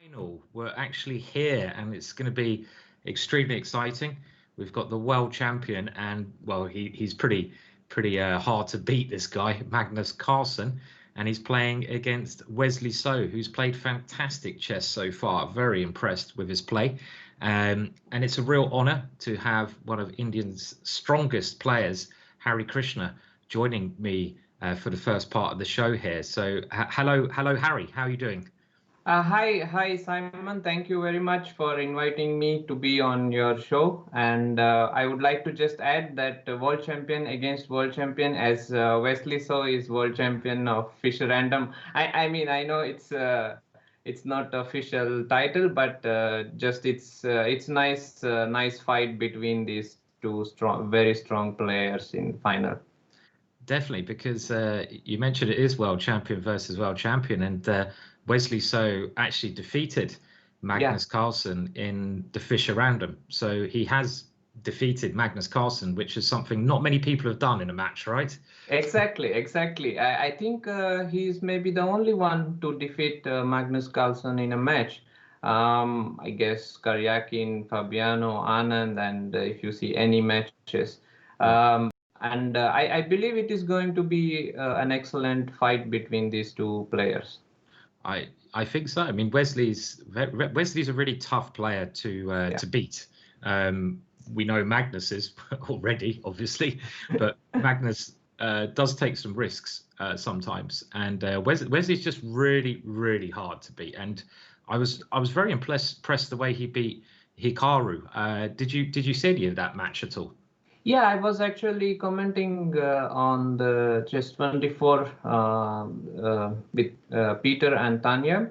Final. We're actually here, and it's going to be extremely exciting. We've got the world champion, and well, he's pretty hard to beat. This guy, Magnus Carlsen, and he's playing against Wesley So, who's played fantastic chess so far. Very impressed with his play, and it's a real honour to have one of India's strongest players, Harry Krishna, joining me for the first part of the show here. So, hello, Harry. How are you doing? Hi, Simon. Thank you very much for inviting me to be on your show. And I would like to just add that world champion against world champion, as Wesley So is world champion of Fisher Random. I mean, I know it's not official title, but just it's nice fight between these two very strong players in final. Definitely, because you mentioned it is world champion versus world champion, and Wesley So actually defeated Yeah. Magnus Carlsen in the Fischer Random. So he has defeated Magnus Carlsen, which is something not many people have done in a match, right? Exactly. I think he's maybe the only one to defeat Magnus Carlsen in a match. I guess Karyakin, Fabiano, Anand, and if you see any matches. Yeah. And I believe it is going to be an excellent fight between these two players. I think so. I mean, Wesley's a really tough player to beat. We know Magnus is already, obviously, but Magnus does take some risks sometimes, and Wesley's just really hard to beat. And I was very impressed the way he beat Hikaru. Did you see any of that match at all? Yeah, I was actually commenting on the Chess 24 with Peter and Tanya.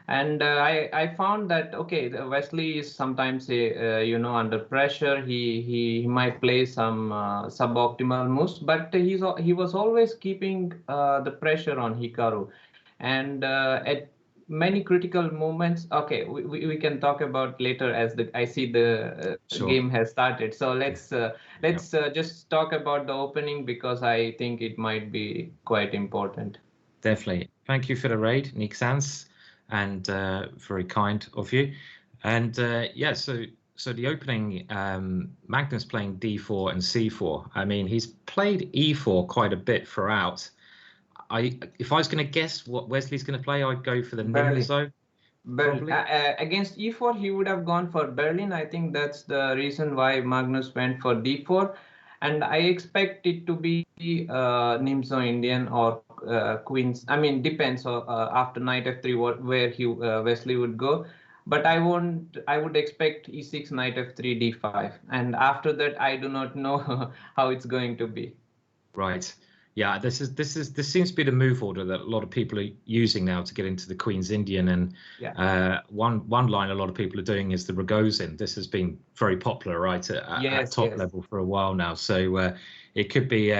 And I found that okay, Wesley is sometimes under pressure. He might play some suboptimal moves, but he was always keeping the pressure on Hikaru, and at many critical moments. Okay, we can talk about later as I see the Sure. game has started. So let's just talk about the opening because I think it might be quite important. Definitely. Thank you for the raid, Nick Sans, and very kind of you. And yeah, so the opening, Magnus playing d4 and c4. I mean, he's played e4 quite a bit throughout. If I was going to guess what Wesley's going to play, I'd go for the Nimble zone. Against e4, he would have gone for Berlin. I think that's the reason why Magnus went for d4. And I expect it to be Nimzo Indian or Queens. I mean, depends after knight f3 where Wesley would go. But I would expect e6, knight f3, d5. And after that, I do not know how it's going to be. Right. Yeah, this seems to be the move order that a lot of people are using now to get into the Queen's Indian, and one line a lot of people are doing is the Rogozin. This has been very popular, right, at top level for a while now. So it could be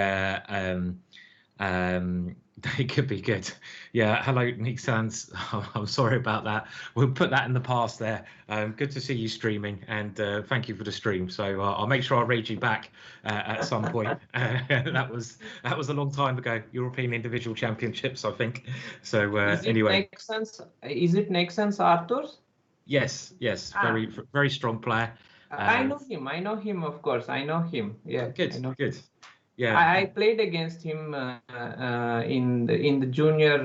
it could be good. Yeah, hello, Nick Sands. I'm sorry about that. We'll put that in the past there. Good to see you streaming, and thank you for the stream. So I'll make sure I raid you back at some point. That was a long time ago. European Individual Championships, I think. So anyway. Is it Nexans Arthurs? Yes. Very strong player. I know him, of course. I know him. Yeah. Good. Yeah, I played against him in the junior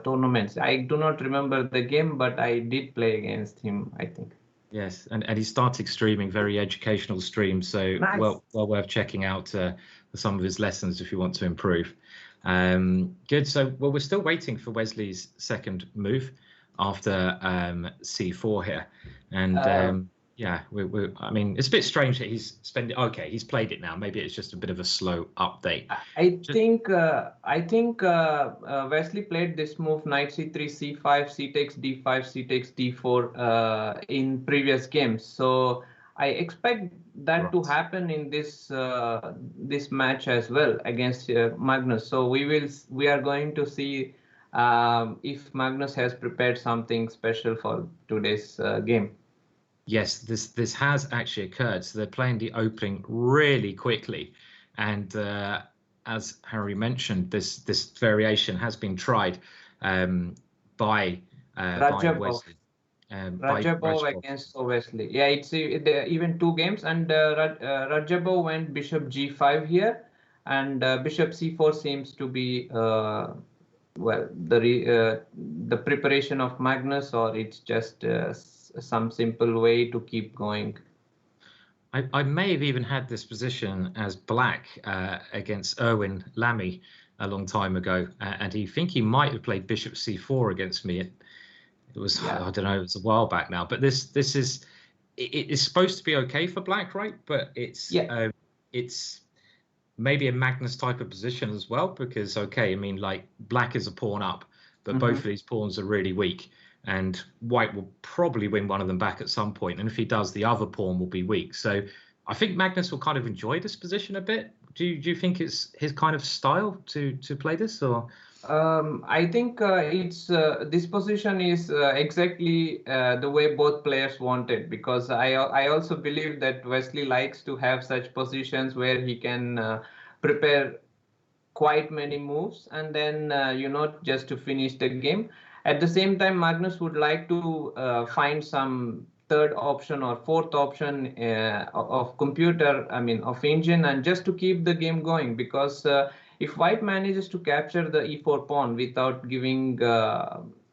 tournaments. I do not remember the game, but I did play against him, I think. Yes, and he started streaming very educational streams, so nice. well worth checking out some of his lessons if you want to improve. Good. So we're still waiting for Wesley's second move after c4 here, and. Yeah, I mean, it's a bit strange that he's spending. Okay, he's played it now. Maybe it's just a bit of a slow update. I think Wesley played this move knight c3, c5, c takes d5, c takes d4 in previous games. So I expect that to happen in this match as well against Magnus. So we are going to see if Magnus has prepared something special for today's game. Yes, this has actually occurred. So they're playing the opening really quickly, and as Harry mentioned, this variation has been tried by Wesley. Rajabov against Wesley. Yeah, it's even 2 games, and Rajabov went bishop g5 here, and bishop c4 seems to be well, the preparation of Magnus, or it's just some simple way to keep going. I may have even had this position as black against Erwin Lamy a long time ago, and he might have played bishop c4 against me. It was, yeah. I don't know, it's a while back now, but this is it's supposed to be okay for black, right? But it's maybe a Magnus type of position as well, because okay, I mean, like, black is a pawn up, but both of these pawns are really weak, and white will probably win one of them back at some point, and if he does, the other pawn will be weak. So I think Magnus will kind of enjoy this position a bit. Do you think it's his kind of style to play this, or? I think it's this position is exactly the way both players want it, because I also believe that Wesley likes to have such positions where he can prepare quite many moves and then just to finish the game. At the same time, Magnus would like to find some third option or fourth option of of engine, and just to keep the game going, because if white manages to capture the e4 pawn without giving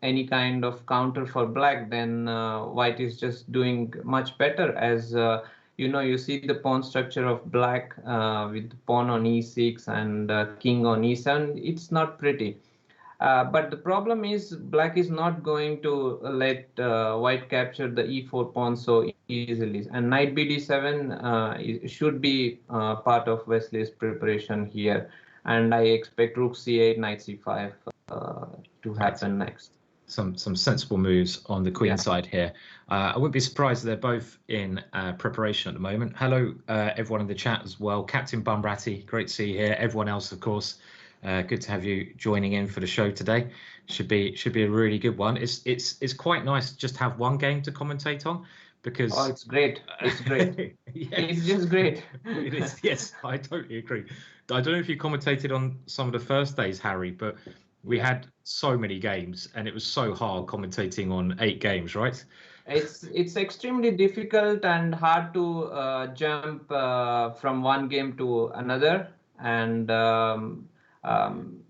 any kind of counter for black, then white is just doing much better, as you see the pawn structure of black with pawn on e6 and king on e7. It's not pretty. But the problem is black is not going to let white capture the e4 pawn so easily. And knight bd7 should be part of Wesley's preparation here. And I expect rook c8, knight c5 to happen next. Some sensible moves on the queen side here. I wouldn't be surprised they're both in preparation at the moment. Hello, everyone in the chat as well. Captain Bumratty, great to see you here. Everyone else, of course, good to have you joining in for the show today. Should be a really good one. It's quite nice to just have one game to commentate on, because it's great. It's great. Yes. It's just great. It is. Yes, I totally agree. I don't know if you commentated on some of the first days, Harry, but we had so many games, and it was so hard commentating on 8 games, right? It's extremely difficult and hard to jump from one game to another, and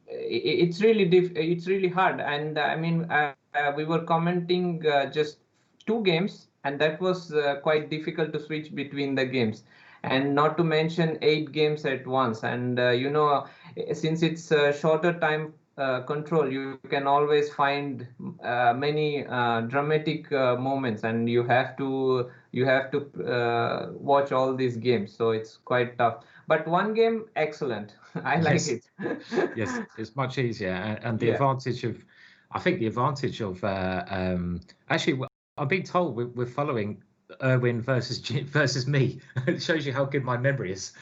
it's really hard. And I mean, we were commenting just 2 games, and that was quite difficult to switch between the games, and not to mention 8 games at once. And since it's a shorter time control, you can always find many dramatic moments, and you have to watch all these games, so it's quite tough. But one game, excellent. I like it. Yes, it's much easier, and the advantage of, I think the advantage of actually, I've been told we're following Erwin versus me. It shows you how good my memory is.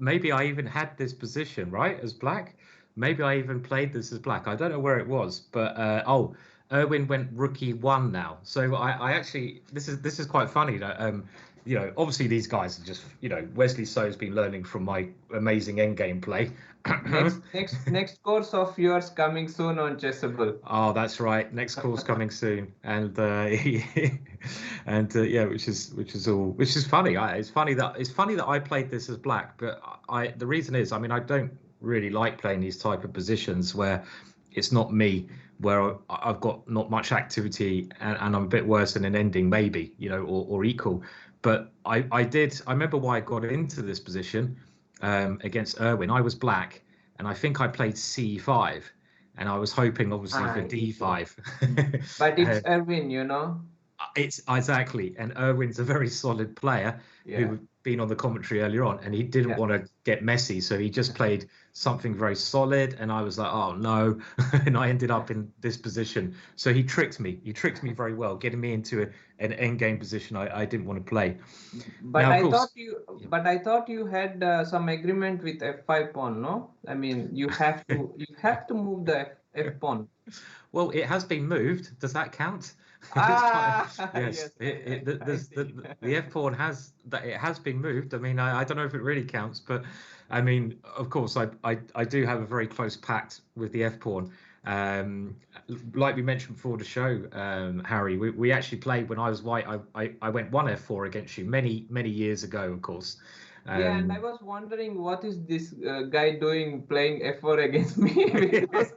Maybe I even had this position right as black. Maybe I even played this as black. I don't know where it was, but Erwin went rook e1 now. So I actually, this is quite funny that obviously these guys are just, Wesley So's been learning from my amazing endgame play. next course of yours coming soon on Chessable. Oh, that's right. Next course coming soon, and which is funny. It's funny that I played this as black, but the reason is, I mean, I don't really like playing these type of positions where it's not me, where I've got not much activity, and I'm a bit worse than an ending, maybe, or equal. But I remember why I got into this position against Erwin. I was black, and I think I played c5, and I was hoping, obviously, for d5. But it's Erwin, It's exactly, and Erwin's a very solid player who been on the commentary earlier on, and he didn't want to get messy, so he just played something very solid, and I was like, oh no, and I ended up in this position. So he tricked me very well, getting me into an endgame position I didn't want to play. But now, I thought you had some agreement with f5 pawn, no? I mean, you have to move the f pawn. Well, it has been moved. Does that count? Yes. The f pawn has been moved. I mean, I don't know if it really counts, but I mean, of course, I do have a very close pact with the f pawn, Like we mentioned before the show, Harry, we actually played when I was white. I went 1F4 against you many years ago, of course. Yeah, and I was wondering what is this guy doing playing F4 against me because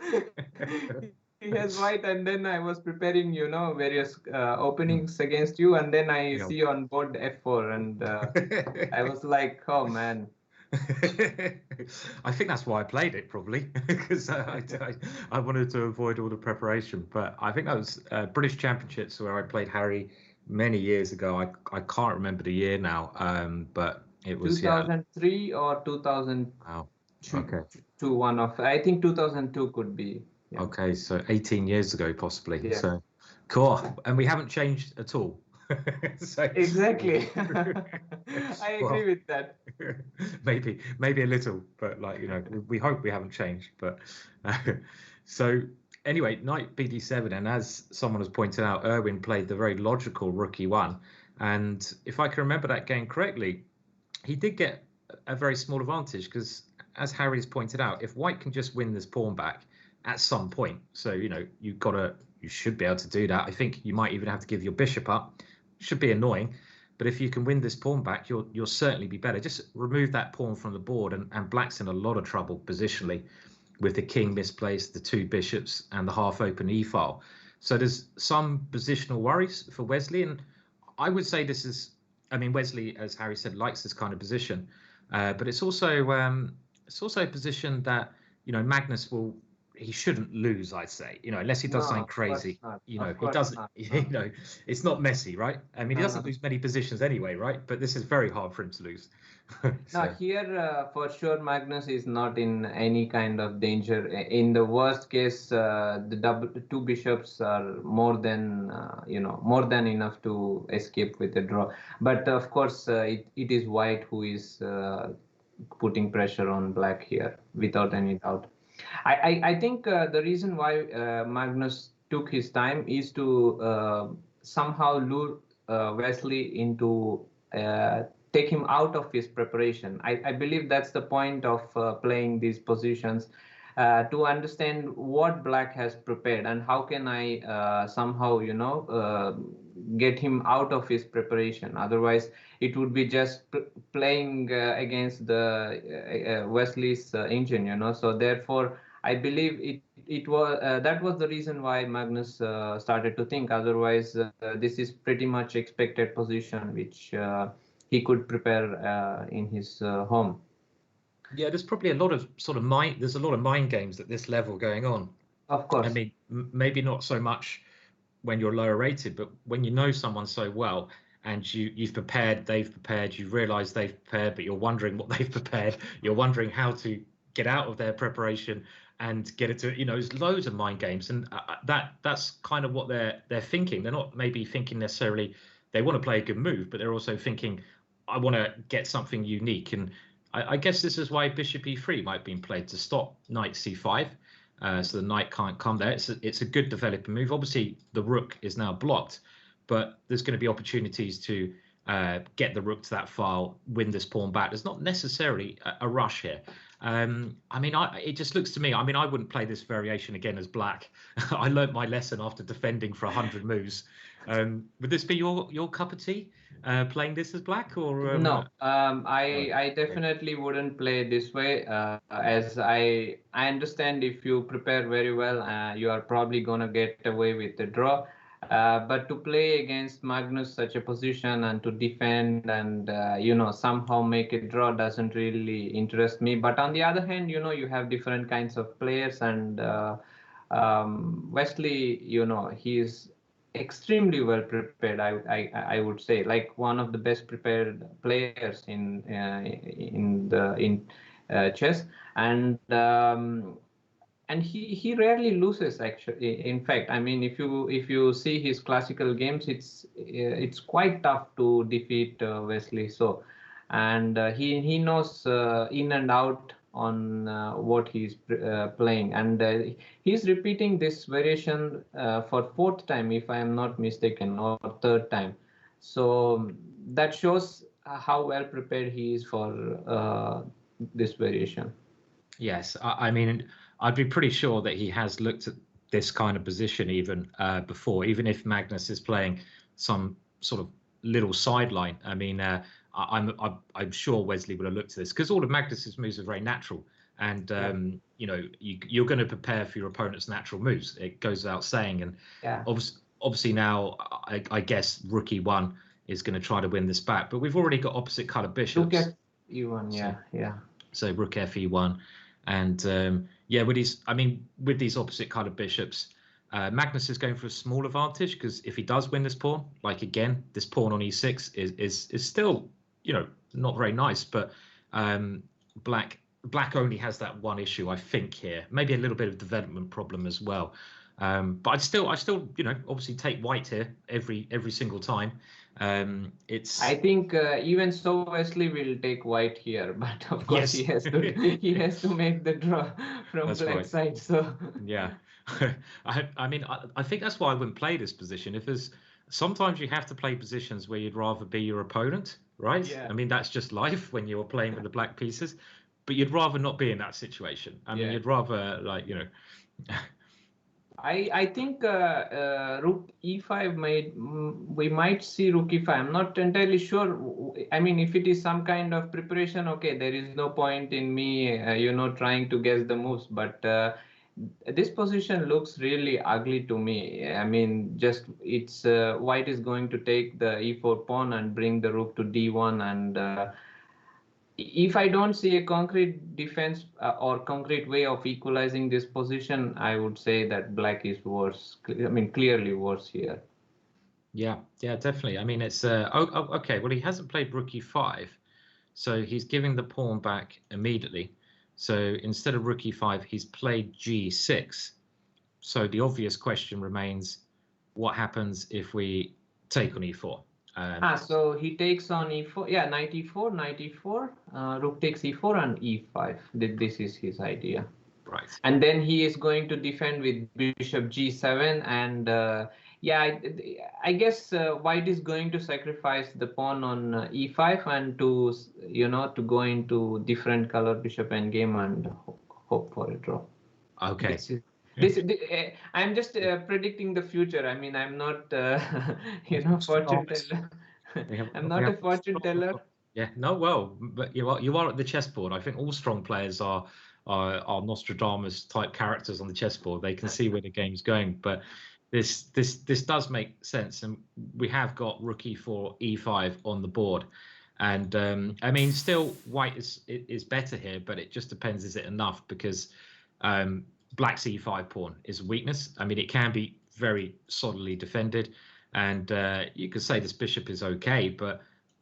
he has white, and then I was preparing, various openings against you, and then I see on board F4, and I was like, oh man. I think that's why I played it, probably, because I wanted to avoid all the preparation. But I think that was British Championships where I played Harry many years ago. I can't remember the year now, but it was 2003 or 2002. Wow. Okay. One of, I think 2002 could be. Yeah. Okay, so 18 years ago, possibly. Yeah. So cool, and we haven't changed at all. So, exactly. I agree with that. Maybe a little, but we hope we haven't changed. But so anyway, knight bd7, and as someone has pointed out, Erwin played the very logical rook e1, and if I can remember that game correctly, he did get a very small advantage because, as Harry's pointed out, if white can just win this pawn back at some point, so you should be able to do that. I think you might even have to give your bishop up. Should be annoying, but if you can win this pawn back, you'll certainly be better. Just remove that pawn from the board, and black's in a lot of trouble positionally with the king misplaced, the two bishops, and the half-open e-file. So there's some positional worries for Wesley, and I would say this is. I mean, Wesley, as Harry said, likes this kind of position, but it's also a position that Magnus he shouldn't lose, I'd say, unless he does something crazy. He doesn't. It's not messy, right? I mean, he doesn't lose many positions anyway, right? But this is very hard for him to lose. Now here, for sure, Magnus is not in any kind of danger. In the worst case, the two bishops are more than enough to escape with a draw. But of course, it is white who is putting pressure on black here, without any doubt. I think the reason why Magnus took his time is to somehow lure Wesley into take him out of his preparation. I believe that's the point of playing these positions, to understand what black has prepared and how can I somehow get him out of his preparation. Otherwise it would be just playing against the Wesley's engine, so therefore I believe it was that was the reason why Magnus started to think. Otherwise this is pretty much expected position which he could prepare in his home. Yeah, there's probably a lot of there's a lot of mind games at this level going on. Of course. I mean, maybe not so much when you're lower rated, but when you know someone so well and you've prepared, they've prepared, you realise they've prepared, but you're wondering what they've prepared, you're wondering how to get out of their preparation and get it to, there's loads of mind games, and that's kind of what they're thinking. They're not maybe thinking necessarily they want to play a good move, but they're also thinking, I want to get something unique. And I guess this is why bishop e3 might be played to stop knight c5, so the knight can't come there. It's a good developing move. Obviously, the rook is now blocked, but there's going to be opportunities to get the rook to that file, win this pawn back. There's not necessarily a rush here. I mean, it just looks to me, I mean, I wouldn't play this variation again as black. I learned my lesson after defending for 100 moves. Would this be your cup of tea, playing this as black, or no? I definitely wouldn't play this way, as I understand if you prepare very well, you are probably gonna get away with the draw. But to play against Magnus such a position and to defend and somehow make a draw doesn't really interest me. But on the other hand, you have different kinds of players, and Wesley, he's extremely well prepared. I would say, like one of the best prepared players in chess, and he rarely loses, actually. In fact, I mean, if you see his classical games, it's quite tough to defeat Wesley. So, and he knows in and out on what he's playing, and he's repeating this variation for fourth time, if I am not mistaken, or third time. So that shows how well prepared he is for this variation. Yes, I mean, I'd be pretty sure that he has looked at this kind of position even before, even if Magnus is playing some sort of little sideline. I mean, I'm sure Wesley would have looked at this because all of Magnus's moves are very natural, and you know, you're going to prepare for your opponent's natural moves. It goes without saying, and obviously now I guess rookie one is going to try to win this back, but we've already got opposite color bishops. Rook E1, So rook fe1, and yeah, with these opposite colored bishops, Magnus is going for a small advantage because if he does win this pawn, like again, this pawn on e6 is still, you know, not very nice, but black only has that one issue, I think, here. Maybe a little bit of development problem as well. But I still, you know, obviously take white here every single time. I think even so Wesley will take white here, but of course he has to make the draw from black side. So yeah, I mean I think that's why I wouldn't play this position. If there's sometimes you have to play positions where you'd rather be your opponent, right? Yeah. I mean that's just life when you're playing with the black pieces, but you'd rather not be in that situation. I mean you'd rather, like, you know. I think rook e5 we might see rook e5. I'm not entirely sure. I mean, if it is some kind of preparation, okay, there is no point in me, you know, trying to guess the moves. But this position looks really ugly to me. I mean, just it's white is going to take the e4 pawn and bring the rook to d1, and if I don't see a concrete defense or concrete way of equalizing this position, I would say that black is worse. I mean, clearly worse here. Yeah, definitely. I mean, it's okay. Well, he hasn't played rook e5, so he's giving the pawn back immediately. So instead of rook e5, he's played g6. So the obvious question remains, what happens if we take on e4? So he takes on e4. Yeah, knight e4, knight e4. Rook takes e4 and e5. This is his idea. Right. And then he is going to defend with bishop g7, and yeah, I guess white is going to sacrifice the pawn on e5 and to, you know, to go into different color bishop endgame and hope for a draw. Okay. I'm just predicting the future. I mean, I'm not, you know, fortune teller. I'm not a fortune teller. Yeah, no, well, but you are at the chessboard. I think all strong players are Nostradamus type characters on the chessboard. They can see where the game's going. But this does make sense, and we have got rook e4, e5 on the board, and I mean, still white is better here, but it just depends. Is it enough? Because black's e5 pawn is a weakness. I mean, it can be very solidly defended, and you could say this bishop is okay, but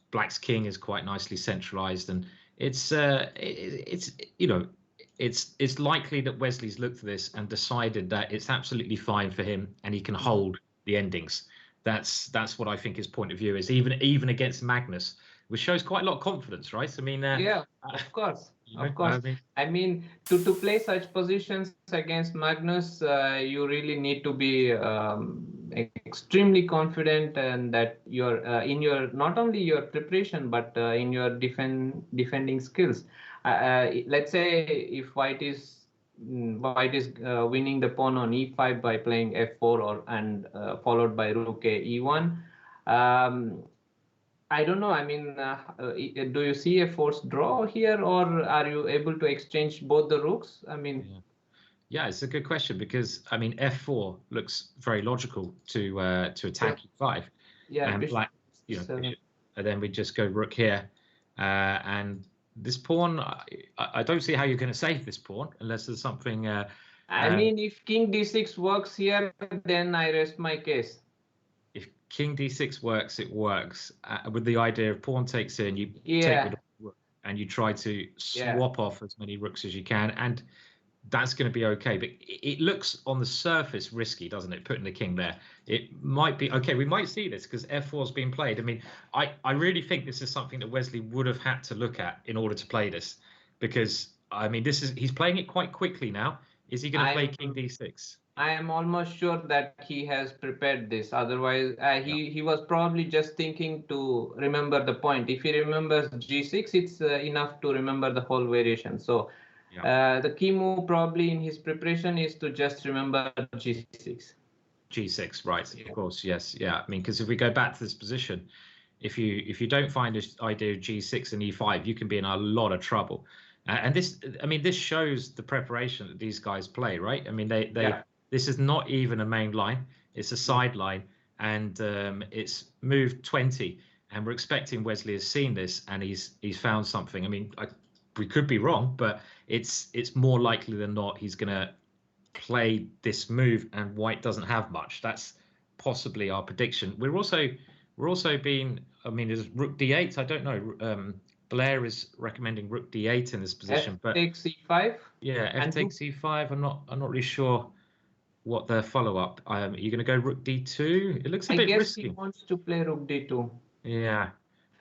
black's king is quite nicely centralized, and it's you know, it's likely that Wesley's looked at this and decided that it's absolutely fine for him and he can hold the endings. That's what I think his point of view is, even against Magnus, which shows quite a lot of confidence, right? I mean, yeah, of course. Of course. I mean, to play such positions against Magnus, you really need to be extremely confident, and that you're in your, not only your preparation, but in your defending skills. Let's say if white is winning the pawn on e5 by playing f4 and followed by rook a e1. I don't know. I mean, do you see a forced draw here, or are you able to exchange both the rooks? I mean, yeah, it's a good question, because I mean, f4 looks very logical to attack e5. Yeah, and black, you know, bishop, and then we just go rook here, and this pawn. I don't see how you're going to save this pawn unless there's something. I mean, if king d6 works here, then I rest my case. If king d6 works, it works with the idea of pawn takes in, you take with a rook, and you try to swap off as many rooks as you can, and that's going to be okay. But it looks on the surface risky, doesn't it, putting the king there? It might be okay. We might see this because f4 has been played. I mean, I really think this is something that Wesley would have had to look at in order to play this, because I mean, he's playing it quite quickly now. Is he going to play king d6? I am almost sure that he has prepared this. Otherwise, he was probably just thinking to remember the point. If he remembers g6, it's enough to remember the whole variation. So The key move probably in his preparation is to just remember G6. G6, right? Of course, yes, yeah. I mean, because if we go back to this position, if you don't find this idea of G6 and E5, you can be in a lot of trouble. And this, I mean, this shows the preparation that these guys play, right? I mean, this is not even a main line; it's a side line, and it's moved 20. And we're expecting Wesley has seen this and he's found something. I mean, we could be wrong, but it's more likely than not he's going to play this move, and white doesn't have much. That's possibly our prediction. We're also being, I mean, is rook d8? I don't know. Blair is recommending rook d8 in this position, F takes e5. Yeah, F takes e5. I'm not really sure what the follow-up. Are you going to go rook d2? It looks a bit risky. I guess he wants to play rook d2. Yeah.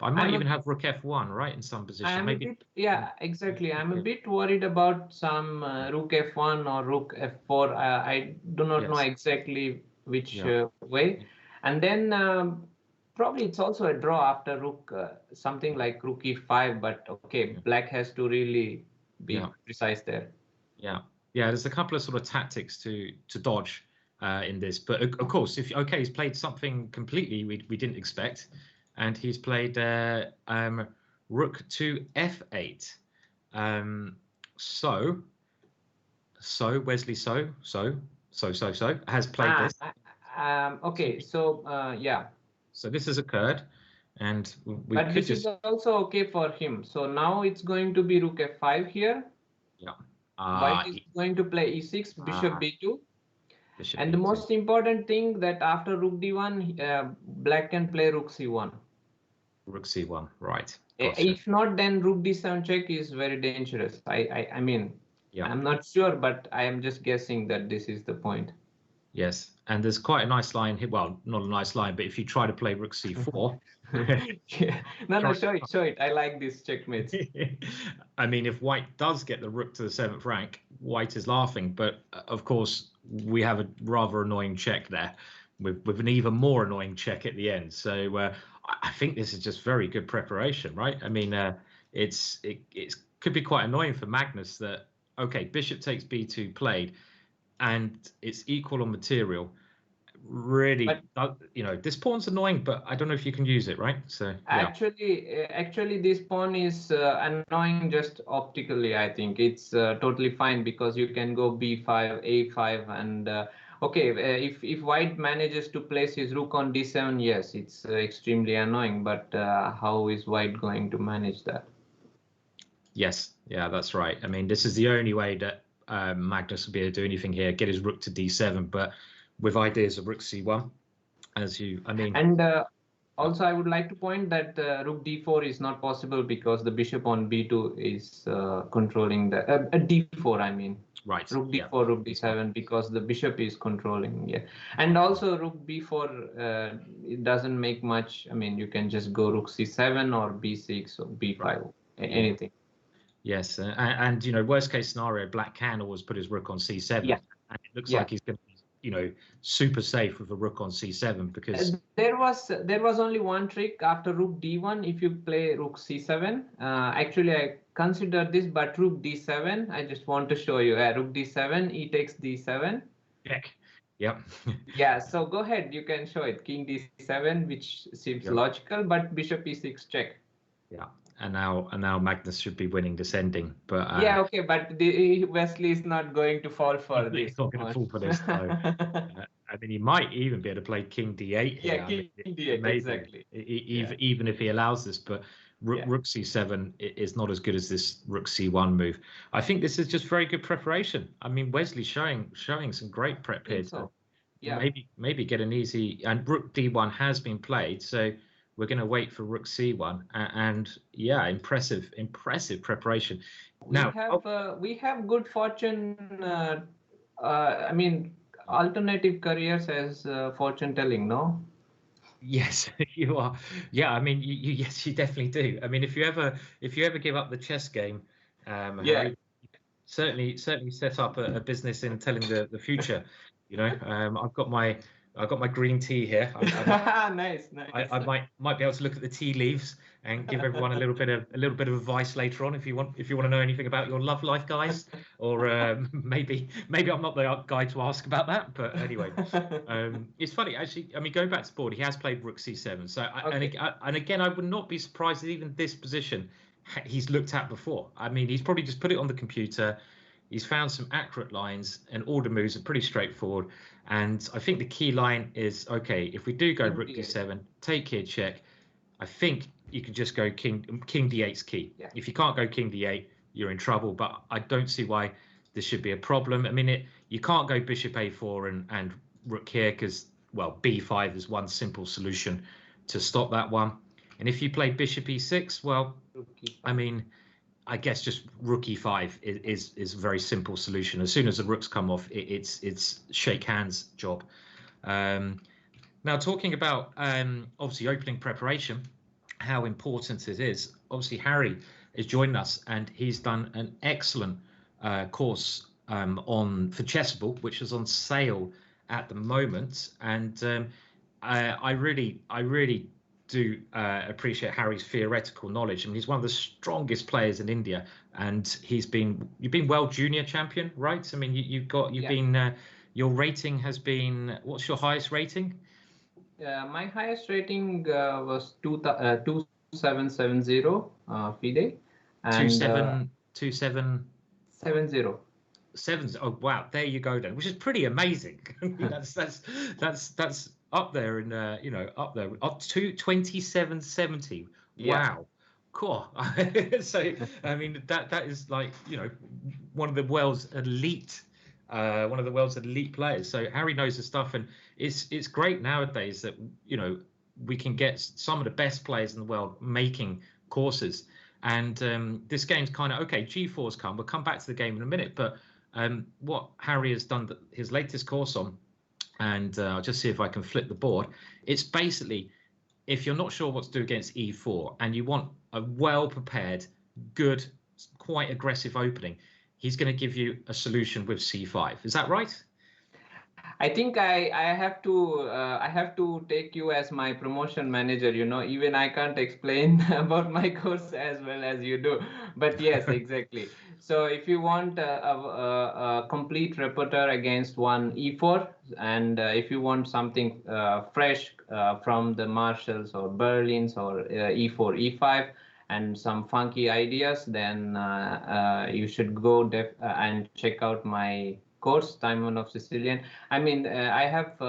I might even have rook f1, right, in some position. Maybe. Yeah, exactly. I'm a bit worried about some rook f1 or rook f4. I do not know exactly which way. And then probably it's also a draw after rook, something like rook e5. But okay, black has to really be precise there. Yeah, there's a couple of sort of tactics to dodge in this. But of course, he's played something completely we didn't expect. And he's played rook to f8. So Wesley has played this. Okay, so yeah. So this has occurred, and but this is also okay for him. So now it's going to be rook f5 here. Yeah. White is going to play e6, bishop b2. And the most important thing that after rook d1, black can play rook c1. Rook c1, right. Gotcha. If not, then rook d7 check is very dangerous. I mean, I'm not sure, but I am just guessing that this is the point. Yes, and there's quite a nice line here. Well, not a nice line, but if you try to play rook c4. No, show it. I like this checkmate. I mean, if white does get the rook to the 7th rank, white is laughing. But of course, we have a rather annoying check there with an even more annoying check at the end. So I think this is just very good preparation, right? I mean, it could be quite annoying for Magnus that, okay, bishop takes b2 played, and it's equal on material. Really, this pawn's annoying, but I don't know if you can use it, right? So actually, this pawn is annoying just optically. I think it's totally fine because you can go b5, a5, and okay, if white manages to place his rook on d7, yes, it's extremely annoying. But how is white going to manage that? Yes, yeah, that's right. I mean, this is the only way that Magnus will be able to do anything here, get his rook to d7, but with ideas of rook c1, And also, I would like to point that rook d4 is not possible because the bishop on b2 is controlling the d4. I mean, right? Rook d4, rook d7, because the bishop is controlling. Yeah, and also rook b4 it doesn't make much. I mean, you can just go rook c7 or b6 or b5, anything. Yes, and worst case scenario, black can always put his rook on c7. Yeah, and it looks like he's going to be, super safe with a rook on c7 because there was only one trick after rook d1. If you play rook c7, actually I consider this, but rook d7, I just want to show you. Rook d7, e takes d7. Check. Yep. Yeah, so go ahead, you can show it. King d7, which seems logical, but bishop e6 check. Yeah. And now Magnus should be winning descending, but yeah, okay, but Wesley is not going to fall for this. He's not going to fall for this. No. I mean, he might even be able to play King D8 here. Yeah, King D8, exactly. Even if he allows this, but Rook C7 is not as good as this Rook C1 move. I think this is just very good preparation. I mean, Wesley showing some great prep here. So maybe get an easy, and Rook D1 has been played, so we're going to wait for Rook C1, and impressive preparation. We have good fortune. I mean, alternative careers as fortune telling, no? Yes, you are. Yeah, I mean, yes, you definitely do. I mean, if you ever give up the chess game, Harry, certainly set up a business in telling the future. I've got my I've got my green tea here. Nice. I might be able to look at the tea leaves and give everyone a little bit of advice later on if you want to know anything about your love life, guys. Or maybe I'm not the guy to ask about that. But anyway, it's funny actually. I mean, going back to board, he has played Rook C7. So and again, I would not be surprised that even this position he's looked at before. I mean, he's probably just put it on the computer. He's found some accurate lines, and all the moves are pretty straightforward. And I think the key line is, okay, if we do go Rook D7, take here, check, I think you can just go King D8's key. Yeah. If you can't go King D8, you're in trouble. But I don't see why this should be a problem. I mean, you can't go Bishop A4 and Rook here because, well, B5 is one simple solution to stop that one. And if you play Bishop E6, well, I mean, I guess just Rook E5 is a very simple solution. As soon as the rooks come off, it's shake hands job. Now, talking about obviously opening preparation, how important it is. Obviously, Harry is joining us, and he's done an excellent course for Chessable, which is on sale at the moment. And I really do appreciate Harry's theoretical knowledge. I mean, he's one of the strongest players in India, and you've been World Junior Champion, right? I mean, your rating has been, what's your highest rating? My highest rating was 2770 FIDE. And 2770. Oh wow, there you go then, which is pretty amazing. that's up there in up there up to 2770. Wow, cool. So I mean that is like one of the world's elite players. So Harry knows the stuff, and it's great nowadays that we can get some of the best players in the world making courses. And this game's kind of okay. G4's come. We'll come back to the game in a minute, but what Harry has done his latest course on, and I'll just see if I can flip the board. It's basically, if you're not sure what to do against E4 and you want a well-prepared, good, quite aggressive opening, he's going to give you a solution with C5. Is that right? I think I have to take you as my promotion manager. Even I can't explain about my course as well as you do. But yes, exactly. So if you want a complete repertoire against one E4, and if you want something fresh from the Marshalls or Berlins or E4, E5, and some funky ideas, then you should go and check out my course, Time of Sicilian. I mean, I have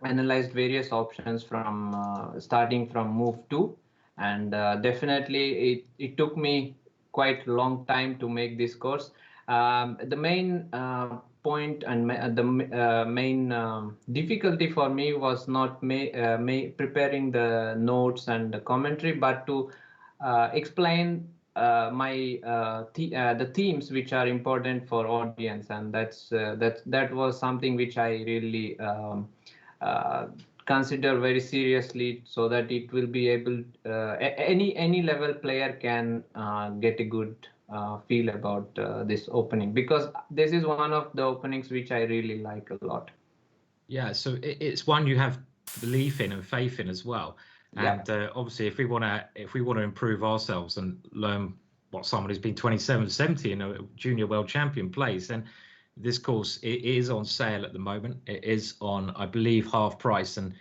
analyzed various options from starting from move 2, and definitely it took me quite a long time to make this course. The main point and the main difficulty for me was not preparing the notes and the commentary, but to explain the themes which are important for audience, and that was something which I really consider very seriously, so that it will be able any level player can get a good feel about this opening, because this is one of the openings which I really like a lot. Yeah, so it's one you have belief in and faith in as well. And obviously, if we want to improve ourselves and learn what someone who's been 2770 in a junior world champion plays, then this course it is on sale at the moment. It is on, I believe, half price, and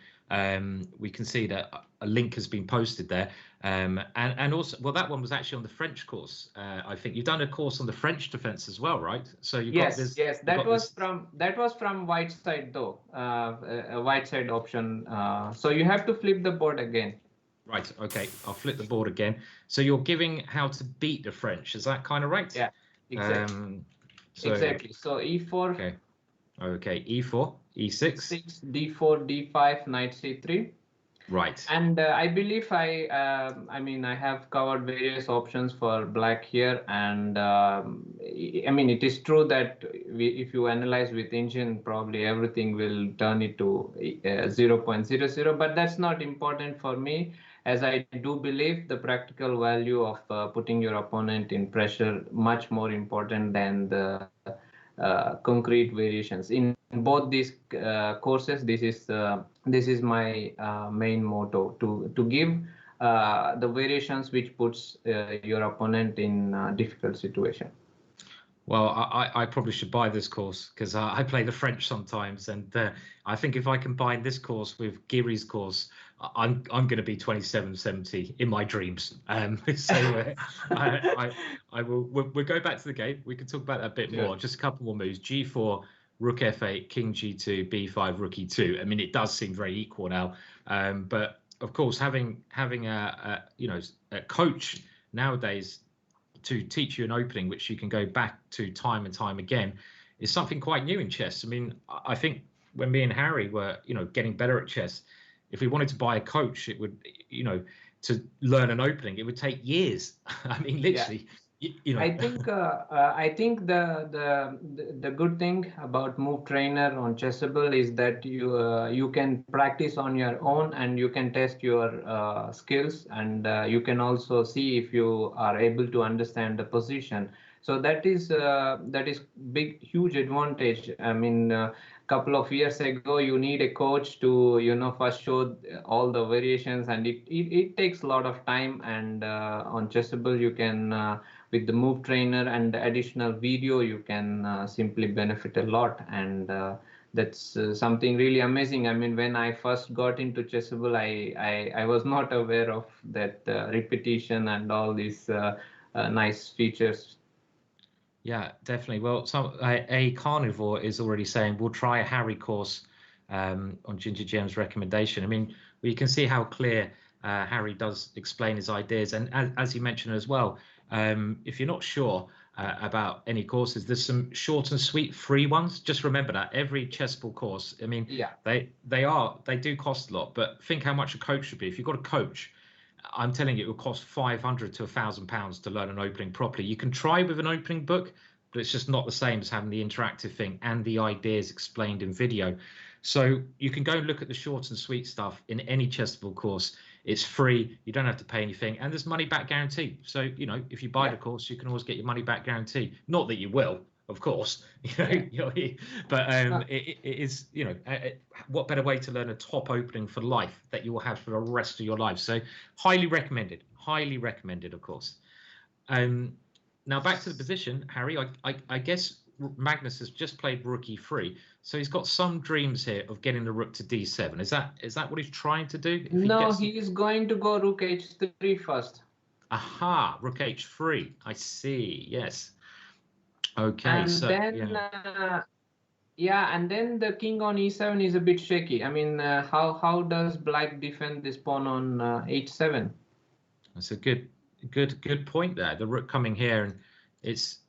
we can see that a link has been posted there. And also, well, that one was actually on the French course. I think you've done a course on the French defense as well, right? So yes, that was from white side though, a white side option. So you have to flip the board again. Right. Okay. I'll flip the board again. So you're giving how to beat the French. Is that kind of right? Yeah. Exactly. Exactly. So E4. Okay. E4, E6, 6, D4, D5, Knight C3. Right. And I believe I mean, I have covered various options for black here, and I mean, it is true that if you analyze with engine, probably everything will turn it to 0.00, but that's not important for me, as I do believe the practical value of putting your opponent in pressure much more important than the concrete variations. In both these courses, this is my main motto, to give the variations which puts your opponent in a difficult situation. Well, I probably should buy this course because I play the French sometimes, and I think if I combine this course with Giri's course, I'm going to be 2770 in my dreams. So I will. We'll go back to the game. We can talk about that a bit more. Just a couple more moves: G4, Rook F8, King G2, B5, Rook E2. I mean, it does seem very equal now, but of course, having a coach nowadays to teach you an opening which you can go back to time and time again is something quite new in chess. I mean, I think when me and Harry were, getting better at chess, if we wanted to buy a coach, it would, to learn an opening, it would take years. I mean, literally, I think the good thing about Move Trainer on Chessable is that you can practice on your own and you can test your skills, and you can also see if you are able to understand the position. So that is big, huge advantage. I mean, couple of years ago, you need a coach to first show all the variations, and it takes a lot of time. And on Chessable, you can with the Move Trainer and the additional video, you can simply benefit a lot. And that's something really amazing. I mean, when I first got into Chessable, I was not aware of that repetition and all these nice features. Yeah, definitely. Well, a carnivore is already saying we'll try a Harry course on GingerGM's recommendation. I mean, you can see how clear Harry does explain his ideas, and as you mentioned as well, if you're not sure about any courses, there's some short and sweet free ones. Just remember that every chessable course, I mean, they do cost a lot, but think how much a coach should be. If you've got a coach, I'm telling you, it will cost £500 to £1,000 to learn an opening properly. You can try with an opening book, but it's just not the same as having the interactive thing and the ideas explained in video. So you can go and look at the short and sweet stuff in any chessable course. It's free. You don't have to pay anything, and there's money back guarantee. So if you buy the course, you can always get your money back guarantee. Not that you will, of course, but it is, what better way to learn a top opening for life that you will have for the rest of your life. So highly recommended, of course. Now back to the position, Harry. I guess Magnus has just played rook e3, so he's got some dreams here of getting the rook to d7. Is that what he's trying to do? No, he is going to go rook h3 first. Aha, rook h3. I see. Yes. Okay. And then and then the king on e7 is a bit shaky. I mean, how does black defend this pawn on h7? That's a good point there. The rook coming here, and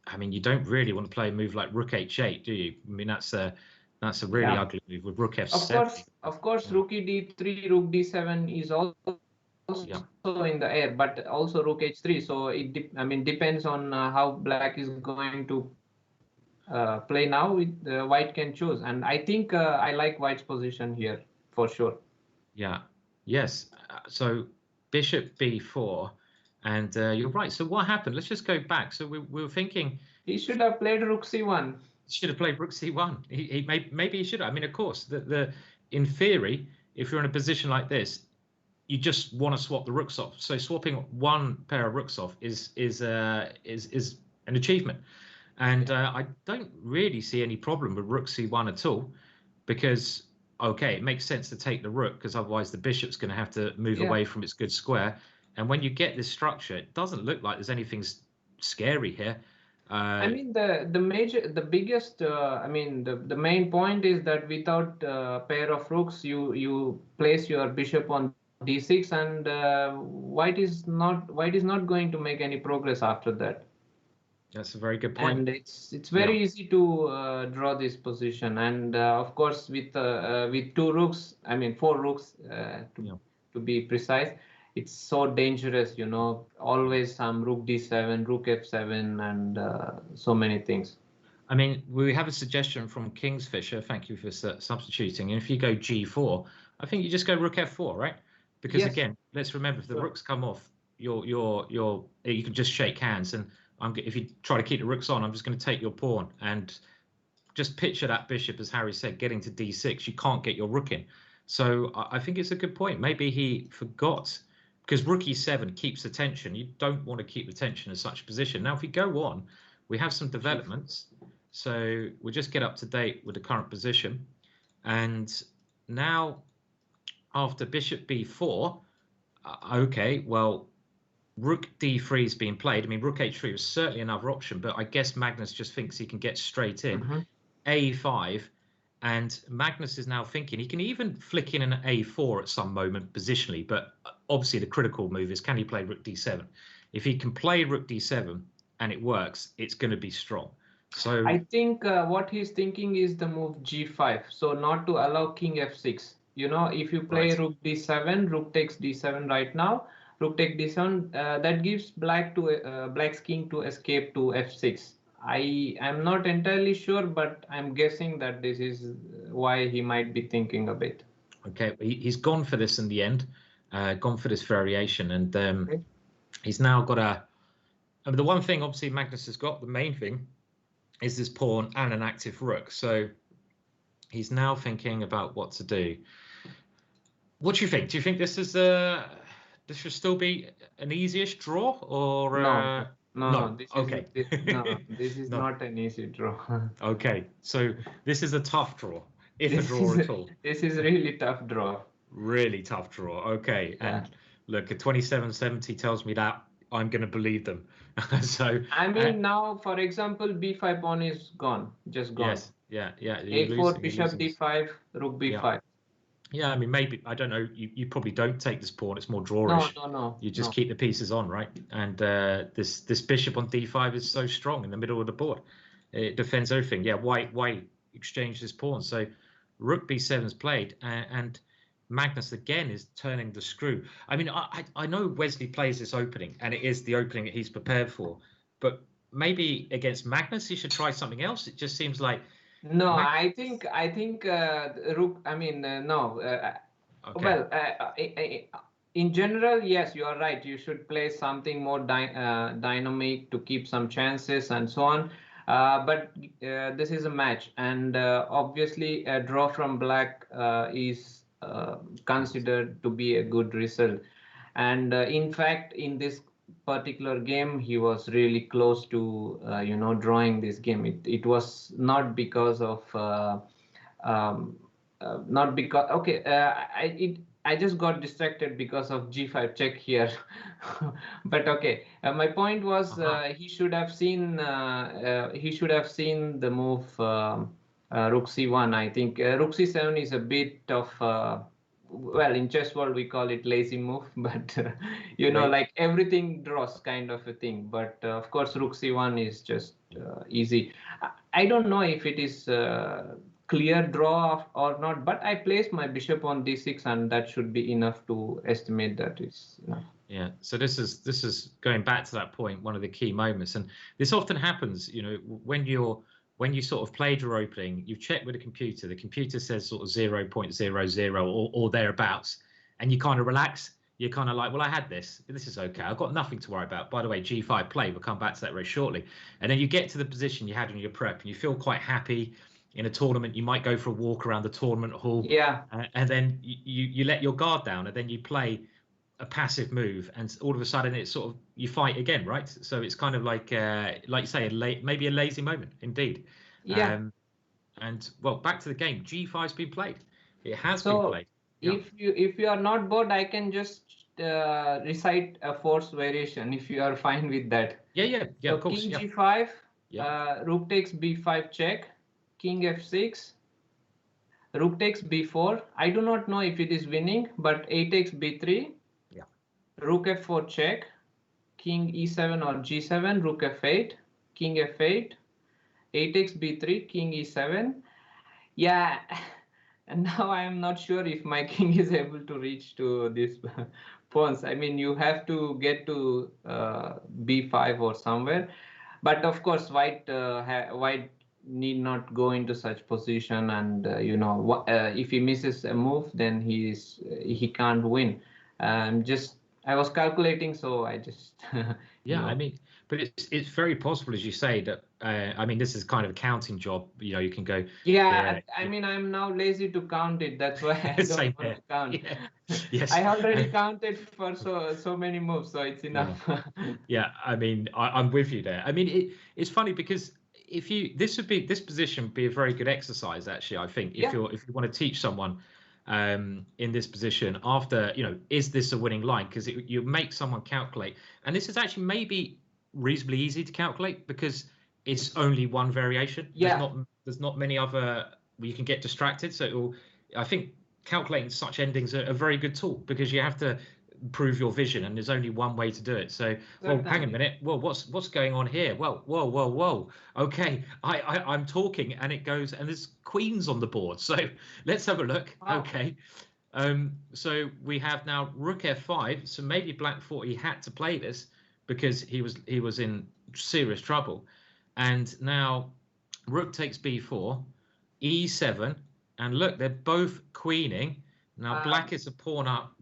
I mean, you don't really want to play a move like rook h8, do you? I mean, that's a really ugly move with rook f7. Of course, rook d3, rook d7 is also in the air, but also rook h3. So it depends on how black is going to play now. White can choose, and I think I like white's position here for sure. Yeah. Yes. So bishop b4. And you're right. So what happened? Let's just go back. So we were thinking he should have played rook c1. Should have played rook c1. Maybe he should have. I mean, of course, in theory, if you're in a position like this, you just want to swap the rooks off. So swapping one pair of rooks off is an achievement. And I don't really see any problem with rook c1 at all, because it makes sense to take the rook, because otherwise the bishop's going to have to move away from its good square. And when you get this structure, it doesn't look like there's anything scary here. I mean, the main point is that without a pair of rooks, you place your bishop on d6, and white is not going to make any progress after that. That's a very good point. And it's very easy to draw this position. And of course, with 2 rooks, I mean 4 rooks to be precise. It's so dangerous, always some rook d7, rook f7, and so many things. I mean, we have a suggestion from Kingsfisher. Thank you for substituting. And if you go g4, I think you just go rook f4, right? Because again, let's remember, if the rooks come off, you can just shake hands. And if you try to keep the rooks on, I'm just going to take your pawn. And just picture that bishop, as Harry said, getting to d6. You can't get your rook in. So I think it's a good point. Maybe he forgot, because rook e7 keeps the tension. You don't want to keep the tension in such a position. Now, if we go on, we have some developments. So we'll just get up to date with the current position. And now, after bishop b4, okay, well, rook d3 is being played. I mean, rook h3 was certainly another option, but I guess Magnus just thinks he can get straight in. a5, and Magnus is now thinking he can even flick in an a4 at some moment positionally, but obviously the critical move is, can he play rook d7? If he can play rook d7 and it works, it's going to be strong. So I think what he's thinking is the move g5, so not to allow king f6. You know, if you play rook d7, rook takes d7 right now, rook take d7, that gives black's king to escape to f6. I am not entirely sure, but I'm guessing that this is why he might be thinking a bit. Okay, he's gone for this in the end, gone for this variation, and he's now got a. I mean, the one thing obviously Magnus has got, the main thing, is this pawn and an active rook. So he's now thinking about what to do. What do you think? Do you think this is this should still be an easyish draw, or no? This okay. This is not an easy draw. Okay, so this is a tough draw, if a draw at all. This is really tough draw. Really tough draw. Okay, yeah. And look, a 2770 tells me that. I'm going to believe them. So I mean, now, for example, b5 pawn is gone, just gone. Yes, yeah. a4, bishop d5, rook b5. Yeah, I mean, maybe, I don't know, you probably don't take this pawn, it's more drawish. No. You just keep the pieces on, right? And this bishop on d5 is so strong in the middle of the board. It defends everything. Yeah, why exchange this pawn? So rook b7 is played, and Magnus again is turning the screw. I mean, I know Wesley plays this opening, and it is the opening that he's prepared for, but maybe against Magnus he should try something else. It just seems like I think rook. I mean, no. Okay. Well, in general, yes, you are right. You should play something more dynamic to keep some chances and so on. But this is a match, and obviously a draw from black is considered to be a good result. And in fact, in this particular game, he was really close to drawing this game. It was not because of not because I just got distracted because of g5 check here. But okay, my point was he should have seen the move rook c1. I think rook c7 is a bit of well, in chess world we call it lazy move, but like everything draws kind of a thing. But of course rook c1 is just easy. I don't know if it is clear draw or not, but I placed my bishop on d6, and that should be enough to estimate that is enough. Yeah, so this is going back to that point, one of the key moments, and this often happens, when you sort of played your opening, you've checked with the computer says sort of 0.00 or thereabouts, and you kind of relax. You're kind of like, well, I had this is okay, I've got nothing to worry about. By the way, g5 play, we'll come back to that very shortly. And then you get to the position you had in your prep, and you feel quite happy. In a tournament, you might go for a walk around the tournament hall, and then you let your guard down, and then you play a passive move, and all of a sudden it's sort of, you fight again, right? So it's kind of like you say, maybe a lazy moment indeed. And well, back to the game. G5's been played. It has been played. If you are not bored, I can just recite a force variation if you are fine with that. Yeah, so of course. King g5, rook takes b5 check, king f6, rook takes b4. I do not know if it is winning, but a takes b3, rook f4 check, king e7 or g7, rook f8, king f8, a takes b3, king e7. Yeah, and now I am not sure if my king is able to reach to these pawns. I mean, you have to get to b5 or somewhere, but of course white need not go into such position, and if he misses a move, then he can't win. Just I was calculating, so I just Yeah, I mean, but it's very possible, as you say, that I mean, this is kind of a counting job. You know, you can go. Yeah, I mean, I'm now lazy to count it. That's why I don't Same want here. to count. Yeah. Yes. I already counted for so many moves, so it's Yeah. enough. Yeah. I mean, I'm with you there. I mean, it's funny because if you this position would be a very good exercise, actually. I think if Yeah. if you want to teach someone in this position after, you know, is this a winning line? Because you make someone calculate, and this is actually maybe reasonably easy to calculate because it's only one variation. Yeah. There's not many other where you can get distracted. So I think calculating such endings are a very good tool because you have to prove your vision, and there's only one way to do it. So, well, hang a minute. Well, what's going on here? Well, whoa. Okay, I'm talking, and it goes, and there's queens on the board. So let's have a look. Wow. Okay. So we have now rook f5. So maybe black thought he had to play this because he was in serious trouble, and now rook takes b4, e7, and look, they're both queening. Now black is a pawn up.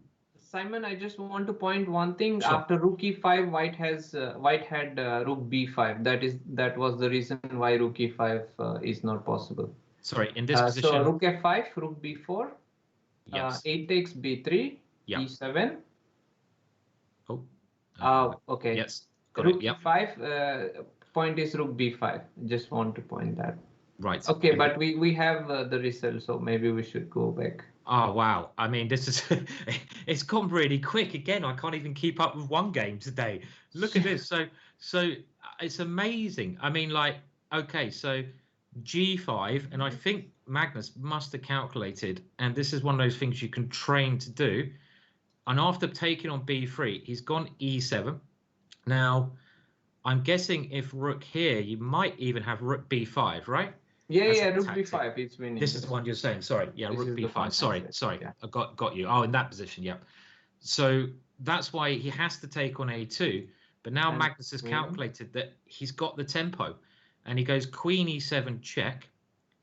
Simon, I just want to point one thing. Sure. After rook e5, white had rook b5. That was the reason why rook e5 is not possible. Sorry, in this position. So rook f5, rook b4. Yes. A takes b3. Yeah. e7. Oh. Okay. Yes. Got Rook it. Yep. e5. Point is rook b5. Just want to point that. Right. Okay, but we have the result, so maybe we should go back. Oh wow! I mean, this is it's gone really quick. Again, I can't even keep up with one game today. Look at this. So it's amazing. I mean, like, okay, so G5, and I think Magnus must have calculated, and this is one of those things you can train to do. And after taking on B3, he's gone E7. Now, I'm guessing if rook here, you might even have rook B5, right? Yeah, rook b5 is winning. This is the one you're saying. Sorry, yeah, rook b5. Sorry, yeah. I got you. Oh, in that position, yeah. So that's why he has to take on a2. But now Magnus has calculated that he's got the tempo, and he goes queen e7 check,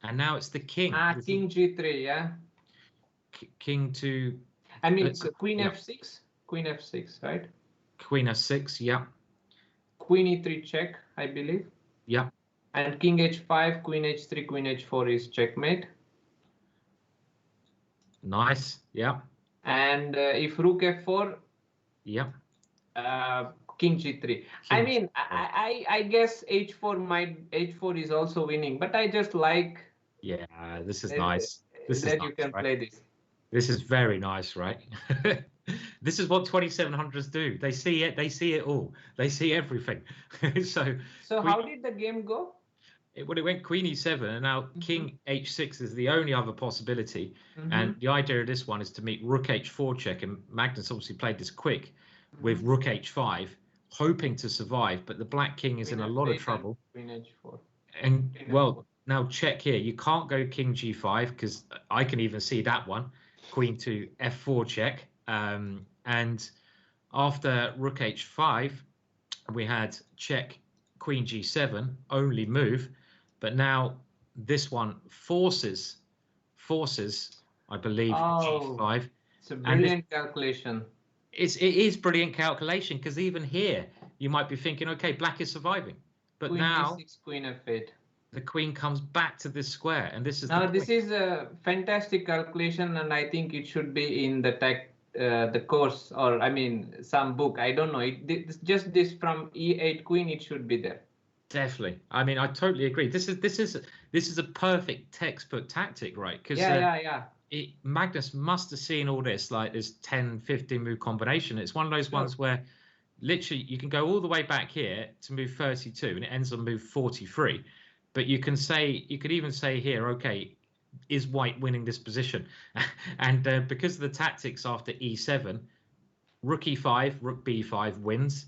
and now it's the king. King g3, yeah. King to. I mean, it's queen f6. Queen f6, right? Queen f6, yeah. Queen e3 check, I believe. Yeah. And king h5, queen h3, queen h4 is checkmate. Nice, yeah. And if rook f4, yeah. King g3. I mean, I guess h4 is also winning, but I just like. Yeah, this is nice. This that is you nice, can right? play this. This is very nice, right? This is what 2700s do. They see it. They see it all. They see everything. So how did the game go? It went queen e7, and now king h6 is the only other possibility. And the idea of this one is to meet rook h4 check. And Magnus obviously played this quick with rook h5, hoping to survive. But the black king is in a lot of trouble. Queen h4. And well, now check here. You can't go king g5 because I can even see that one. Queen to f4 check. And after rook h5, we had check queen g7, only move. But now this one forces, I believe, g5. It's a brilliant calculation. It is brilliant calculation because even here you might be thinking, okay, black is surviving, but queen now e6, queen f8. The queen comes back to this square, and this is now this is a fantastic calculation, and I think it should be in the course, or I mean some book. I don't know. Just this from e8 queen, it should be there. Definitely. I mean, I totally agree. This is a perfect textbook tactic, right? Because Magnus must have seen all this, like this 10, 15 move combination. It's one of those ones where literally you can go all the way back here to move 32, and it ends on move 43. But you could even say here, okay, is white winning this position? And because of the tactics after e7, rook e5, rook b5 wins,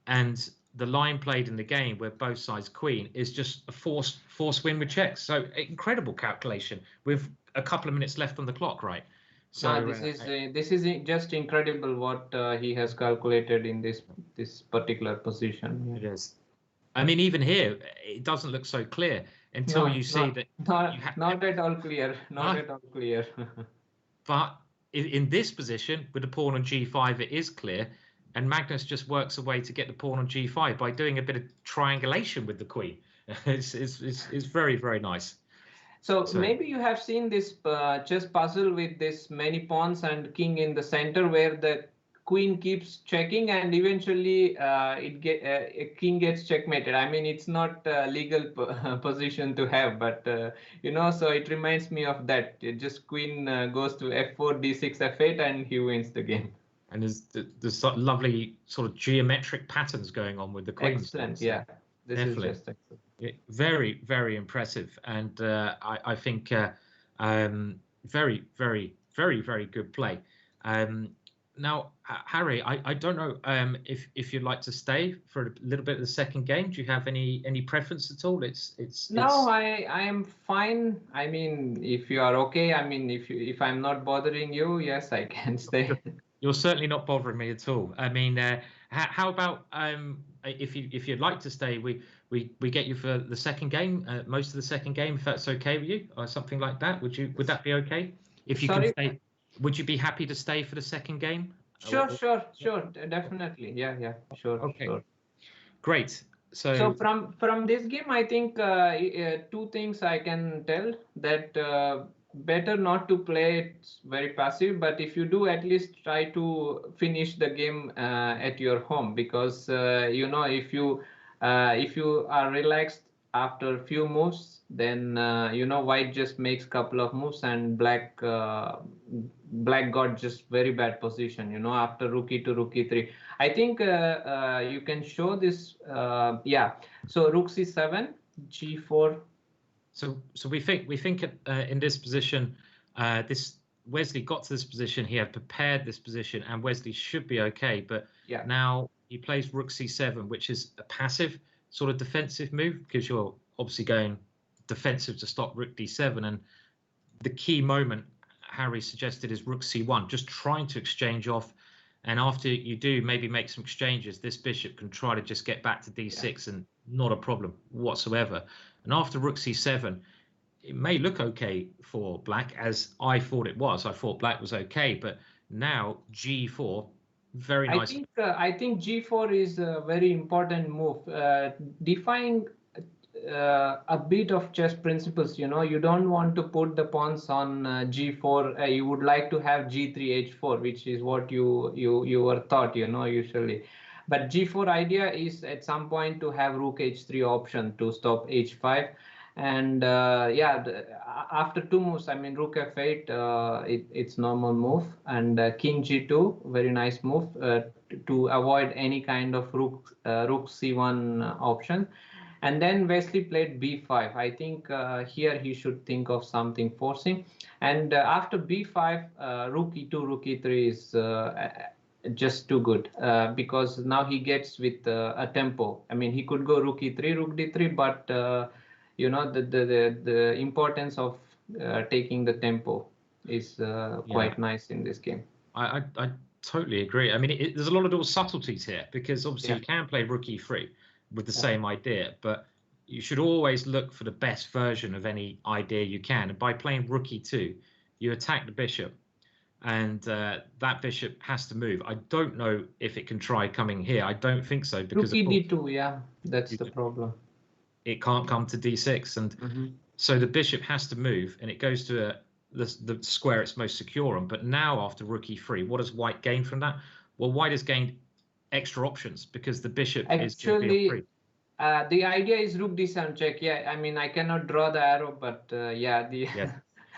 and the line played in the game where both sides queen is just a force win with checks. So incredible calculation with a couple of minutes left on the clock, right? So this is just incredible what he has calculated in this particular position. It is. I mean, even here, it doesn't look so clear until you see that. Not at all clear. Not at all clear. But in this position, with the pawn on g5, it is clear and Magnus just works a way to get the pawn on g5 by doing a bit of triangulation with the queen. It's very, very nice. So maybe you have seen this chess puzzle with this many pawns and king in the center, where the queen keeps checking and eventually a king gets checkmated. I mean, it's not a legal position to have, but you know, so it reminds me of that. It just queen goes to f4, d6, f8, and he wins the game. And there's lovely sort of geometric patterns going on with the queens. Excellent, yeah. This definitely. is just excellent. Very, very impressive, and I think very, very, very, very good play. Now, Harry, I don't know if you'd like to stay for a little bit of the second game. Do you have any preference at all? No, I am fine. I mean, if you are okay, I mean, if I'm not bothering you, yes, I can stay. You're certainly not bothering me at all. I mean, how about if you'd like to stay, we get you for the second game, most of the second game, if that's okay with you, or something like that. Would that be okay? If you can stay, would you be happy to stay for the second game? Sure, definitely. Yeah, sure. Okay. Sure. Great. So from this game, I think two things I can tell, that better not to play it very passive, but if you do, at least try to finish the game at your home, because you know, if you are relaxed after a few moves, then you know, white just makes couple of moves and black got just very bad position, you know, after rook e2, rook e3. I think you can show this. Yeah. So rook c7, g4. So we think in this position, this Wesley got to this position. He had prepared this position, and Wesley should be okay. But now he plays rook c7, which is a passive sort of defensive move, because you're obviously going defensive to stop rook d7. And the key moment Harry suggested is rook c1, just trying to exchange off. And after you do maybe make some exchanges, this bishop can try to just get back to d6 and not a problem whatsoever. And after rook c7, it may look okay for black, as I thought it was. I thought black was okay, but now g4, very nice. I think g4 is a very important move, defying a bit of chess principles. You know, you don't want to put the pawns on g4. You would like to have g3, h4, which is what you were taught, you know, usually. But g4 idea is at some point to have rook h3 option to stop h5. And yeah, after two moves, I mean, rook f8, it's normal move, and king g2, very nice move to avoid any kind of rook c1 option. And then Wesley played b5. I think here he should think of something forcing. And after b5, rook e2, rook e3 is just too good, because now he gets with a tempo. I mean, he could go rook e3, rook d3, but you know, the importance of taking the tempo is quite nice in this game. I totally agree. I mean, there's a lot of little subtleties here, because obviously you can play rook e3 with the same idea, but you should always look for the best version of any idea you can. And by playing rook e2, you attack the bishop, and that bishop has to move. I don't know if it can try coming here. I don't think so, because rook d2, yeah, that's the problem. It can't come to d6, and so the bishop has to move, and it goes to the square it's most secure on. But now after rook e3, what does white gain from that? Well, white has gained extra options, because the bishop is actually the idea is rook d7 check. Yeah, I mean, I cannot draw the arrow, but yeah,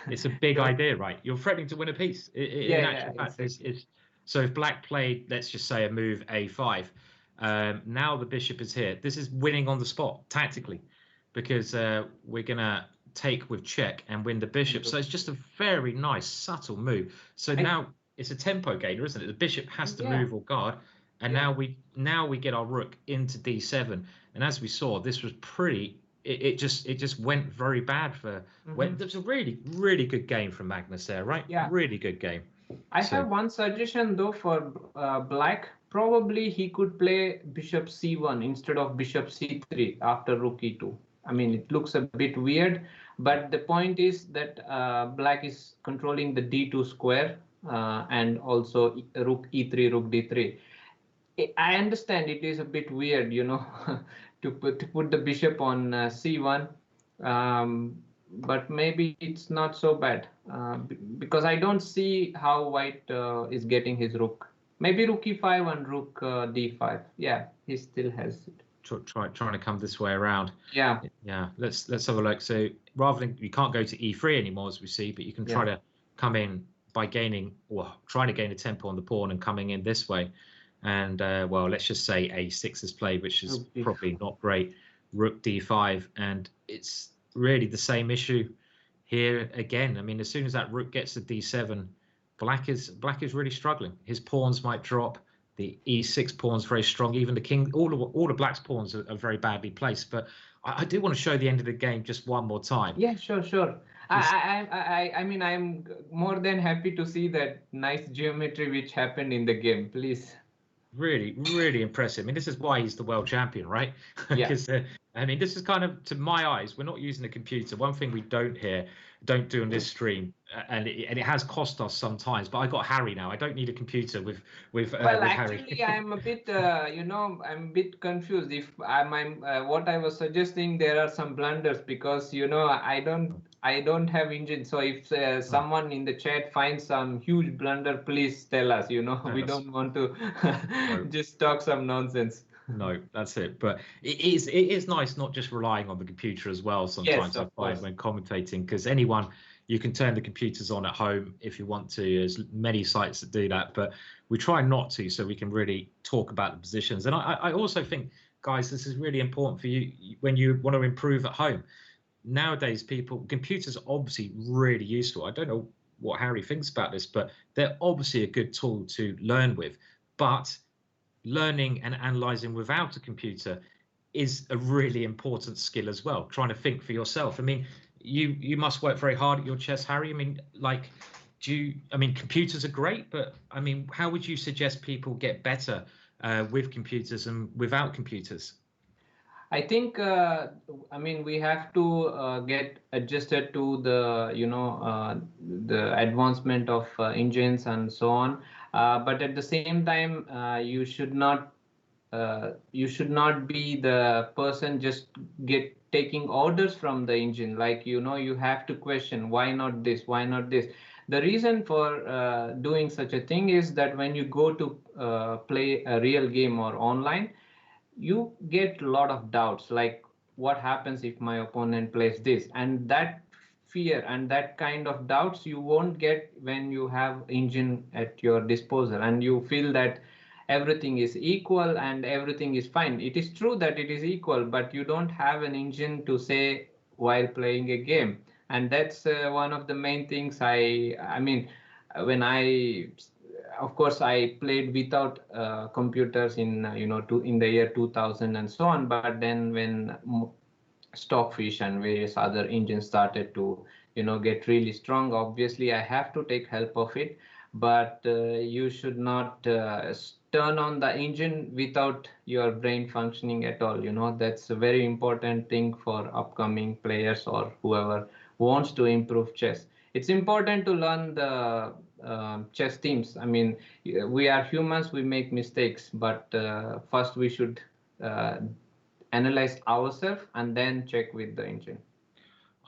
it's a big idea, right? You're threatening to win a piece. In actual fact, exactly. So if black played, let's just say, a move a5, now the bishop is here. This is winning on the spot tactically, because we're gonna take with check and win the bishop. So it's just a very nice subtle move. So now it's a tempo gainer, isn't it? The bishop has to move or guard. And now we get our rook into d7, and as we saw, this was pretty. It just went very bad for. It was a really good game from Magnus there, right? Yeah, really good game. I have one suggestion though for black. Probably he could play bishop c1 instead of bishop c3 after rook e2. I mean, it looks a bit weird, but the point is that black is controlling the d2 square and also rook e3, rook d3. I understand it is a bit weird, to put the bishop on c1, but maybe it's not so bad because I don't see how white is getting his rook. Maybe rook e5 and rook d5. Yeah, he still has it. Trying to come this way around. Yeah. Yeah. Let's have a look. So rather than, you can't go to e3 anymore, as we see, but you can try to come in by gaining, or trying to gain a tempo on the pawn and coming in this way. And well, let's just say a6 is played, which is probably not great. Rook d5, and it's really the same issue here again. I mean, as soon as that rook gets to d7, black is really struggling. His pawns might drop. The e6 pawn's very strong. Even the king, all the black's pawns are very badly placed. But I do want to show the end of the game just one more time. Yeah, sure. I mean, I'm more than happy to see that nice geometry which happened in the game. Please. Really, really impressive. I mean, this is why he's the world champion, right? Because I mean, this is kind of, to my eyes, we're not using a computer. One thing we don't do on this stream, and it has cost us sometimes. But I got Harry now. I don't need a computer with well, Harry. actually, I'm a bit, I'm a bit confused. If I'm what I was suggesting, there are some blunders because I don't have engine. So if someone in the chat finds some huge blunder, please tell us. We don't want to just talk some nonsense. No, that's it. But it is nice not just relying on the computer as well. Sometimes I find when commentating, because you can turn the computers on at home if you want to. There's many sites that do that, but we try not to, so we can really talk about the positions. And I also think, guys, this is really important for you when you want to improve at home. Nowadays, computers are obviously really useful. I don't know what Harry thinks about this, but they're obviously a good tool to learn with. But learning and analyzing without a computer is a really important skill as well. Trying to think for yourself. I mean, you must work very hard at your chess, Harry. I mean, like, computers are great, but I mean, how would you suggest people get better with computers and without computers? I think we have to get adjusted to the advancement of engines and so on. But at the same time, you should not be the person just taking orders from the engine. Like, you have to question, why not this, why not this. The reason for doing such a thing is that when you go to play a real game or online, you get a lot of doubts, like what happens if my opponent plays this, and that fear and that kind of doubts you won't get when you have engine at your disposal and you feel that everything is equal and everything is fine. It is true that it is equal, but you don't have an engine to say while playing a game. And that's one of the main things. I mean, when I of course I played without computers in in the year 2000 and so on, but then when Stockfish and various other engines started to get really strong, obviously I have to take help of it. But you should not turn on the engine without your brain functioning at all. That's a very important thing for upcoming players or whoever wants to improve chess. It's important to learn the chess teams. I mean, we are humans, we make mistakes, but first we should analyze ourselves and then check with the engine.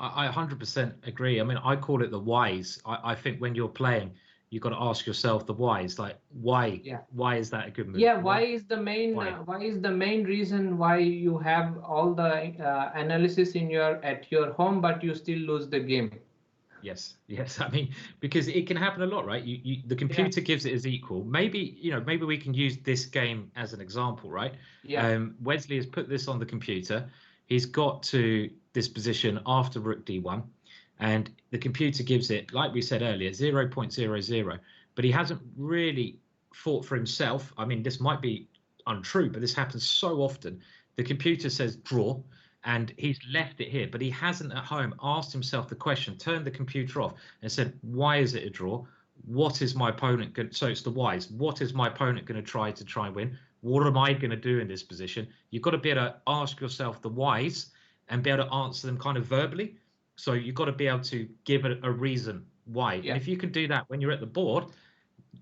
I 100% agree. I mean, I call it the whys. I think when you're playing, you've got to ask yourself the whys, like why? Yeah. Why is that a good move? Yeah, why is the main reason why you have all the analysis at your home, but you still lose the game? Yes. I mean, because it can happen a lot, right? The computer gives it as equal. Maybe we can use this game as an example, right? Yeah. Wesley has put this on the computer. He's got to this position after rook d1, and the computer gives it, like we said earlier, 0.00. But he hasn't really thought for himself. I mean, this might be untrue, but this happens so often. The computer says draw, and he's left it here, but he hasn't at home asked himself the question, turned the computer off and said, why is it a draw? What is my opponent going to, so it's the whys. What is my opponent going to try and win? What am I going to do in this position? You've got to be able to ask yourself the whys and be able to answer them kind of verbally. So you've got to be able to give a reason why. Yeah. And if you can do that when you're at the board,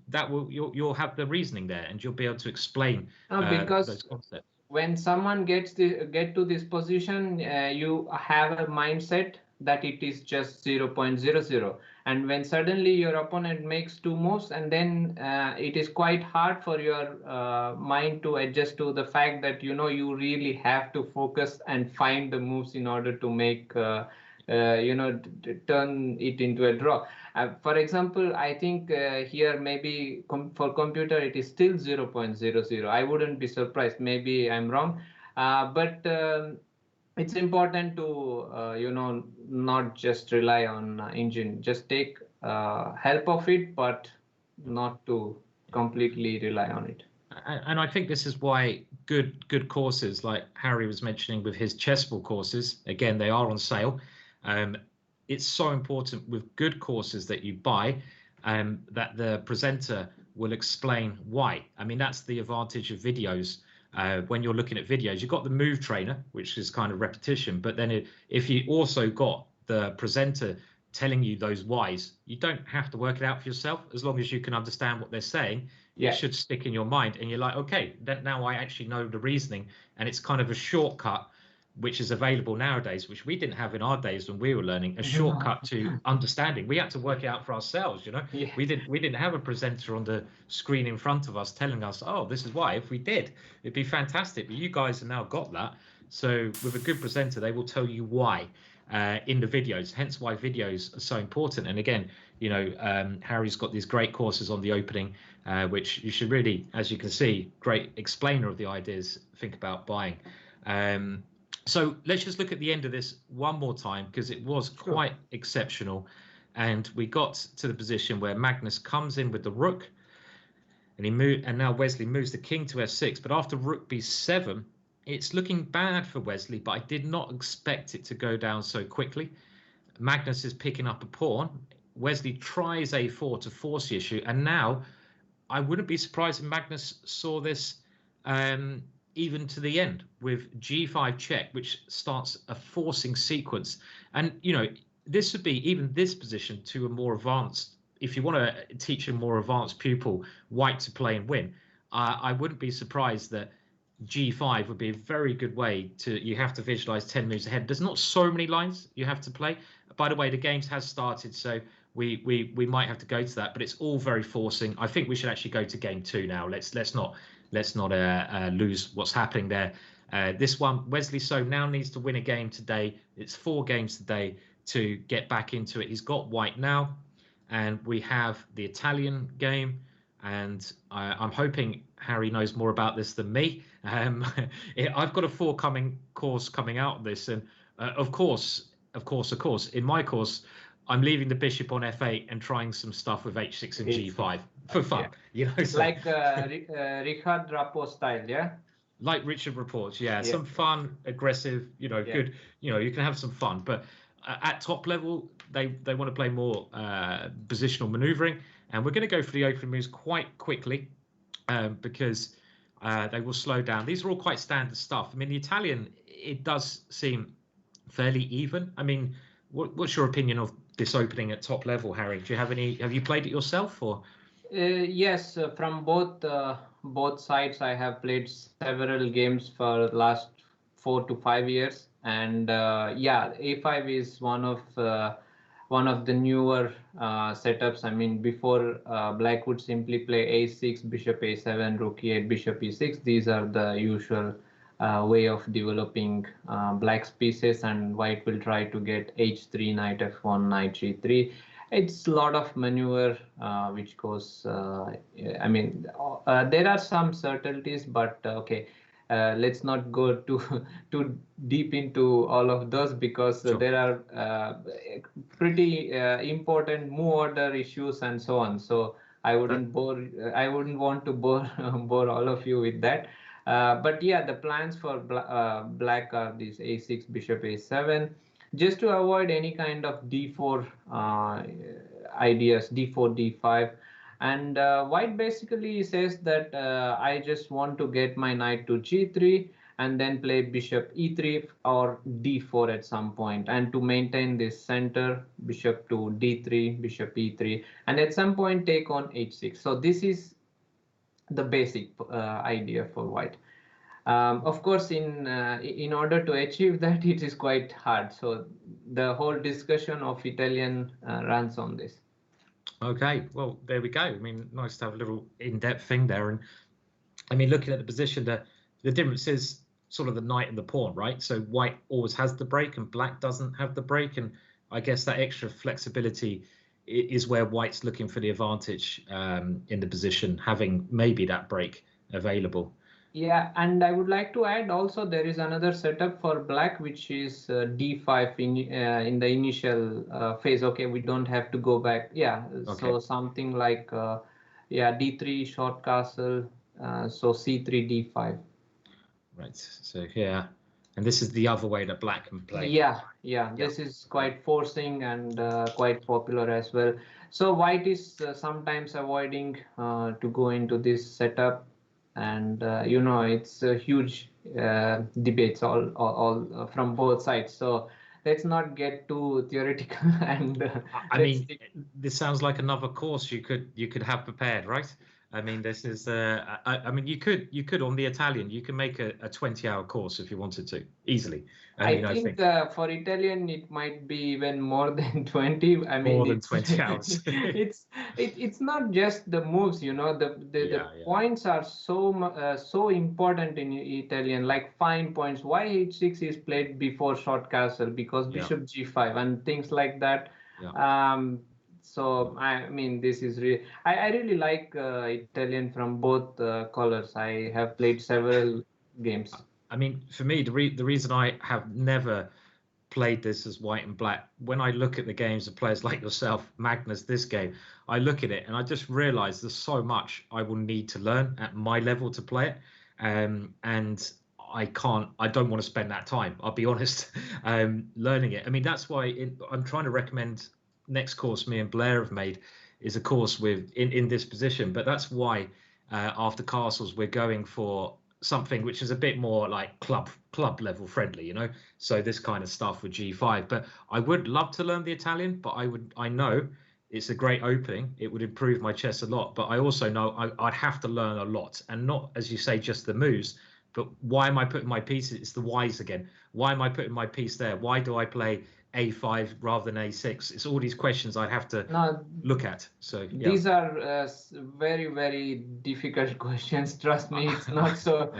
that will you'll have the reasoning there, and you'll be able to explain Because those concepts. when someone get to this position, you have a mindset that it is just 0.00, and when suddenly your opponent makes two moves, and then it is quite hard for your mind to adjust to the fact that you really have to focus and find the moves in order to make turn it into a draw. For example, I think here maybe for computer it is still 0.00. I wouldn't be surprised. Maybe I'm wrong, but it's important to not just rely on engine. Just take help of it, but not to completely rely on it. And I think this is why good courses like Harry was mentioning with his chessable courses, again, they are on sale. It's so important with good courses that you buy that the presenter will explain why. I mean, that's the advantage of videos. When you're looking at videos, you've got the move trainer, which is kind of repetition. But then if you also got the presenter telling you those whys, you don't have to work it out for yourself. As long as you can understand what they're saying, it should stick in your mind. And you're like, okay, now I actually know the reasoning. And it's kind of a shortcut which is available nowadays, which we didn't have in our days when we were learning, a shortcut to understanding. We had to work it out for ourselves, We didn't have a presenter on the screen in front of us telling us, oh, this is why. If we did, it'd be fantastic. But you guys have now got that. So with a good presenter, they will tell you why in the videos, hence why videos are so important. And again, Harry's got these great courses on the opening, which you should really, as you can see, great explainer of the ideas, think about buying. So let's just look at the end of this one more time, because it was quite exceptional. And we got to the position where Magnus comes in with the rook, and now Wesley moves the king to f6. But after rook b7, it's looking bad for Wesley, but I did not expect it to go down so quickly. Magnus is picking up a pawn. Wesley tries a4 to force the issue, and now I wouldn't be surprised if Magnus saw this even to the end with g5 check, which starts a forcing sequence. And this would be even this position to a more advanced, if you want to teach a more advanced pupil white to play and win, I wouldn't be surprised that g5 would be a very good way to, you have to visualize 10 moves ahead. There's not so many lines you have to play. By the way, the games has started, so we might have to go to that, but it's all very forcing. I think we should actually go to game 2 now. Let's not lose what's happening there. This one, Wesley So now needs to win a game today. It's 4 games today to get back into it. He's got white now, and we have the Italian game, and I'm hoping Harry knows more about this than me. I've got a 4 course coming out of this, and of course, in my course, I'm leaving the bishop on f8 and trying some stuff with h6 and g5 for fun. It's like Richard Drapeau style, yeah. Like Richard reports, some fun, aggressive, good. You can have some fun, but at top level, they want to play more positional maneuvering, and we're going to go for the opening moves quite quickly because they will slow down. These are all quite standard stuff. I mean, the Italian, it does seem fairly even. I mean, what's your opinion of this opening at top level, Harry? Do you have any? Have you played it yourself, or? Yes, from both sides, I have played several games for the last 4 to 5 years, and A5 is one of the newer setups. I mean, before Black would simply play A6, Bishop A7, Rook E8, Bishop E6. These are the usual way of developing Black's pieces, and White will try to get H3, Knight F1, Knight G3. It's a lot of maneuver which goes. I mean, there are some subtleties, but okay. Let's not go too deep into all of those, because there are pretty important move order issues and so on. So I wouldn't want to bore all of you with that. But yeah, the plans for Black are these A6, Bishop A7, just to avoid any kind of D4 ideas, D4, D5. And White basically says that I just want to get my knight to G3, and then play bishop e3 or d4 at some point, and to maintain this center, bishop to d3, bishop e3, and at some point take on h6. So this is the basic idea for white. Of course, in order to achieve that, it is quite hard. So the whole discussion of Italian runs on this. Okay, well, there we go. I mean, nice to have a little in-depth thing there. And I mean, looking at the position, the difference is sort of the knight and the pawn, right? So white always has the break and black doesn't have the break. And I guess that extra flexibility is where white's looking for the advantage in the position, having maybe that break available. Yeah, and I would like to add also there is another setup for black, which is d5 in the initial phase. Okay, we don't have to go back. Yeah, Okay. so something like yeah, d3 short castle, so c3 d5. Right. So here, and this is the other way that black can play. Yeah, this is quite forcing and quite popular as well. So white is sometimes avoiding to go into this setup, and you know, it's a huge debates all from both sides. So let's not get too theoretical and I mean, this sounds like another course you could have prepared, right? I mean, this is I mean, you could on the Italian, you can make a 20-hour course if you wanted to easily. I think for Italian it might be even more than 20. I mean, more than 20 hours. it's not just the moves, you know. The points are so important in Italian, like fine points. Why h6 is played before short castle, because bishop g5 and things like that. So I mean, this is really I really like Italian from both colors. I have played several games. I mean, for me, the reason I have never played this as white and black, when I look at the games of players like yourself, Magnus, this game, I look at it and I just realize there's so much I will need to learn at my level to play it. And I don't want to spend that time, I'll be honest, learning it. I mean, that's why I'm trying to recommend next course me and Blair have made is a course with in this position. But that's why after Castles, we're going for something which is a bit more like club level friendly, you know, so this kind of stuff with g5. But I would love to learn the Italian, but I know it's a great opening, it would improve my chess a lot, but I also know I'd have to learn a lot, and not, as you say, just the moves, but why am I putting my pieces, it's the whys again, why am I putting my piece there, why do I play a5 rather than a6? It's all these questions I'd have to look at. So these are very, very difficult questions, trust me. It's not so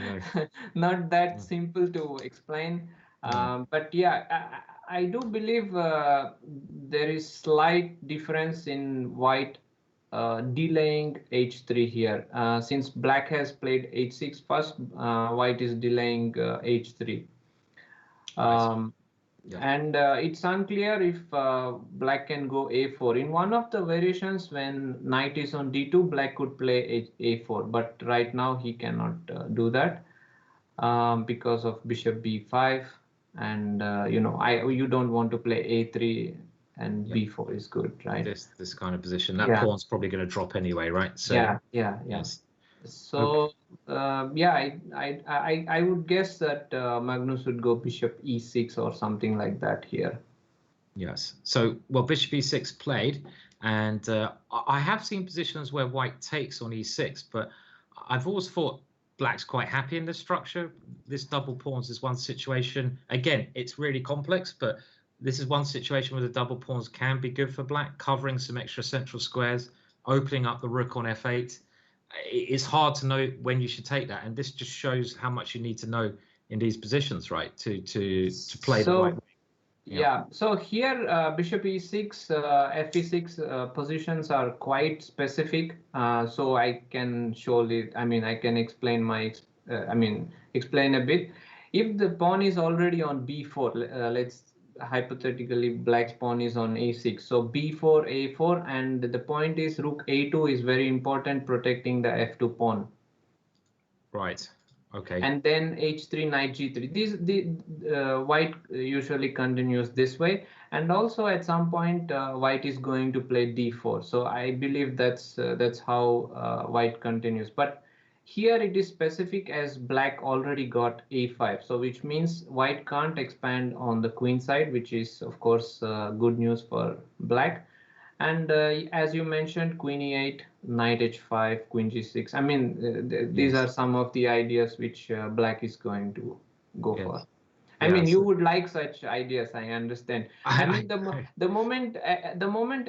not that simple to explain. But yeah, I do believe there is slight difference in white delaying h3 here, since black has played h6 first, white is delaying h3. And it's unclear if black can go a4. In one of the variations, when knight is on d2, black could play a4, but right now he cannot do that because of bishop b5, and you know, you don't want to play a3, and b4 is good, right? This kind of position, that pawn's probably going to drop anyway, right? So yes. So yeah, I would guess that Magnus would go bishop e6 or something like that here. Yes. So, well, bishop e6 played, and I have seen positions where white takes on e6, but I've always thought black's quite happy in this structure. This double pawns is one situation. Again, it's really complex, but this is one situation where the double pawns can be good for black, covering some extra central squares, opening up the rook on f8. It's hard to know when you should take that, and this just shows how much you need to know in these positions, right, to play the right way. Yeah, so here bishop e6, fe6 positions are quite specific, so I can surely, I mean, I can explain explain a bit. If the pawn is already on b4, let's hypothetically black's pawn is on a6, so b4, a4, and the point is rook a2 is very important, protecting the f2 pawn. Right. Okay. And then h3, knight g3. The white usually continues this way, and also at some point white is going to play d4. So I believe that's how white continues. But here it is specific as black already got a5, so which means white can't expand on the queen side, which is of course good news for black. And as you mentioned, queen e8, knight h5, queen g6. I mean, these are some of the ideas which black is going to go for. I mean, you would like such ideas, I understand. I mean, the moment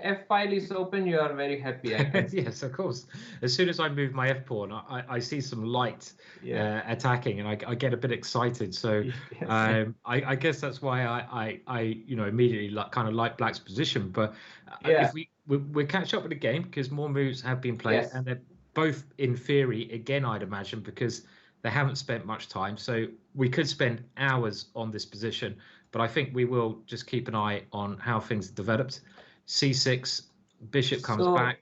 f file is open, you are very happy, I can see. Yes, of course. As soon as I move my f pawn, I see some light attacking, and I get a bit excited. So I guess that's why I immediately kind of like black's position. But if we catch up with the game, because more moves have been played, and they're both in theory again, I'd imagine, because they haven't spent much time. So we could spend hours on this position, but I think we will just keep an eye on how things developed. C6, bishop comes back.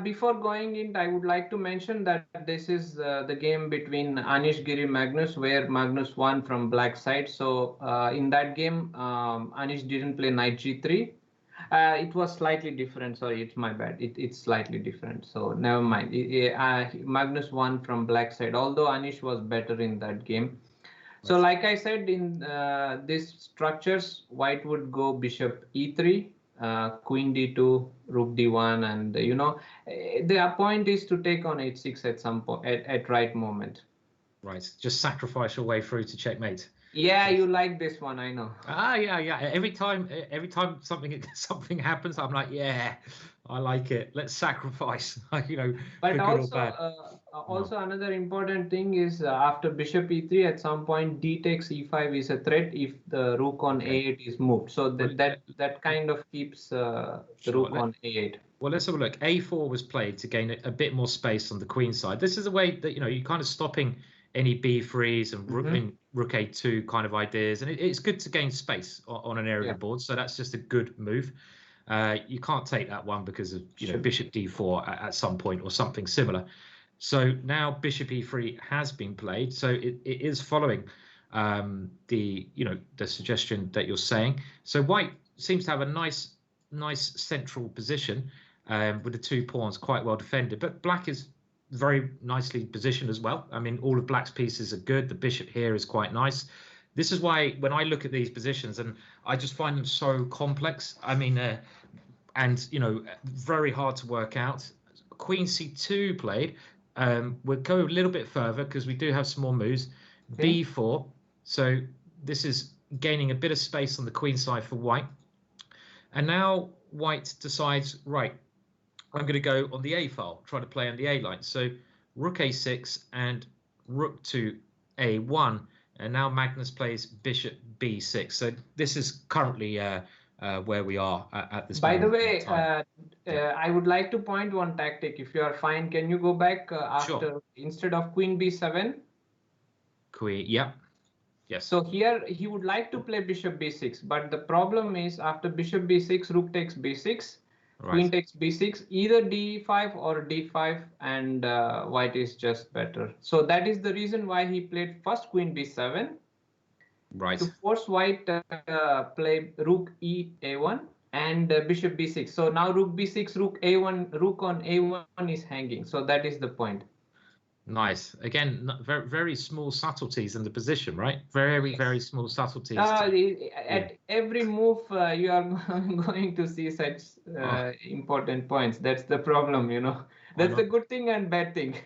Before going in, I would like to mention that this is the game between Anish, Giri, Magnus, where Magnus won from black side. So in that game, Anish didn't play knight g3. It was slightly different. Sorry, it's my bad. It's slightly different. So never mind. Magnus won from black side, although Anish was better in that game. So like I said, in these structures, white would go bishop e3, queen d2, rook d1, and the point is to take on h6 at some point, at right moment. Right, just sacrifice your way through to checkmate. Yeah, you like this one, I know. Yeah. Every time something happens, I'm like, yeah, I like it. Let's sacrifice. But also another important thing is after bishop e3, at some point d takes e5 is a threat if the rook on a8 is moved. So that kind of keeps the rook on a8. Well, let's have a look. A4 was played to gain a bit more space on the queen side. This is a way that you're kind of stopping any b3s and rook a2 kind of ideas, and it's good to gain space on an area of the board. So that's just a good move. You can't take that one because of bishop d4 at some point or something similar. So now bishop e3 has been played, so it is following the suggestion that you're saying. So white seems to have a nice central position with the 2 pawns quite well defended, but black is very nicely positioned as well. I mean, all of black's pieces are good. The bishop here is quite nice. This is why when I look at these positions, and I just find them so complex. I mean, very hard to work out. Queen c2 played. We'll go a little bit further because we do have some more moves. b4. So this is gaining a bit of space on the queen side for white. And now white decides, right, I'm going to go on the A file, try to play on the A line. So rook a6 and rook to a1. And now Magnus plays bishop b6. So this is currently where we are at this moment. By the way, I would like to point one tactic. If you are fine, can you go back after instead of queen b7? Queen, yeah. Yes. So here he would like to play bishop b6, but the problem is after bishop b6, rook takes b6. Queen takes b6, either d5 or d5, and white is just better. So that is the reason why he played first queen b7. Right. To force white play rook a1 and bishop b6. So now rook b6, rook a1, rook on a1 is hanging. So that is the point. Nice. Again, very, very small subtleties in the position, right? Very, very small subtleties. At every move, you are going to see such important points. That's the problem, That's the good thing and bad thing.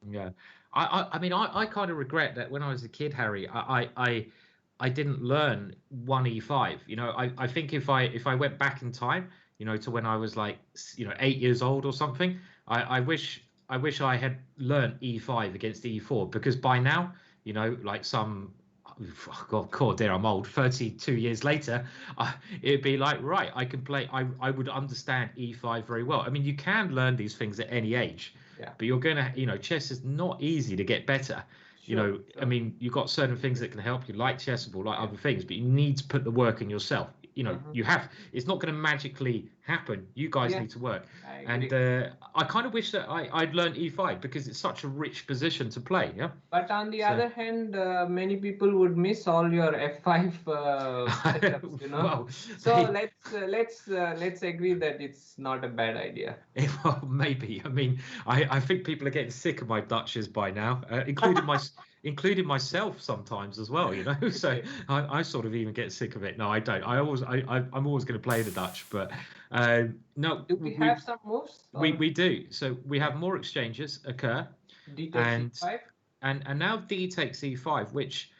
Yeah. I mean, I kind of regret that when I was a kid, Harry, I didn't learn 1e5. I think if I went back in time, to when I was like, 8 years old or something, I wish I had learned e5 against e4, because by now, like some, God, dear, I'm old. 32 years later, it'd be like, right, I can play. I would understand e5 very well. I mean, you can learn these things at any age, but you're gonna, chess is not easy to get better. Sure. I mean, you've got certain things that can help you, like chessable, like other things, but you need to put the work in yourself. You have. It's not going to magically happen. You guys Yeah, need to work. I And agree. I kind of wish that I'd learned e5 because it's such a rich position to play. Yeah. But on the So, other hand, many people would miss all your F5 setups, you know. well, So let's agree that it's not a bad idea. well, maybe. I mean, I think people are getting sick of my Dutches by now, including myself sometimes as well. You know, so Okay. I sort of even get sick of it. No, I don't. I'm always going to play the Dutch, but no, Do we have some moves or we do. So we have more exchanges occur, D takes and C5? and now D takes E5, which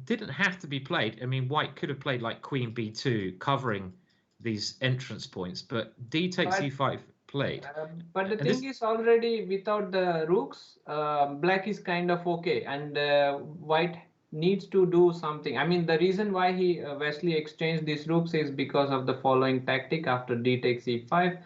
didn't have to be played. I mean, White could have played like Queen B2, covering these entrance points, but D takes But E5 played, but the and thing this is already without the rooks, black is kind of okay, and white needs to do something. I mean, the reason why he Wesley exchanged these rooks is because of the following tactic: after d takes e5,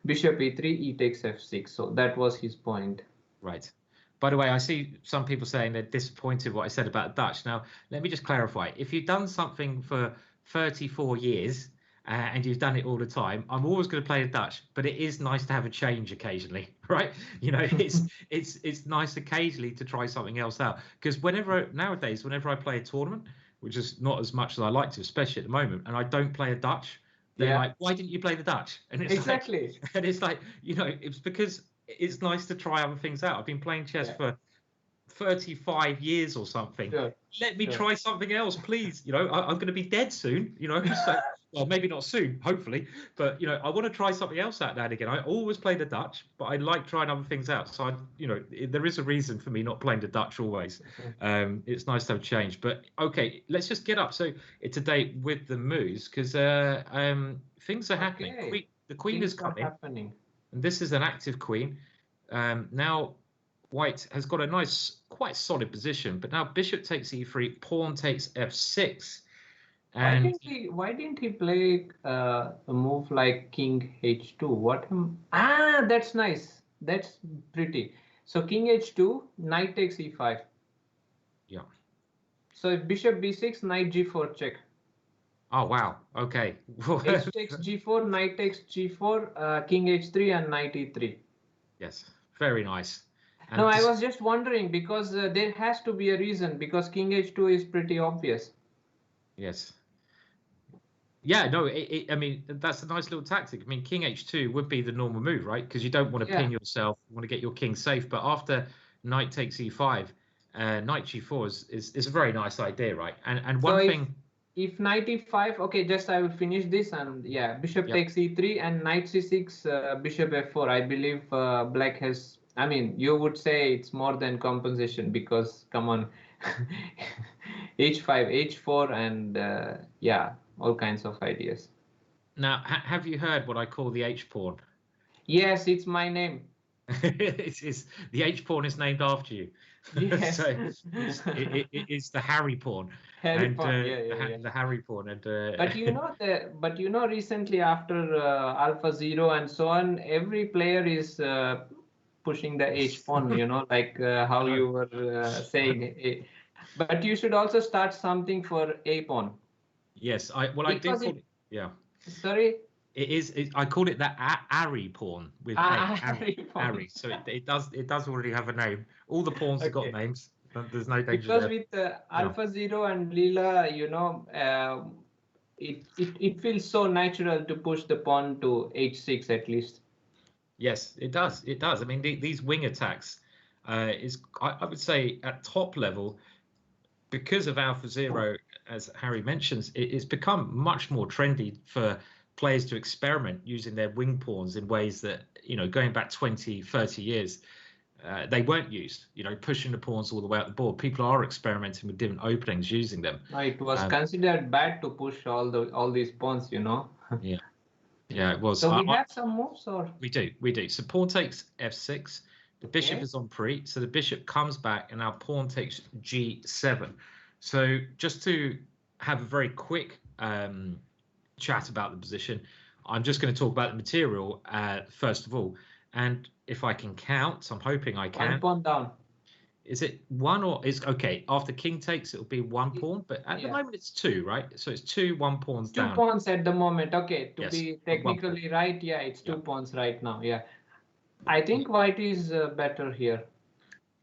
bishop e3, e takes f6. So that was his point. right. By the way, I see some people saying they're disappointed what I said about Dutch. Now, let me just clarify. If you've done something for 34 years and you've done it all the time, I'm always going to play the Dutch, but it is nice to have a change occasionally, right? You know, it's nice occasionally to try something else out. Because nowadays, whenever I play a tournament, which is not as much as I like to, especially at the moment, and I don't play a Dutch, they're Yeah, like, why didn't you play the Dutch? And it's like, exactly. and it's like, you know, it's because it's nice to try other things out. I've been playing chess Yeah, for 35 years or something. sure, Let me sure. try something else, please. You know, I'm going to be dead soon, you know, so, well, maybe not soon, hopefully, but, you know, I want to try something else out now and again. I always play the Dutch, but I like trying other things out. So, you know, there is a reason for me not playing the Dutch always. It's nice to have change. But, okay, let's just get up. So, today with the moves, because things are happening. Okay, The queen has things come are in, happening. and this is an active queen. Now, White has got a nice, quite solid position, but now bishop takes e3, pawn takes f6, and Why didn't he play a move like king h2? Ah, that's nice. That's pretty. So king h2, knight takes e5. yeah. So if bishop b6, knight g4 check. Oh wow. Okay. H takes g4, knight takes g4, king h3, and knight e3. Yes, very nice. No, And I this, was just wondering because there has to be a reason because king h2 is pretty obvious. yes, yeah. No, I mean that's a nice little tactic. I mean, king h2 would be the normal move, right? Because you don't want to Yeah. pin yourself, you want to get your king safe. But after knight takes e5, knight g4 is a very nice idea, right? And So one thing, if knight e5, okay, just I will finish this and yeah, bishop yep. takes e3 and knight c6, bishop f4. I believe black has, I mean, you would say it's more than compensation because come on, h5, h4, and yeah, all kinds of ideas. Now, have you heard what I call the H pawn? Yes, it's my name. It's the H pawn is named after you, Yes. so it's the Harry pawn, Harry and Potter. Yeah, yeah, yeah. the Harry pawn, and But you know, recently after Alpha Zero and so on, every player is pushing the H pawn. You know, like I how know, you were saying. But you should also start something for A pawn yes, I do because call it. it, yeah, Sorry, I call it the Harry pawn with A, Harry pawn. Harry, so it does already have a name. All the pawns have got Okay. names. There's no danger Because there. with Yeah. Alpha Zero and Leela, you know, it feels so natural to push the pawn to H6 at least. Yes, it does. It does. I mean, these wing attacks is I would say at top level because of Alpha Zero, as Harry mentions, it's become much more trendy for players to experiment using their wing pawns in ways that, you know, going back 20, 30 years, they weren't used, you know, pushing the pawns all the way up the board. People are experimenting with different openings using them. No, it was Um, considered bad to push all these pawns, you know. yeah, yeah, it was. So we have some moves, or We do. So pawn takes f6. The bishop okay, is on pre, so the bishop comes back, and now pawn takes g7. So just to have a very quick chat about the position, I'm just going to talk about the material first of all. And if I can count, I'm hoping I one can. pawn down. is it one or is okay? After king takes, it'll be one pawn, but at the moment it's two, right? So it's 1 pawns down. 2 pawns at the moment. Okay, to Yes, be technically right, yeah, it's 2 pawns right now. Yeah, I think white is better here.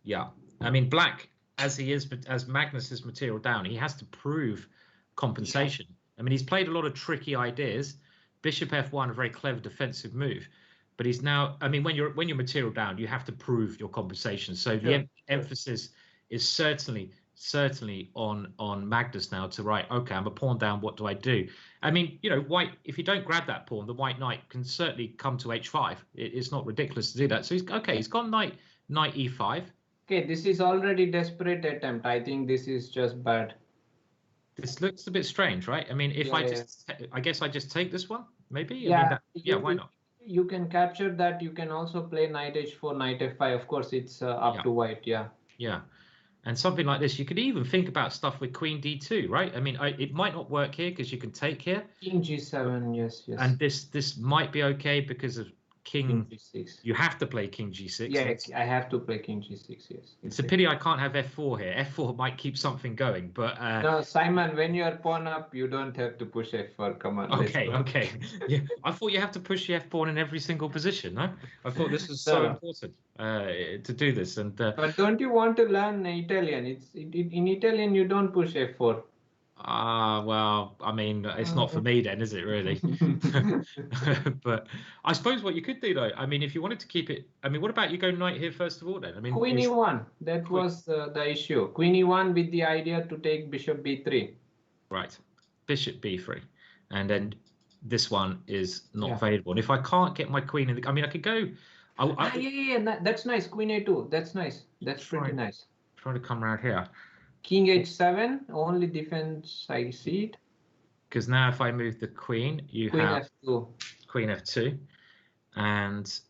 Yeah, I mean black, as he is, as Magnus is material down, he has to prove compensation. I mean, he's played a lot of tricky ideas. Bishop f1, a very clever defensive move, but he's now. I mean, when you're material down, you have to prove your compensation. So the emphasis is certainly on Magnus now to write. Okay, I'm a pawn down. What do I do? I mean, you know, white. If you don't grab that pawn, the white knight can certainly come to h5. It's not ridiculous to do that. So he's okay. He's gone knight e5. Okay, this is already desperate attempt. I think this is just bad. This looks a bit strange, right? I mean, if I guess I just take this one, maybe. Yeah, I mean, why not? You can capture that. You can also play knight h4, knight f5. Of course, it's up to white. Yeah. Yeah, and something like this, you could even think about stuff with queen d2, right? I mean, it might not work here because you can take here. King g7, yes. And this might be okay because of king g6. You have to play king g6. Yeah, I have to play king g6. Yes. It's a pity I can't have f4 here. F4 might keep something going, but no, Simon, when you're pawn up, you don't have to push f4. Come on. Okay. Yeah, I thought you have to push the f4 in every single position. No, I thought this was so important to do this. And but don't you want to learn Italian? In Italian you don't push f4. Well, I mean, it's not for me then, is it really? But I suppose what you could do though, I mean, if you wanted to keep it, I mean, what about you go knight here first of all then? I mean, queen e1, that was the issue. Queen e1 with the idea to take bishop b3. Right, bishop b3, and then this one is not available. And if I can't get my queen in the, I mean, I could go. That's nice. Queen a2. That's nice. That's pretty nice. Try to come around here. King h7, only defense I see it. Because now if I move the queen, you have f2. Queen f2, and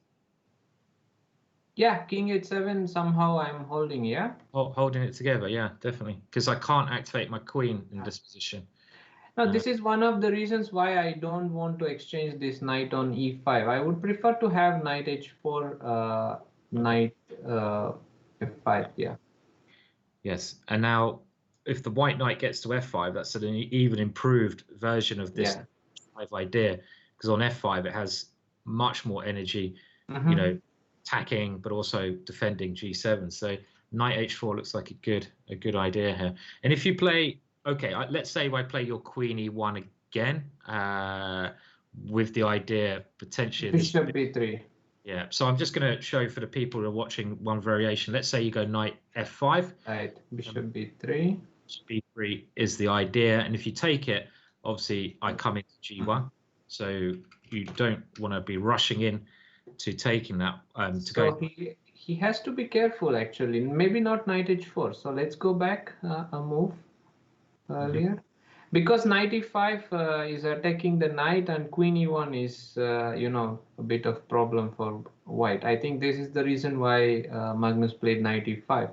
yeah, king h7 somehow I'm holding, yeah? Holding it together, yeah, definitely. Because I can't activate my queen in this position. Now, this is one of the reasons why I don't want to exchange this knight on e5. I would prefer to have knight h4, knight f5, yeah. Yes, and now if the white knight gets to f5, that's an even improved version of this idea, because on f5 it has much more energy, you know, attacking but also defending g7. So knight h4 looks like a good idea here. And if you play, okay, let's say I play your queen e1 again, with the idea potentially bishop b3. Yeah, so I'm just going to show for the people who are watching one variation. Let's say you go knight f5. Right, bishop b3. Bishop b3 is the idea, and if you take it, obviously I come into g1. So you don't want to be rushing in to taking that. He has to be careful actually. Maybe not knight h4. So let's go back a move earlier. Because knight e5 is attacking the knight and queen e1 is, you know, a bit of problem for white. I think this is the reason why Magnus played knight e5.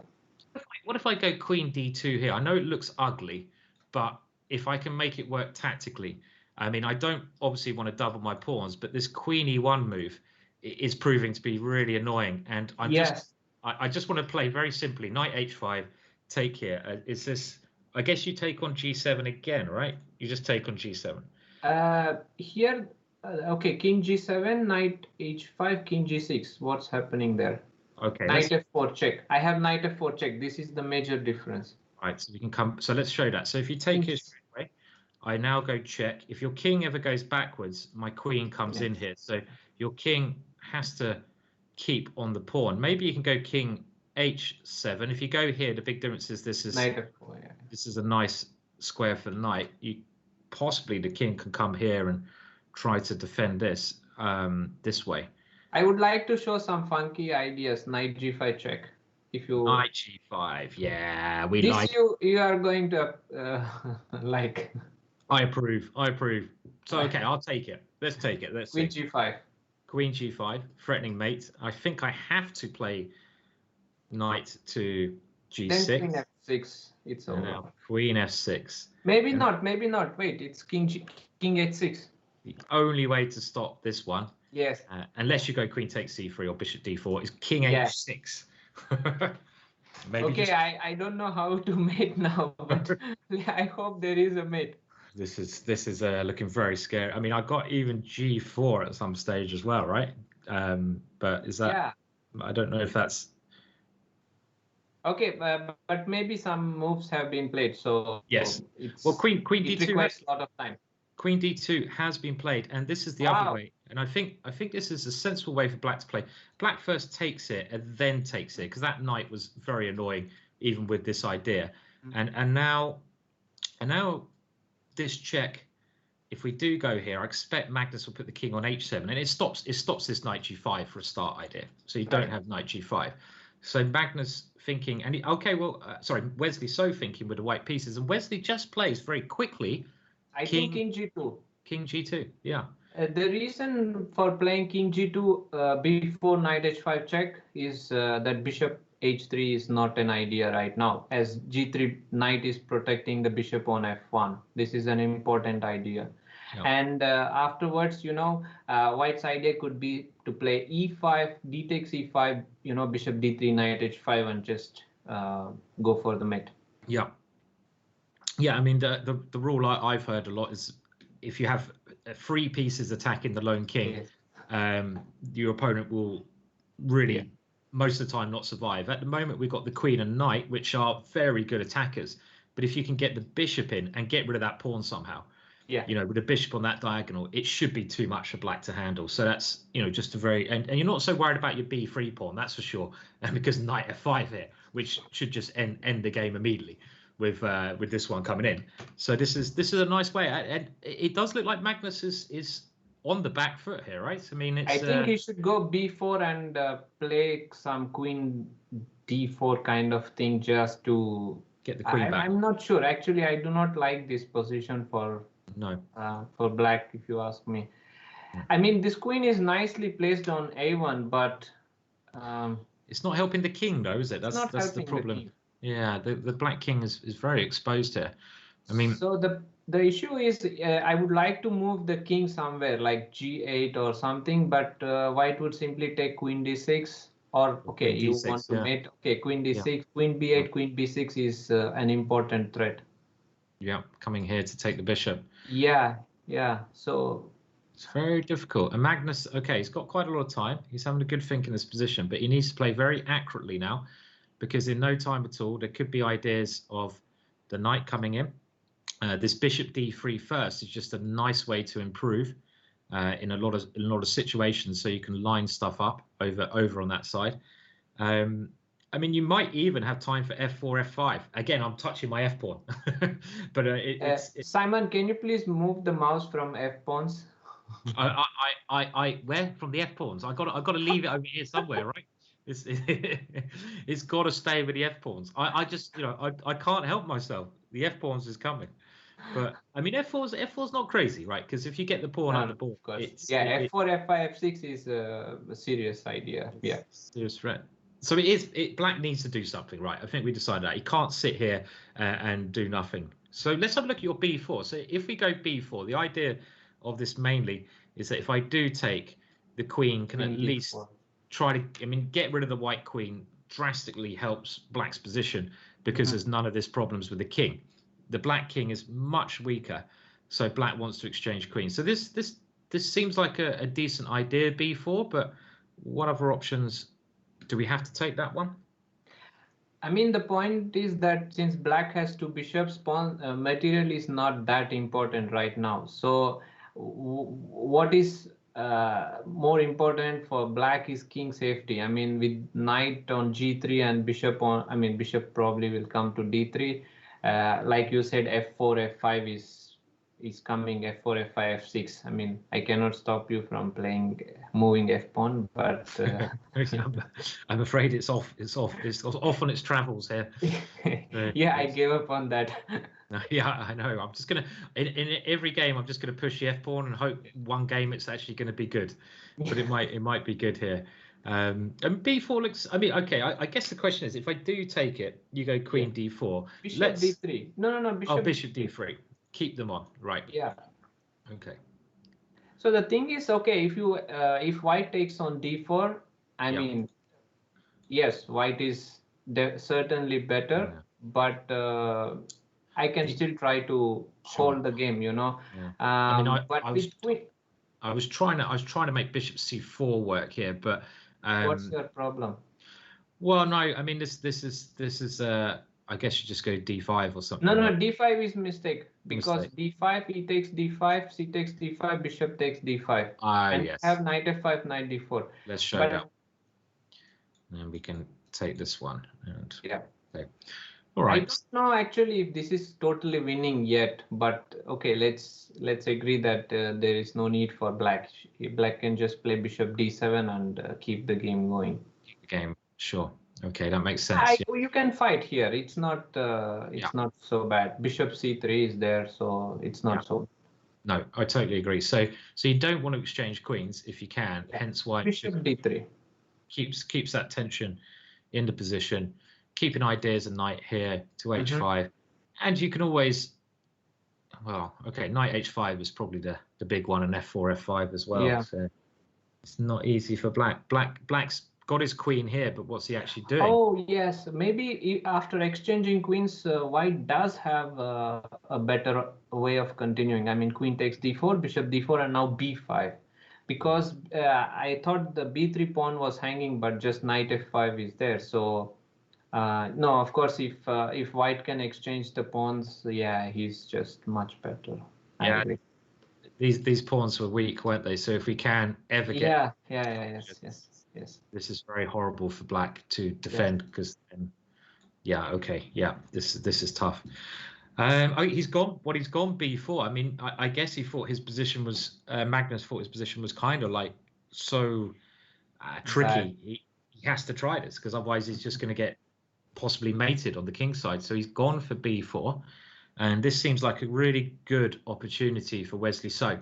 What if I go queen d2 here? I know it looks ugly, but if I can make it work tactically, I mean, I don't obviously want to double my pawns, but this queen e1 move is proving to be really annoying. And I just want to play very simply, knight h5, take here. Is this... I guess you take on g7 again, right? You just take on g7. Here, okay, king g7, knight h5, king g6. What's happening there? Okay. Knight f4 check. I have knight f4 check. This is the major difference. Right, so we can come. So let's show that. So if you take here straight away, I now go check. If your king ever goes backwards, my queen comes in here. So your king has to keep on the pawn. Maybe you can go king h7. If you go here, the big difference is this is knight f4, this is a nice square for the knight. Possibly the king can come here and try to defend this this way. I would like to show some funky ideas. Knight g5 check. If you knight g5, yeah, we this like. You are going to like. I approve. So okay, I'll take it. Let's take it. Let's queen g5. Queen g5, threatening mate. I think I have to play knight to g6. Then queen f6. It's over. Now queen f6. Maybe not. Maybe not. Wait, it's king h6. The only way to stop this one, yes, unless you go queen takes c3 or bishop d4, is king h6. Maybe Okay, I don't know how to mate now, but I hope there is a mate. This is looking very scary. I mean, I got even G4 at some stage as well, right? But is that? Yeah. I don't know if that's. Okay, but maybe some moves have been played, so Yes. Well, Queen it D2 requires a lot of time. Queen D2 has been played, and this is the other way. And I think this is a sensible way for Black to play. Black first takes it and then takes it, because that knight was very annoying, even with this idea. And now this check. If we do go here, I expect Magnus will put the king on h7, and it stops this knight g5 for a start idea. So you don't have knight g5. So Magnus thinking, and sorry, Wesley so thinking with the white pieces, and Wesley just plays very quickly. I think king g2. King g2, yeah. The reason for playing king g2 before knight h5 check is that bishop h3 is not an idea right now, as g3 knight is protecting the bishop on f1. This is an important idea. Yeah. And afterwards, white's idea could be to play e5, d takes e5, bishop d3, knight h5, and just go for the mate. Yeah. Yeah, I mean, the rule I've heard a lot is if you have 3 pieces attacking the lone king, your opponent will really, most of the time, not survive. At the moment, we've got the queen and knight, which are very good attackers. But if you can get the bishop in and get rid of that pawn somehow, with a bishop on that diagonal, it should be too much for black to handle. So that's, just a very, and you're not so worried about your b3 pawn, that's for sure. And because knight f5 here, which should just end the game immediately with this one coming in. So this is a nice way, and it does look like Magnus is on the back foot here, right? I mean, I think he should go b4 and play some queen d4 kind of thing just to get the queen back. I'm not sure. Actually, I do not like this position for black, if you ask me. I mean, this queen is nicely placed on a1, but it's not helping the king, though, is it? That's the problem. Yeah, the black king is very exposed here. I mean, so the issue is I would like to move the king somewhere like g8 or something, but white would simply take queen d6, or okay, you want to mate. Okay, queen d6, queen b8, queen b6 is an important threat. Yeah, coming here to take the bishop. Yeah. So it's very difficult. And Magnus, okay, he's got quite a lot of time. He's having a good think in this position, but he needs to play very accurately now, because in no time at all, there could be ideas of the knight coming in. This bishop d3 first is just a nice way to improve in a lot of situations, so you can line stuff up over on that side. I mean, you might even have time for f4, f5. Again, I'm touching my f pawn, but it's Simon, can you please move the mouse from f pawns? Where from the f pawns? I got to leave it over here somewhere, right? It's got to stay with the f pawns. I just I can't help myself. The f pawns is coming, but I mean f4's not crazy, right? Because if you get the pawn on the board, f4, f5, f6 is a serious idea. Yeah, serious threat. So black needs to do something, right? I think we decided that he can't sit here and do nothing. So let's have a look at your b4. So if we go b4, the idea of this mainly is that if I do take, the queen can at least try to, get rid of the white queen drastically helps black's position, because there's none of this problems with the king. The black king is much weaker, so black wants to exchange queens. So this seems like a decent idea, b4, but what other options? Do we have to take that one? I mean, the point is that since black has 2 bishops, pawn material is not that important right now. So what is more important for black is king safety. I mean, with knight on g3 and bishop on, bishop probably will come to d3. Like you said, f4, f5 is coming, f4, f5, f6. I mean, I cannot stop you from moving f pawn, but I'm afraid it's off on its travels here. Yeah, I gave up on that. Yeah, I know. I'm just gonna in every game I'm just gonna push the f pawn and hope one game it's actually gonna be good, but it might be good here. And b4 looks. I mean, okay. I guess the question is, if I do take it, you go queen d4. Bishop d3. No. Bishop d3. Keep them on, right? Yeah. Okay. So the thing is, okay, if white takes on d4, I mean, yes, white is certainly better, but I can still try to hold the game, you know. Yeah. I mean, But with queen, I was trying to make bishop c4 work here, but what's your problem? well, no, I mean this is I guess you just go d5 or something. No, right? d5 is mistake because d5 he takes d5, c takes d5, bishop takes d5, and yes. we have knight f5, knight d4. Let's show that, and we can take this one. And yeah. Okay. All right. I don't know actually if this is totally winning yet, but okay, let's agree that there is no need for black. Black can just play bishop d7 and keep the game going. Keep the game, sure. Okay, that makes sense. You can fight here. It's not not so bad. Bishop c3 is there, so it's not so. No, I totally agree. So you don't want to exchange queens if you can. Hence why bishop d3 keeps that tension in the position. Keeping ideas a knight here to h5, and you can always, well, okay, knight h5 is probably the big one, and f4 f5 as well. Yeah. So it's not easy for black's got his queen here, but what's he actually doing? Oh yes, maybe after exchanging queens, white does have a better way of continuing. I mean, queen takes d4, bishop d4, and now b5. Because I thought the b3 pawn was hanging, but just knight f5 is there. So no, of course, if white can exchange the pawns, yeah, he's just much better. I agree. These pawns were weak, weren't they? So if we can ever get yes. This is very horrible for black to defend because this is tough. He's gone b4. I mean, I guess he thought his position was Magnus thought his position was kind of like so tricky. He has to try this because otherwise he's just going to get possibly mated on the king side. So he's gone for b4, and this seems like a really good opportunity for Wesley So.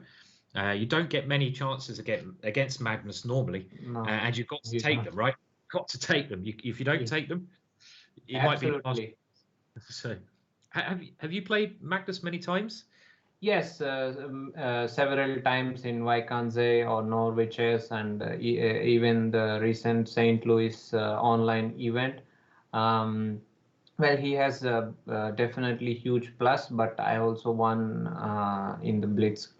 You don't get many chances against Magnus normally, and you've got to take them, right? You've got to take them. If you don't take them, it might be lost. So, have you played Magnus many times? Yes, several times in Vaikanze or Norwiches, and even the recent St. Louis online event. Well, he has definitely huge plus, but I also won in the Blitz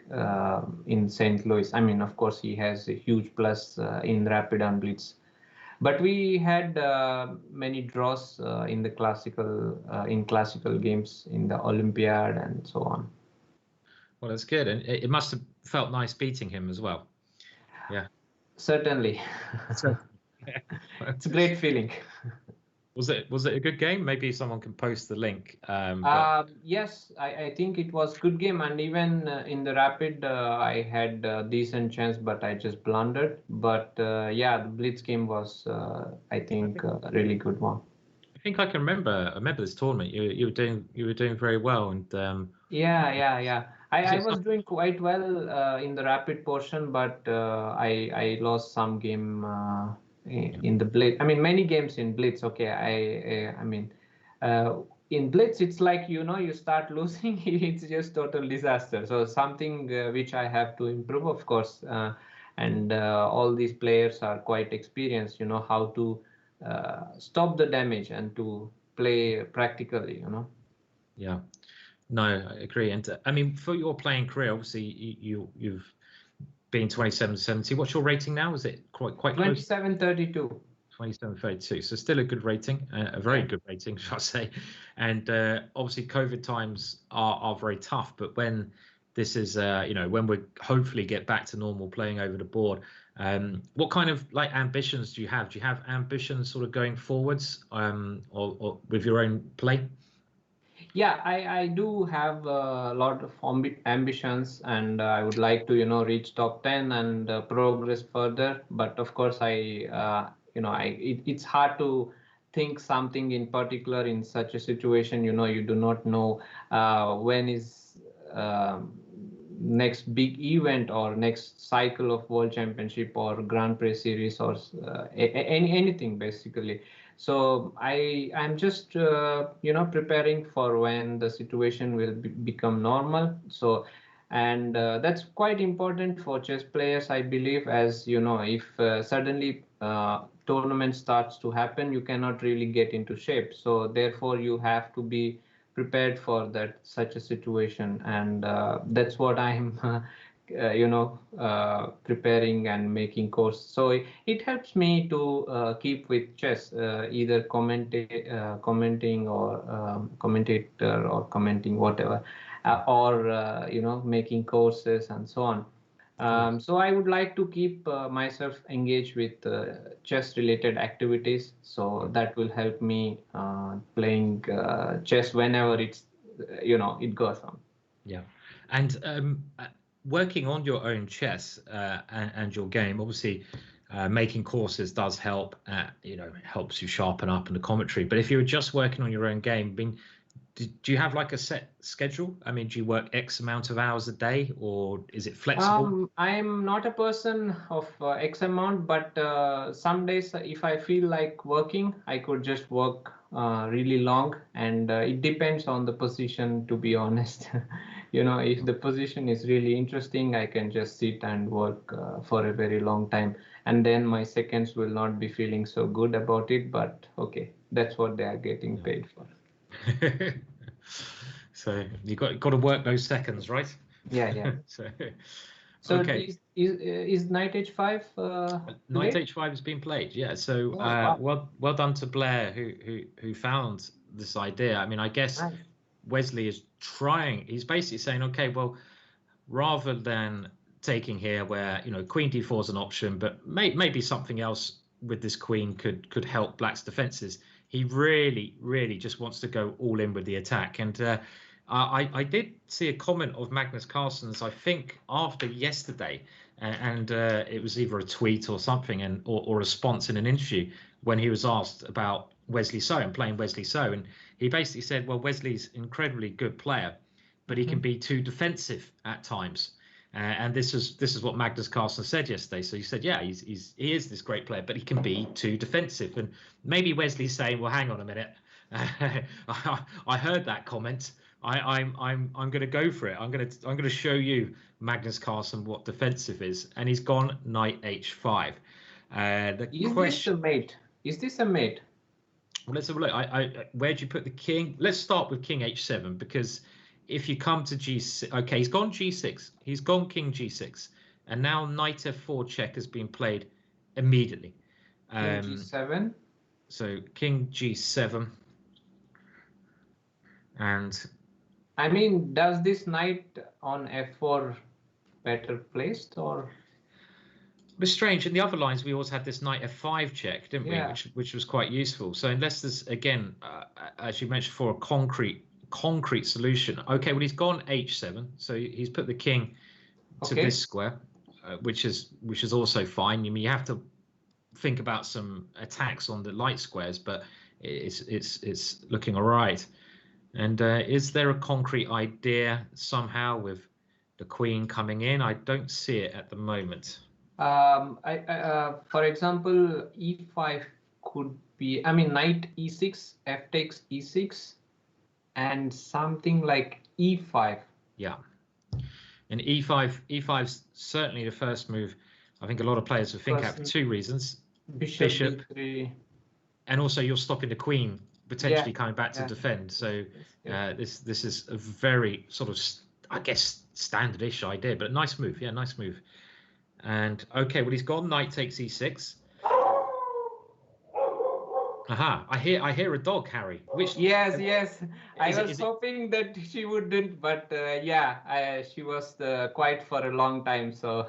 in St. Louis. I mean, of course, he has a huge plus in Rapid and Blitz. But we had many draws in the classical games in the Olympiad and so on. Well, that's good, and it must have felt nice beating him as well. Yeah, certainly. It's a great feeling. Was it a good game? Maybe someone can post the link. Yes, I think it was good game, and even in the Rapid, I had a decent chance, but I just blundered. But yeah, the Blitz game was, I think, a really good one. I think I can remember this tournament. You were doing very well, and yeah. I was doing quite well in the Rapid portion, but I lost some game. In the Blitz, I mean, many games in Blitz. Okay, I mean, in Blitz, it's like, you start losing, it's just total disaster. So something which I have to improve, of course. And all these players are quite experienced, how to stop the damage and to play practically, Yeah, no, I agree. And I mean, for your playing career, obviously you've been 27-70. What's your rating now? Is it quite close? 27-32. 27-32. So still a good rating, a very good rating, shall I say? And obviously, COVID times are very tough. But when this is, when we hopefully get back to normal playing over the board, what kind of ambitions do you have? Do you have ambitions sort of going forwards, or with your own play? Yeah, I do have a lot of ambitions, and I would like to, reach top 10 and progress further. But of course, it's hard to think something in particular in such a situation. You do not know when is next big event or next cycle of World Championship or Grand Prix Series or anything basically. So I'm just preparing for when the situation will become normal. So, and that's quite important for chess players, I believe, as if suddenly tournament starts to happen, you cannot really get into shape. So therefore, you have to be prepared for that such a situation, and that's what I'm preparing and making course. So it helps me to keep with chess, either commenting or commentator or commenting whatever, or making courses and so on. So I would like to keep myself engaged with chess related activities, so that will help me playing chess whenever it goes on. Yeah, and working on your own chess and your game, obviously, making courses does help. Helps you sharpen up in the commentary. But if you're just working on your own game, do you have like a set schedule? I mean, do you work X amount of hours a day, or is it flexible? I'm not a person of X amount, but some days if I feel like working, I could just work really long, and it depends on the position, to be honest. If the position is really interesting, I can just sit and work for a very long time, and then my seconds will not be feeling so good about it, but okay, that's what they are getting paid for. So you got to work those seconds, right? Yeah. So okay. Is Knight H5 Knight played? H5 has been played, yeah. So Wow. well done to Blair who found this idea. I mean, I guess Nice. Wesley is trying. He's basically saying, okay, well, rather than taking here where Queen D4 is an option, but maybe something else with this queen could help Black's defenses. He really just wants to go all in with the attack. And I did see a comment of Magnus Carlsen's, I think, after yesterday, and it was either a tweet or something, or a response in an interview when he was asked about Wesley So and playing Wesley So, and he basically said, well, Wesley's an incredibly good player, but he can be too defensive at times. And this is what Magnus Carlsen said yesterday. So he said, yeah, he is this great player, but he can be too defensive. And maybe Wesley's saying, well, hang on a minute, I heard that comment. I'm going to go for it. I'm going to show you, Magnus Carlsen, what defensive is. And he's gone Knight H5. This a mate? Is this a mate? Well, let's have a look. Where do you put the king? Let's start with King H7, because if you come to G6, okay, he's gone G6, he's gone King G6, and now Knight F4 check has been played immediately. King G7. So King G7, and I mean, does this knight on F4 better placed, or? It was strange. In the other lines, we always had this Knight F5 check, didn't we? Yeah. Which was quite useful. So unless there's, again, as you mentioned, for a concrete solution. Okay, well, he's gone H7, so he's put the king to this square, which is also fine. I mean, you have to think about some attacks on the light squares, but it's looking all right. And is there a concrete idea somehow with the queen coming in? I don't see it at the moment. For example, E5 could be, I mean, Knight E6, F takes E6, and something like E5. Yeah. And E5's certainly the first move. I think a lot of players would think out for two reasons. Bishop. B3. And also you're stopping the queen potentially coming back to defend. So this is a very sort of, I guess, standardish idea, but a nice move. Yeah, nice move. And okay, well, he's gone Knight takes E6. Aha! I hear a dog, Harry. Which? Yes. I was hoping that she wouldn't, but she was quiet for a long time. So.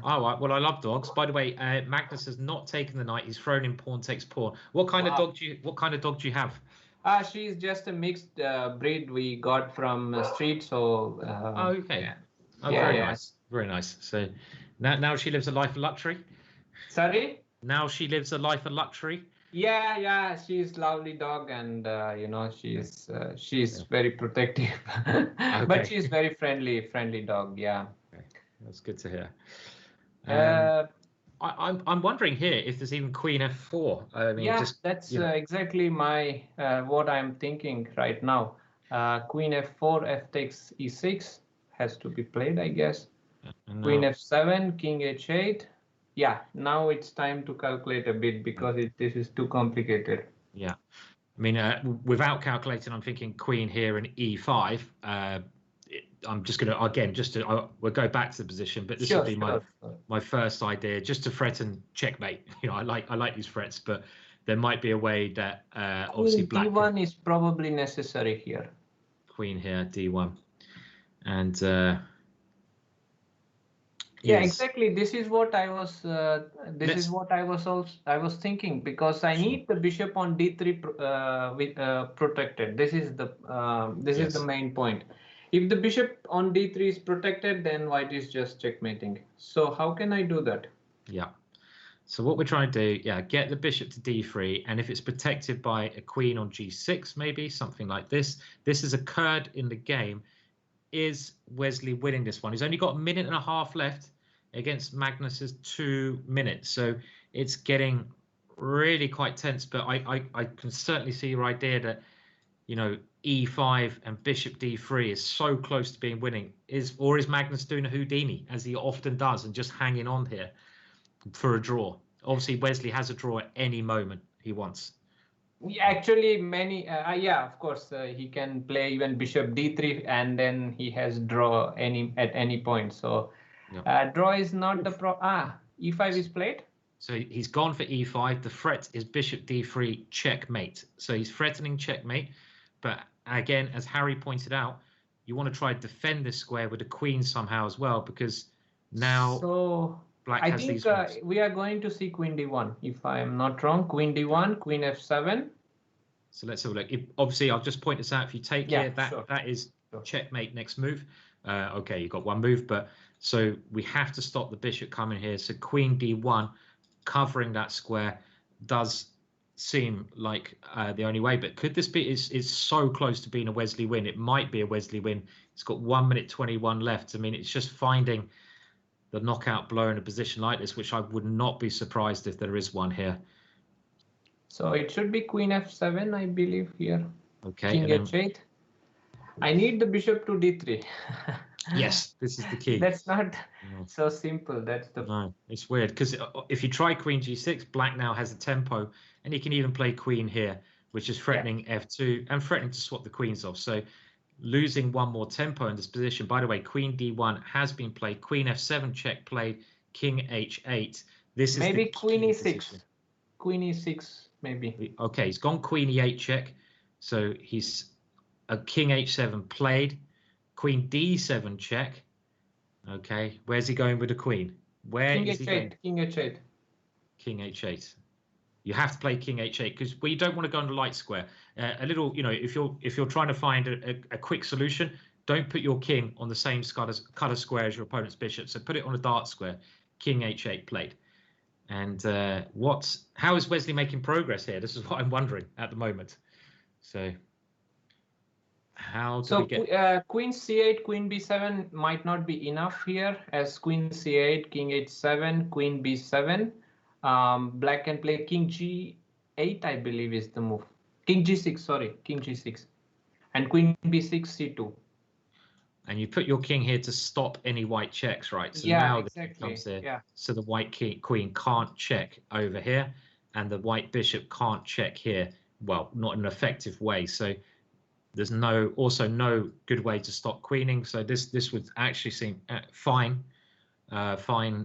Oh, well, I love dogs. By the way, Magnus has not taken the knight. He's thrown in pawn takes pawn. What kind of dog do you have? She's just a mixed breed we got from street. So. Okay. Yeah. Oh, very nice. Very nice. So now she lives a life of luxury. Sorry. Now she lives a life of luxury. Yeah, she's lovely dog, and she's very protective, but she's very friendly dog. Yeah, okay. That's good to hear. I'm wondering here if there's even Queen F4. I mean, that's exactly my what I'm thinking right now. Queen F4, F takes E6 has to be played, I guess. Queen F7, King H8. Yeah, now it's time to calculate a bit because this is too complicated. Yeah. I mean, without calculating, I'm thinking queen here and e5. I'm just going to, again, we'll go back to the position, but this would be my first idea, just to threaten checkmate. You know, I like these threats, but there might be a way that obviously black d1 is probably necessary here. Queen here, d1, and yeah, exactly. This is what I was. I was thinking, because I need the bishop on d3 with protected. This is the main point. If the bishop on d3 is protected, then white is just checkmating. So how can I do that? Yeah. So what we're trying to do, get the bishop to d3, and if it's protected by a queen on g6, maybe something like this. This has occurred in the game. Is Wesley winning this one? He's only got a minute and a half left against Magnus's 2 minutes, so it's getting really quite tense. But I can certainly see your idea that, you know, e5 and bishop d3 is so close to being winning. Is Magnus doing a Houdini, as he often does, and just hanging on here for a draw? Obviously, Wesley has a draw at any moment he wants. Actually, of course, he can play even bishop d3, and then he has draw at any point. So draw is not the e5 is played. So he's gone for e5. The threat is bishop d3 checkmate. So he's threatening checkmate. But again, as Harry pointed out, you want to try to defend this square with a queen somehow as well, because now black has these moves. I think we are going to see queen d1, if I am not wrong. Queen d1, queen f7. So let's have a look. Obviously, I'll just point this out. If you take here, that is checkmate next move. Okay, you've got one move, but so we have to stop the bishop coming here. So queen d1, covering that square, does seem like the only way. But could this be? It's so close to being a Wesley win. It might be a Wesley win. It's got 1 minute 21 left. I mean, it's just finding the knockout blow in a position like this, which I would not be surprised if there is one here. So it should be queen f7, I believe, here. Okay. King h8. I need the bishop to d3. Yes, this is the key. That's not so simple. No, it's weird, because if you try queen g6, black now has a tempo, and he can even play queen here, which is threatening f2 and threatening to swap the queens off. So losing one more tempo in this position. By the way, queen d1 has been played. Queen f7 check played. King h8. This is maybe queen e6. Position. Queen e6. Maybe. Okay, he's gone queen e8 check. So he's a king h7 played. Queen d7 check. Okay, where's he going with the queen? King h8. King h8. King h8. You have to play king h8 because you don't want to go on the light square. A little, you know, if you're trying to find a quick solution, don't put your king on the same cut of square as your opponent's bishop. So put it on a dark square. King h8 played. And how is Wesley making progress here? This is what I'm wondering at the moment. So how do we get... queen c8, queen b7 might not be enough here, as queen c8, king h7, queen b7. Black can play king g8, I believe is the move. King g6, sorry, king g6. And queen b6, c2. And you put your king here to stop any white checks, right? So now exactly. The king comes here. So the white queen can't check over here, and the white bishop can't check here. Well, not in an effective way. So there's also no good way to stop queening. So this would actually seem fine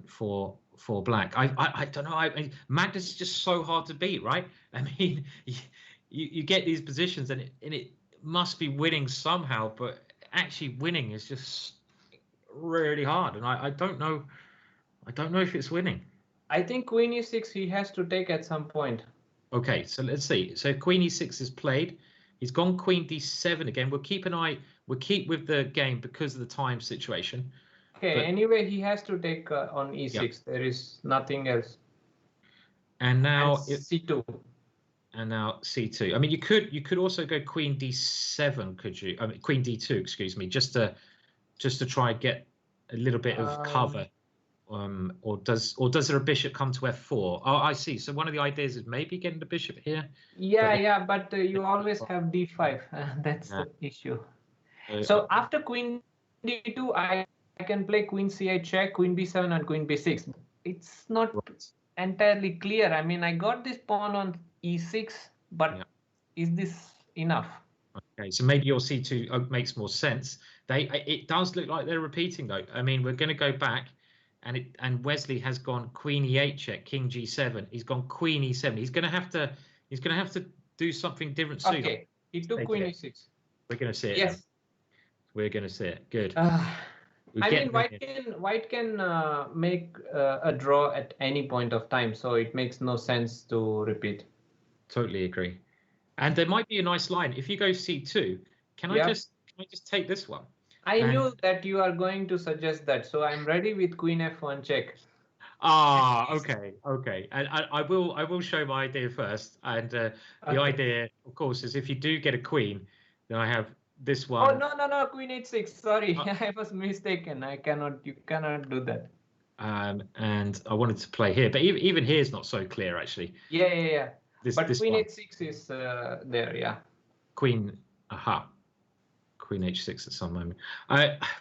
for black. I don't know. Magnus is just so hard to beat, right? I mean, you get these positions, and it must be winning somehow, but actually winning is just really hard, and I don't know if it's winning. I think queen e6 he has to take at some point. Okay, so let's see. So queen e6 is played. He's gone queen d7 again. We'll keep with the game because of the time situation. Okay, but anyway, he has to take on e6. Yep. There is nothing else. And now c2. And now c2. I mean, you could also go queen d7, could you? I mean, queen d2, excuse me, just to try and get a little bit of cover. Or does a bishop come to f4? Oh, I see. So one of the ideas is maybe getting the bishop here. Yeah, but you always have d5. That's the issue. So after queen d2, I can play queen c8 check, queen b7, and queen b6. it's not entirely clear. I mean, I got this pawn on e6, but is this enough? Okay, so maybe your c2 makes more sense. It does look like they're repeating though. I mean, we're going to go back, and Wesley has gone queen e8 check, king g7. He's gone queen e7. He's going to have to do something different soon. Okay, he took queen e6. We're going to see it. Yes, now. We're going to see it. Good. I mean, white can make a draw at any point of time, so it makes no sense to repeat. Totally agree. And there might be a nice line. If you go c2, can I just take this one? I knew that you are going to suggest that, so I'm ready with queen f1 check. Okay. And I will show my idea first. And the idea, of course, is if you do get a queen, then I have this one. Oh no, queen h6. Sorry, I was mistaken. You cannot do that. And I wanted to play here, but even here is not so clear actually. Yeah. But queen h6 is there, yeah. Queen h6 at some moment.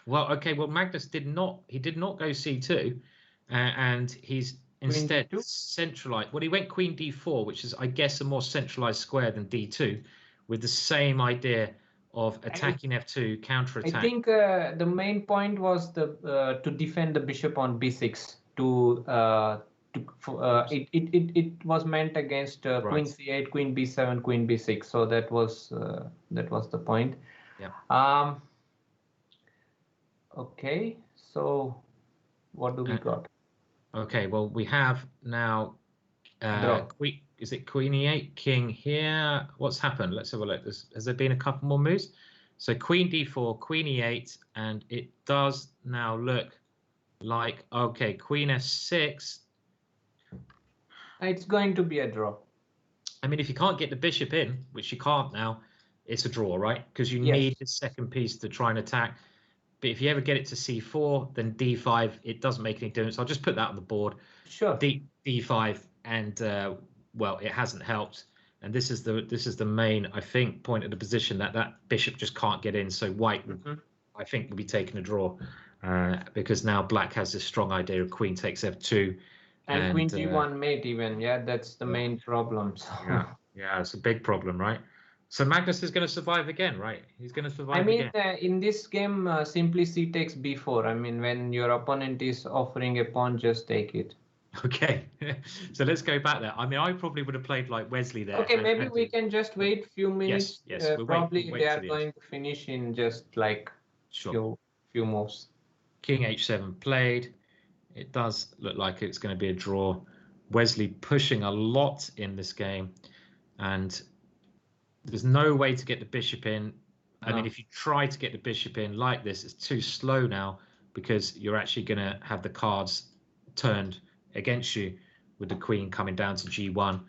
Well, Magnus did not go c2, and he's instead centralized. Well, he went queen d4, which is, I guess, a more centralized square than d2, with the same idea of attacking f2, counterattack. I think the main point was to defend the bishop on b6. It was meant against queen c8, queen b7, queen b6. So that was the point. Yeah. Okay. So what do we got? Okay. Well, we have now. Is it queen e8, king here? What's happened? Let's have a look. Has there been a couple more moves? So queen d4, queen e8, and it does now look like, okay, queen f6. It's going to be a draw. I mean, if you can't get the bishop in, which you can't now, it's a draw, right? Because you need the second piece to try and attack. But if you ever get it to c4, then d5, it doesn't make any difference. I'll just put that on the board. Sure. d5, and well, it hasn't helped. And this is the main, I think, point of the position, that bishop just can't get in. So white, I think, will be taking a draw because now black has this strong idea of queen takes f2. And queen g1 mate even, that's the main problem. So. Yeah, it's a big problem, right? So Magnus is going to survive again, right? He's going to survive again. I mean, in this game, simply c takes b4. I mean, when your opponent is offering a pawn, just take it. Okay, so let's go back there. I mean, I probably would have played like Wesley there. Okay, maybe we can just wait a few minutes. Yes, probably they are going to finish in just like few moves. King h7 played. It does look like it's going to be a draw. Wesley pushing a lot in this game, and there's no way to get the bishop in. I mean, if you try to get the bishop in like this, it's too slow now because you're actually going to have the cards turned against you with the queen coming down to g1.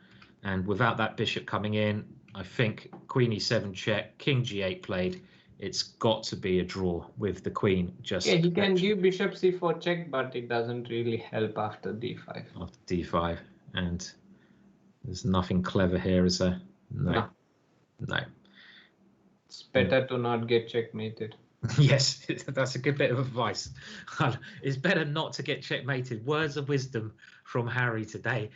And without that bishop coming in, I think queen e7 check, king g8 played. It's got to be a draw with the queen just. Yeah, he can give bishop c4 check, but it doesn't really help after d5. After d5, and there's nothing clever here, is there? No. It's better to not get checkmated. Yes, that's a good bit of advice. It's better not to get checkmated. Words of wisdom from Harry today.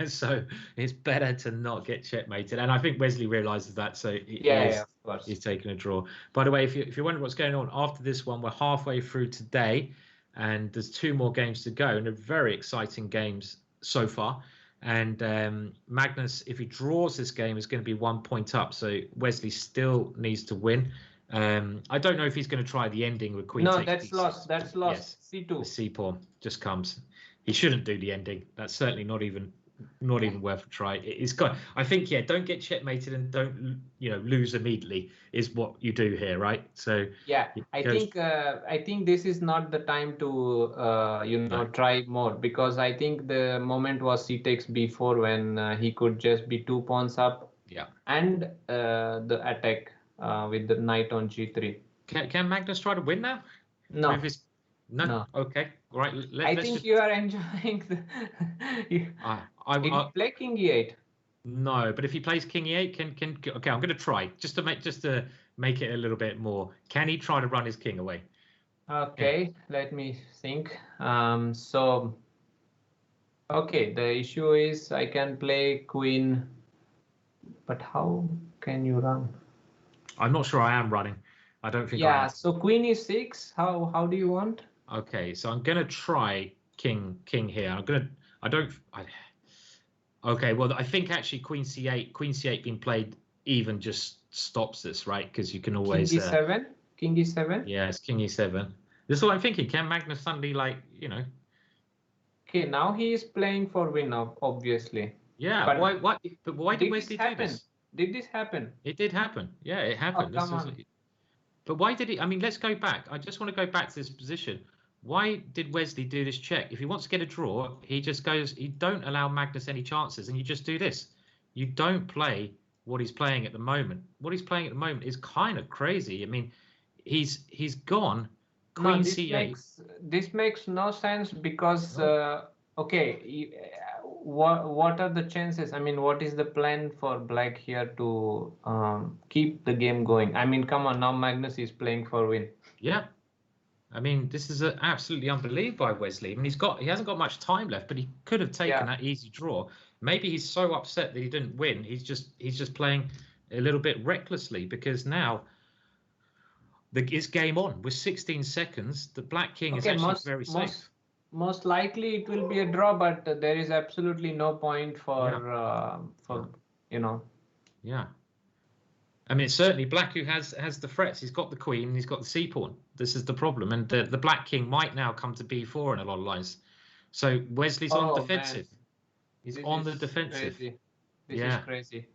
So it's better to not get checkmated. And I think Wesley realizes that. So of course. He's taking a draw. By the way, if you're wondering what's going on after this one, we're halfway through today and there's 2 more games to go. And they're very exciting games so far. And Magnus, if he draws this game, is going to be 1 point up. So Wesley still needs to win. I don't know if he's going to try the ending with queen. No, that's lost. That's lost. Yes, c2. the c pawn just comes. He shouldn't do the ending. That's certainly not even worth a try. It's got. I think don't get checkmated and don't lose immediately is what you do here, right? So I think this is not the time to try more, because I think the moment was c takes b4 when he could just be 2 pawns up. Yeah. And the attack. With the knight on g3. Can Magnus try to win now? No. No. Okay. Right. I think you are enjoying the. Play king e8. No, but if he plays king e8, okay, I'm going to try just to make it a little bit more. Can he try to run his king away? Okay, let me think. So Okay, the issue is I can play queen, but how can you run? I'm not sure I am running. I don't think I Yeah, am. so queen e6. How do you want? Okay, so I'm gonna try king here. Okay, well, I think actually queen c8 being played even just stops this, right? Because you can King always e7. King e7. yeah, it's king e7. This is what I'm thinking. Can Magnus suddenly, like, Okay, now he is playing for win, obviously. yeah, But but why did did this Wesley do happen? this? Did this happen? It did happen. Yeah, it Oh, happened. This come was on. But why did he? I mean, let's go back. I just want to go back to this position. Why did Wesley do this check? If he wants to get a draw, he just goes. He don't allow Magnus any chances, and you just do this. You don't play what he's playing at the moment. What he's playing at the moment is kind of crazy. I mean, he's gone No, Queen c8. this makes no sense because No. okay, what are the chances? I mean, what is the plan for Black here to keep the game going? I mean, come on, now Magnus is playing for win. Yeah. I mean, this is absolutely unbelievable by Wesley. I mean, he hasn't got much time left, but he could have taken Yeah. that easy draw. Maybe he's so upset that he didn't win. He's just playing a little bit recklessly because now it's game on with 16 seconds. The Black King is Okay, actually very safe. most likely it will be a draw, but there is absolutely no point Yeah, yeah, for you know. yeah. I mean, certainly Black, who has the threats. He's got the queen, and he's got the c pawn. This is the problem, and the Black King might now come to b4 in a lot of lines. So Wesley's on Oh man, defensive. He's this on the is defensive. crazy. This is Yeah. crazy.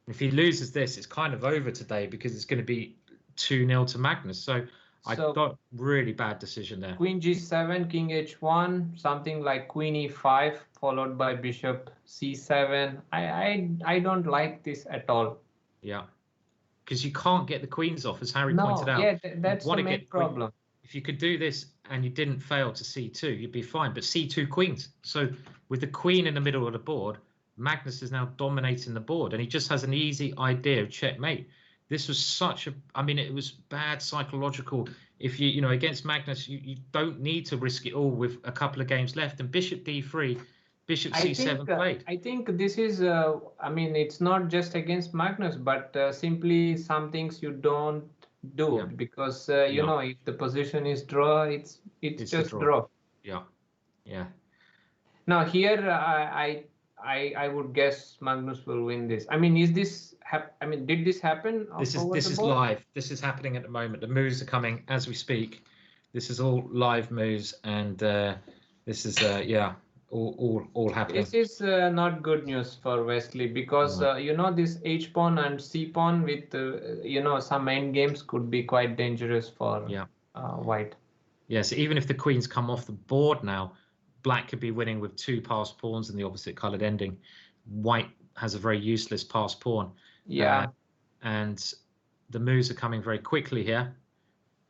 If he loses this, it's kind of over today because it's going to be 2-0 to Magnus. So I So got really bad decision there. Queen g7, King h1, something like Queen e5, followed by Bishop c7. I don't like this at all. Yeah. Because you can't get the queens off, as Harry pointed No, out. yeah, You that's the want to main get the queen. problem. If you could do this and you didn't fail to c2, you'd be fine. But c2 queens. So with the queen in the middle of the board, Magnus is now dominating the board, and he just has an easy idea of checkmate. This was I mean, it was bad psychological. If against Magnus, you don't need to risk it all with a couple of games left. And Bishop d3, Bishop c7 played. I think this is I mean it's not just against Magnus, but simply some things you don't do because you Yeah. know if the position is draw, it's just draw. Yeah, yeah. Now here I would guess Magnus will win this. I mean, I mean, did this happen over This the is board? live. This is happening at the moment. The moves are coming as we speak. This is all live moves, and this is yeah, all happening. This is not good news for Wesley because you know this H pawn and C pawn with you know some end games could be quite dangerous for White. Yes, even if the queens come off the board now, Black could be winning with two passed pawns in the opposite coloured ending. White has a very useless passed pawn. Yeah. And the moves are coming very quickly here.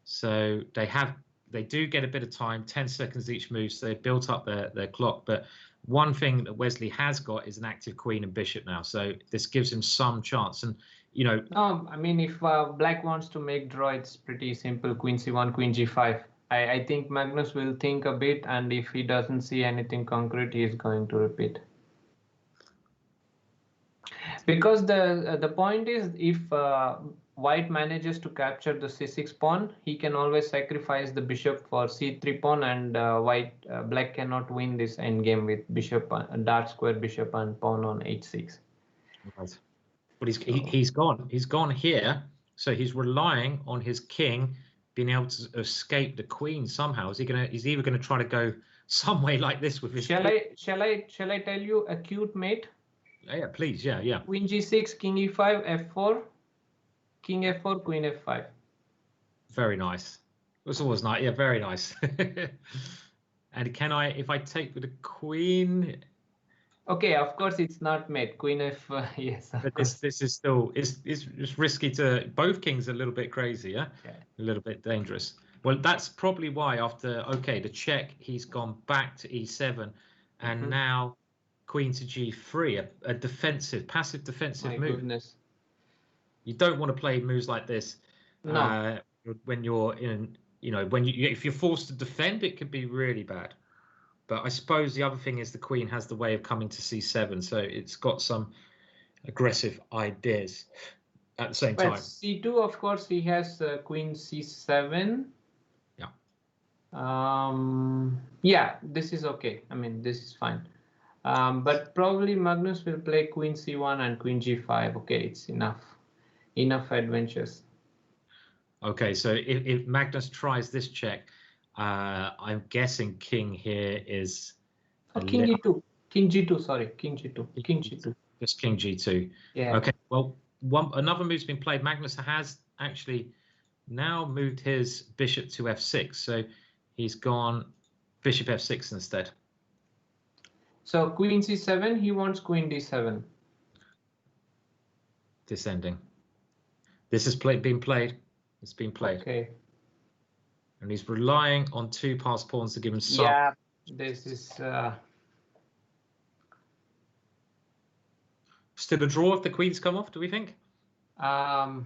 So they do get a bit of time, 10 seconds each move, so they've built up their clock. But one thing that Wesley has got is an active queen and bishop now, so this gives him some chance. And no, I mean if Black wants to make draw, it's pretty simple: Queen c1, Queen g5. I think Magnus will think a bit, and if he doesn't see anything concrete, he is going to repeat. Because the point is, if White manages to capture the c6 pawn, he can always sacrifice the bishop for c3 pawn, and Black cannot win this endgame with bishop, dark square bishop and pawn on h6. Right. But he's gone here, so he's relying on his king being able to escape the queen somehow. He's either gonna try to go some way like this with his. Shall I tell you a cute mate? Yeah, please. Yeah. Queen g6, king e5, f4, king f4, queen f5. Very nice. It was always nice. Yeah, very nice. And if I take with the queen? Okay, of course it's not mate. Queen f, yes. But this is still it's risky to both kings. A little bit crazy, yeah. A little bit dangerous. Well, that's probably why after the check, he's gone back to e7, and now queen to g3, a passive defensive move. Goodness. You don't want to play moves like this. No. When you're in, if you're forced to defend, it could be really bad. But I suppose the other thing is the queen has the way of coming to c7, so it's got some aggressive ideas at the same Well, time. c2, of course, he has queen c7. Yeah. Yeah, this is okay. I mean, this is fine. But probably Magnus will play queen c1 and queen g5. Okay, it's enough adventures. Okay, so if Magnus tries this check, I'm guessing king here is King e2, king g2. Sorry, king g2, king g2. Just king g2. Yeah. Okay. Well, another move's been played. Magnus has actually now moved his bishop to f6, so he's gone bishop f6 instead. So queen c7, he wants queen d7. Descending. This has been played. It's been played. Okay. And he's relying on two passed pawns to give him some. Yeah, this is. Still a draw if the queen's come off, do we think? Yeah,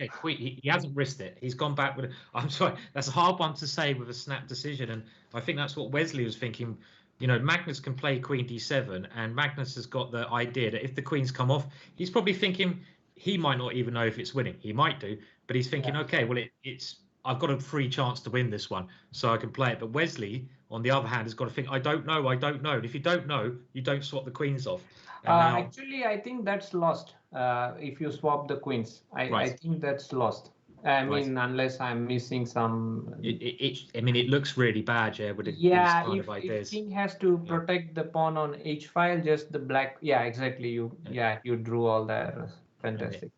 queen, he hasn't risked it. He's gone back with. I'm sorry, that's a hard one to say with a snap decision, and I think that's what Wesley was thinking. You know, Magnus can play queen d7, and Magnus has got the idea that if the queen's come off, he's probably thinking he might not even know if it's winning. He might do, but he's thinking, okay, well, it's I've got a free chance to win this one, so I can play it. But Wesley, on the other hand, has got to think, I don't know. And if you don't know, you don't swap the queens off. Now, actually, I think that's lost. If you swap the queens, I think that's lost. I mean, unless I'm missing some. I mean, it looks really bad, yeah. With these kind of ideas. If king has to protect the pawn on h file, just the black. Yeah, exactly. You drew all that. Fantastic.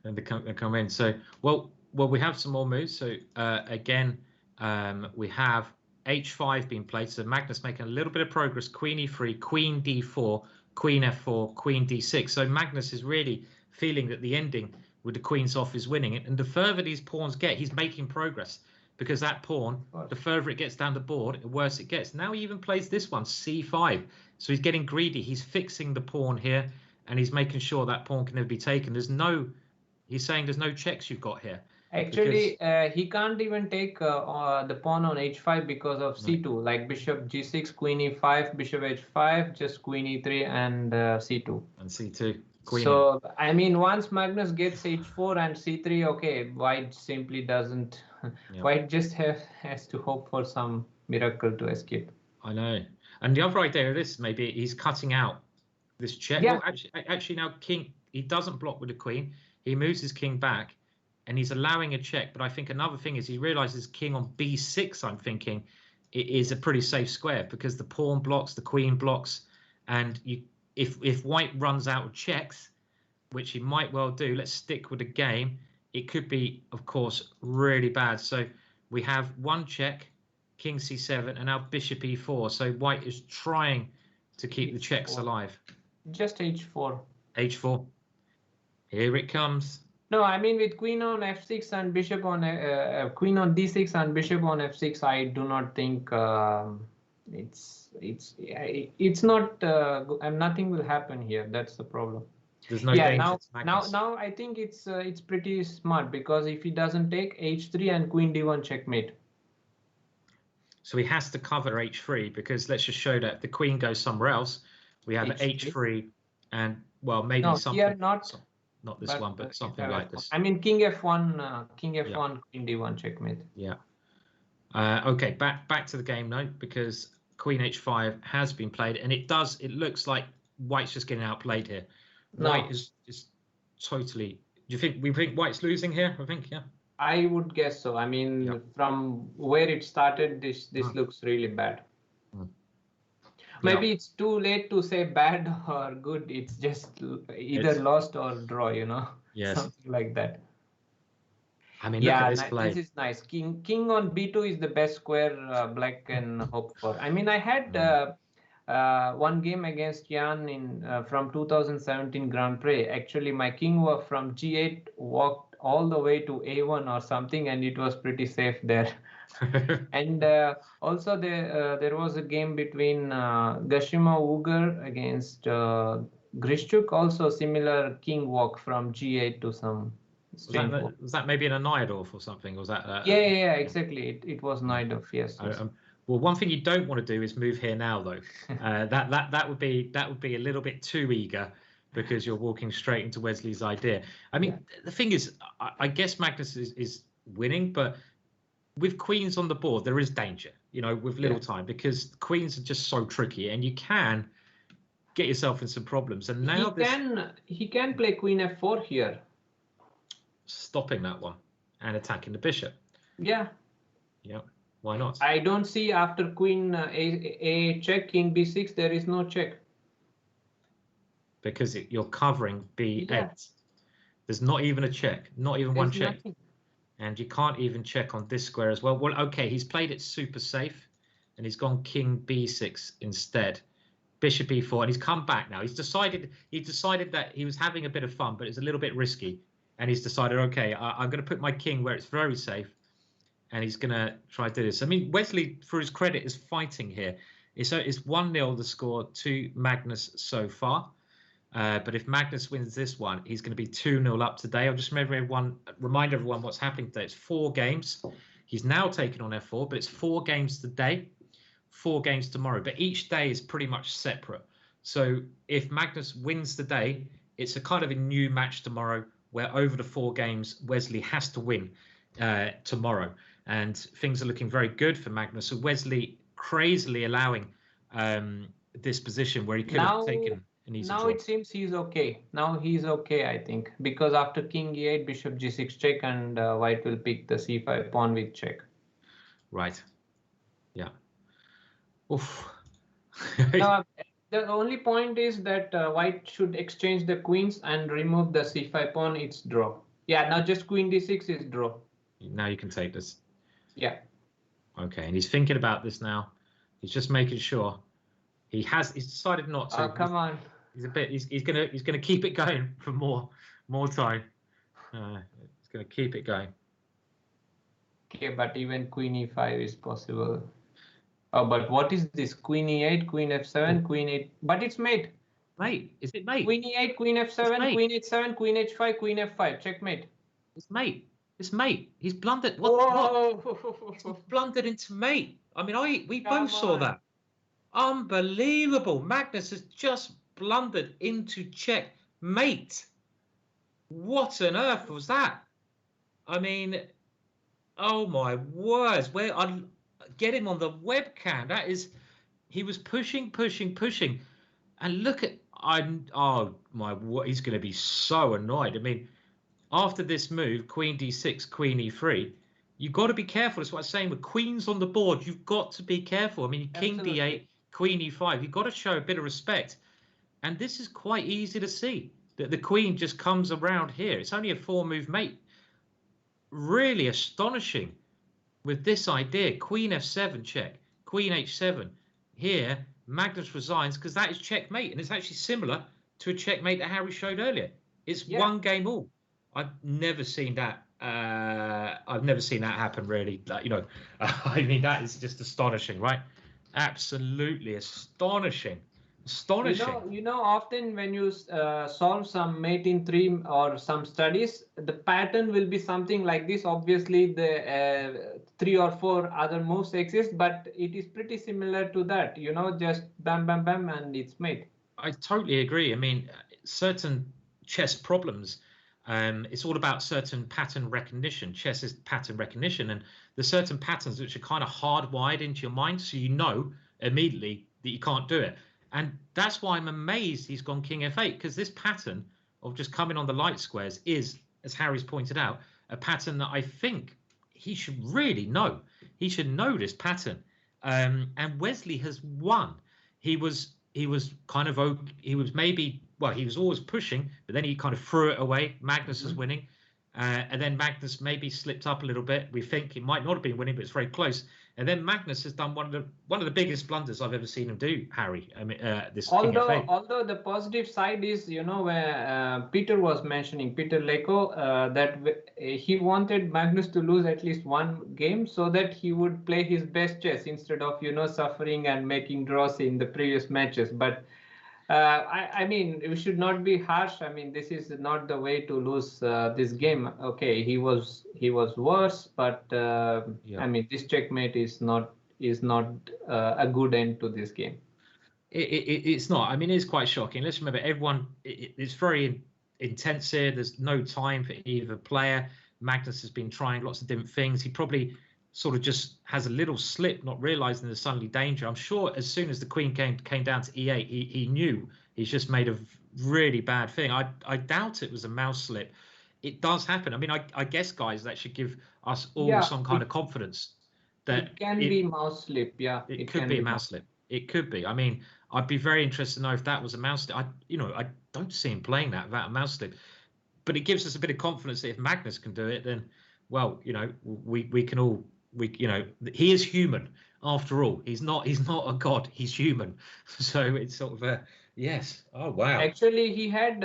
And they come in. So well, we have some more moves. So again, we have h5 being played. So Magnus making a little bit of progress. Queen e3, queen d4, queen f4, queen d6. So Magnus is really feeling that the ending with the queens off is winning it. And the further these pawns get, he's making progress, because that pawn, the further it gets down the board, the worse it gets. Now he even plays this one, c5. So he's getting greedy. He's fixing the pawn here, and he's making sure that pawn can never be taken. He's saying there's no checks you've got here. Actually, he can't even take the pawn on h5 because of c2, like bishop g6, queen e5, bishop h5, just queen e3 and c2. And c2. Queen so, I mean, once Magnus gets h4 and c3, okay, white simply doesn't. White just has to hope for some miracle to escape. I know. And the other idea of this, maybe he's cutting out this check. Yeah. Well, actually now king, he doesn't block with the queen. He moves his king back, and he's allowing a check. But I think another thing is he realizes king on b6, I'm thinking, it is a pretty safe square, because the pawn blocks, the queen blocks, and if white runs out of checks, which he might well do, let's stick with the game, it could be, of course, really bad. So we have one check, king c7, and now bishop e4. So white is trying to keep the checks alive. Just h4. h4. Here it comes. No, I mean, with queen on f6 and bishop on queen on d6 and bishop on f6, I do not think it's not. Nothing will happen here. That's the problem. There's no danger. Now I think it's pretty smart, because if he doesn't take h3 and queen d1 checkmate. So he has to cover h3, because let's just show that if the queen goes somewhere else, we have h3 and, well, maybe something. Here not this one, but something like this. I mean, king f1, queen d1 checkmate. Yeah. Okay, back to the game note, because queen h5 has been played, and it looks like white's just getting outplayed here. White is totally. Do you think we think white's losing here? I think, yeah. I would guess so. I mean, from where it started, this looks really bad. Maybe it's too late to say bad or good. It's just either lost or draw, Yes. Something like that. I mean, look at this play. This is nice. King on b2 is the best square black can hope for. I mean, I had one game against Jan from 2017 Grand Prix. Actually, my king from g8 walked all the way to a1 or something, and it was pretty safe there. And also there was a game between Gashima Ugar against Grishchuk, also similar king walk from g8 to some. Was that maybe in a Naidorf or something? Was that? Yeah, exactly. It was Naidorf, yes. Well, one thing you don't want to do is move here now, though. That would be a little bit too eager, because you're walking straight into Wesley's idea. I mean, the thing is, I guess Magnus is winning, but with queens on the board, there is danger, with little time, because queens are just so tricky, and you can get yourself in some problems. And now he can play queen f4 here, stopping that one and attacking the bishop. Yeah. Why not? I don't see after queen a check, king b6, there is no check. Because you're covering b8. There's not even a check, not even one check. Nothing. And you can't even check on this square as well. Well, okay, he's played it super safe, and he's gone king b6 instead. Bishop e4, and he's come back now. He decided that he was having a bit of fun, but it's a little bit risky. And he's decided, okay, I'm going to put my king where it's very safe, and he's going to try to do this. I mean, Wesley, for his credit, is fighting here. It's 1-0 the score to Magnus so far. But if Magnus wins this one, he's going to be 2-0 up today. I'll just remind everyone what's happening today. It's 4 games. He's now taken on f4, but it's 4 games today, 4 games tomorrow. But each day is pretty much separate. So if Magnus wins today, it's a kind of a new match tomorrow, where over the 4 games, Wesley has to win tomorrow. And things are looking very good for Magnus. So Wesley crazily allowing this position where he could have taken an easy draw. It seems he's okay. Now he's okay, I think, because after king e8, bishop g6 check, and white will pick the c5 pawn with check. Right. Yeah. Oof. Now, the only point is that white should exchange the queens and remove the c5 pawn. It's draw. Yeah, now just queen d6 is draw. Now you can take this. Yeah. Okay, and he's thinking about this now. He's just making sure. He's decided not to. Oh, come on. He's gonna keep it going for more time. He's gonna keep it going. Okay, but even queen e5 is possible. Oh, but what is this? Queen e8, queen f7, queen 8. But it's mate. Mate, is it mate? Queen e8, queen f7, queen h7, queen h5, queen f5. Checkmate. It's mate. It's mate. He's blundered. What? He's blundered into mate. I mean, we both saw that. Unbelievable. Magnus has just blundered into checkmate. What on earth was that? I mean, oh my words. Where I get him on the webcam. That is, he was pushing. And look at, oh my, he's going to be so annoyed. I mean, after this move, queen d6, queen e3, you've got to be careful. That's what I'm saying. With queens on the board, you've got to be careful. I mean, king d8, queen e5, you've got to show a bit of respect. And this is quite easy to see, that the queen just comes around here. It's only a 4-move mate. Really astonishing with this idea. Queen f7 check, queen h7. Here, Magnus resigns because that is checkmate. And it's actually similar to a checkmate that Harry showed earlier. It's one game all. I've never seen that. I've never seen that happen, really. I mean, that is just astonishing, right? Absolutely astonishing. Often when you solve some mate in 3 or some studies, the pattern will be something like this. Obviously, the 3 or 4 other moves exist, but it is pretty similar to that. Just bam, bam, bam, and it's mate. I totally agree. I mean, certain chess problems, it's all about certain pattern recognition. Chess is pattern recognition, and there's certain patterns which are kind of hardwired into your mind, so you know immediately that you can't do it. And that's why I'm amazed he's gone king f8, because this pattern of just coming on the light squares is, as Harry's pointed out, a pattern that I think he should really know. He should know this pattern. And Wesley has won. He was kind of, he was maybe, well, he was always pushing, but then he kind of threw it away. Magnus was winning. And then Magnus maybe slipped up a little bit. We think he might not have been winning, but it's very close. And then Magnus has done one of the biggest blunders I've ever seen him do, Harry. I mean, although the positive side is, where Peter was mentioning, Peter Leko, that he wanted Magnus to lose at least 1 game so that he would play his best chess instead of, suffering and making draws in the previous matches. But I mean, we should not be harsh. I mean, this is not the way to lose this game. Okay, he was worse, but I mean, this checkmate is not is not a good end to this game. It's not. I mean, it's quite shocking. Let's remember, everyone. It's very intense here. There's no time for either player. Magnus has been trying lots of different things. He probably sort of just has a little slip, not realizing there's suddenly danger. I'm sure as soon as the queen came down to e8, he knew he's just made a really bad thing. I doubt it was a mouse slip. It does happen. I mean, I guess, guys, that should give us all some kind of confidence that it can be mouse slip. Yeah, it could be a mouse slip. It could be. I mean, I'd be very interested to know if that was a mouse slip. I don't see him playing that without a mouse slip. But it gives us a bit of confidence that if Magnus can do it, then, well, we can all, he is human after all. He's not a god. He's human. So it's sort of a yes. Oh wow. Actually, he had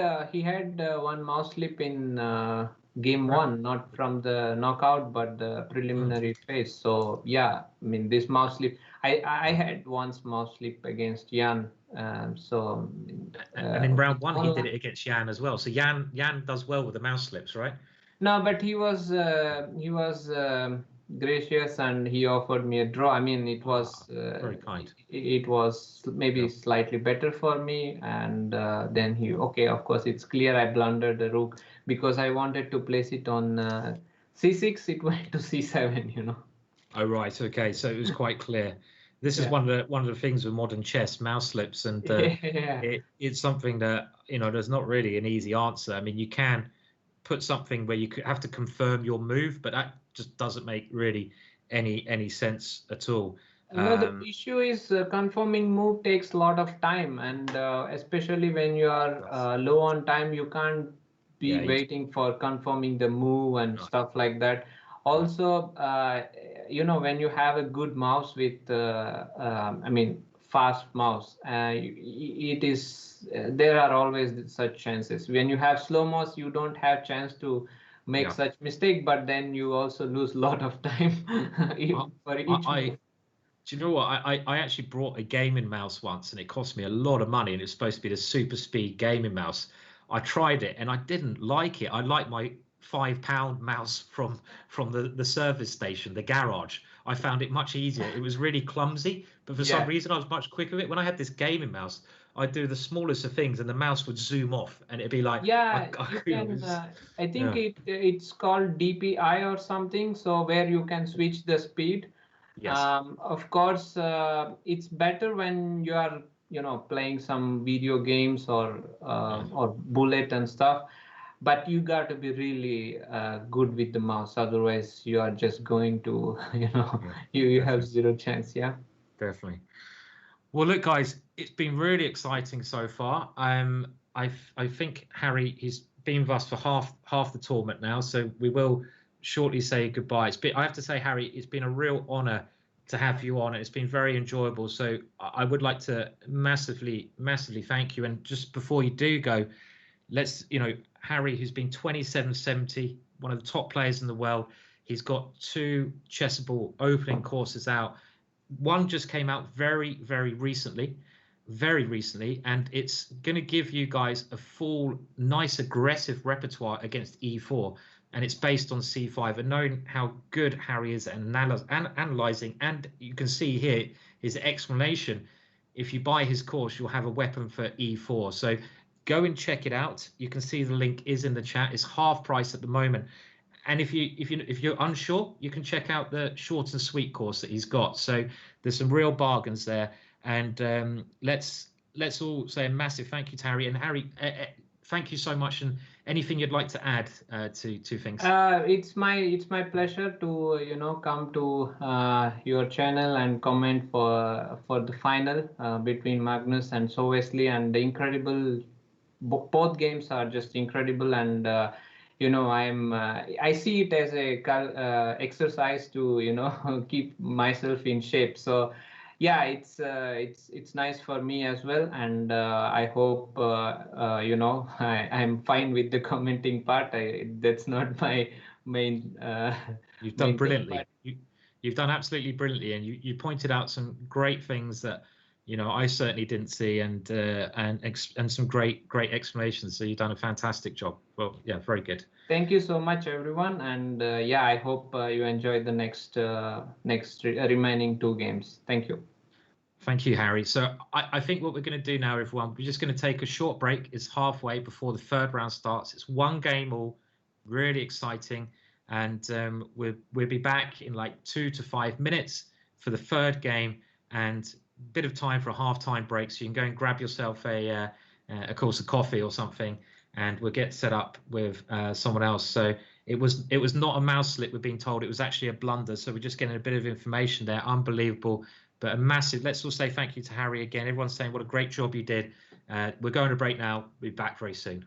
one mouse slip in game one, not from the knockout, but the preliminary phase. So yeah, I mean, this mouse slip, I had once mouse slip against Jan. And in round one, he did it against Jan as well. So Jan does well with the mouse slips, right? No, but he was gracious and he offered me a draw. I mean, it was very kind. It was maybe slightly better for me, and then okay, of course, it's clear I blundered the rook because I wanted to place it on c6. It went to c7, Oh right, okay, so it was quite clear. This is one of the things with modern chess, mouse slips, and it's something that there's not really an easy answer. I mean, you can put something where you could have to confirm your move, but that just doesn't make really any sense at all. No, the issue is confirming move takes a lot of time, and especially when you are low on time, you can't be waiting for confirming the move and stuff like that. Also, when you have a good mouse with, I mean, fast mouse, there are always such chances. When you have slow mouse, you don't have chance to make such mistake, but then you also lose a lot of time for each move. Do you know what? I actually brought a gaming mouse once, and it cost me a lot of money, and it's supposed to be the super speed gaming mouse. I tried it, and I didn't like it. I like my £5 mouse from the service station, the garage. I found it much easier. It was really clumsy, but for some reason I was much quicker with it. When I had this gaming mouse, I'd do the smallest of things and the mouse would zoom off and it'd be like, I think it's called DPI or something, so where you can switch the speed. Yes. Of course, it's better when you are playing some video games or bullet and stuff. But you got to be really good with the mouse, otherwise you are just going to, you have zero chance. Yeah, definitely. Well, look, guys, it's been really exciting so far. I think Harry, he's been with us for half the tournament now, so we will shortly say goodbye. I have to say, Harry, it's been a real honour to have you on. It's been very enjoyable. So I would like to massively thank you. And just before you do go, let's, Harry, who's been 2770, one of the top players in the world. He's got 2 Chessable opening courses out. One just came out very recently, and it's going to give you guys a full, nice, aggressive repertoire against e4, and it's based on c5. And knowing how good Harry is at analyzing, and you can see here his explanation. If you buy his course, you'll have a weapon for e4. So go and check it out. You can see the link is in the chat. It's half price at the moment. And if you're unsure, you can check out the short and sweet course that he's got. So there's some real bargains there. And let's all say a massive thank you to Harry. And Harry, thank you so much. And anything you'd like to add to things? It's my pleasure to come to your channel and comment for the final between Magnus and So Wesley, and the incredible. Both games are just incredible, and I see it as a exercise to keep myself in shape. So yeah, it's nice for me as well, and I hope I'm fine with the commenting part. That's not my main. You've done brilliantly. You've done absolutely brilliantly, and you pointed out some great things that I certainly didn't see, and some great explanations. So you've done a fantastic job. Well, yeah, very good. Thank you so much, everyone, and yeah, I hope you enjoyed the next remaining 2 games. Thank you. Thank you, Harry. So I think what we're going to do now, everyone, we're just going to take a short break. It's halfway before the 3rd round starts. It's 1 game all, really exciting, and we'll be back in like 2 to 5 minutes for the 3rd game, and a bit of time for a halftime break, so you can go and grab yourself a course of coffee or something, and we'll get set up with someone else. So it was not a mouse slip, we're being told. It was actually a blunder. So we're just getting a bit of information there. Unbelievable, but a massive. Let's all say thank you to Harry again. Everyone's saying what a great job you did. We're going to break now. We'll be back very soon.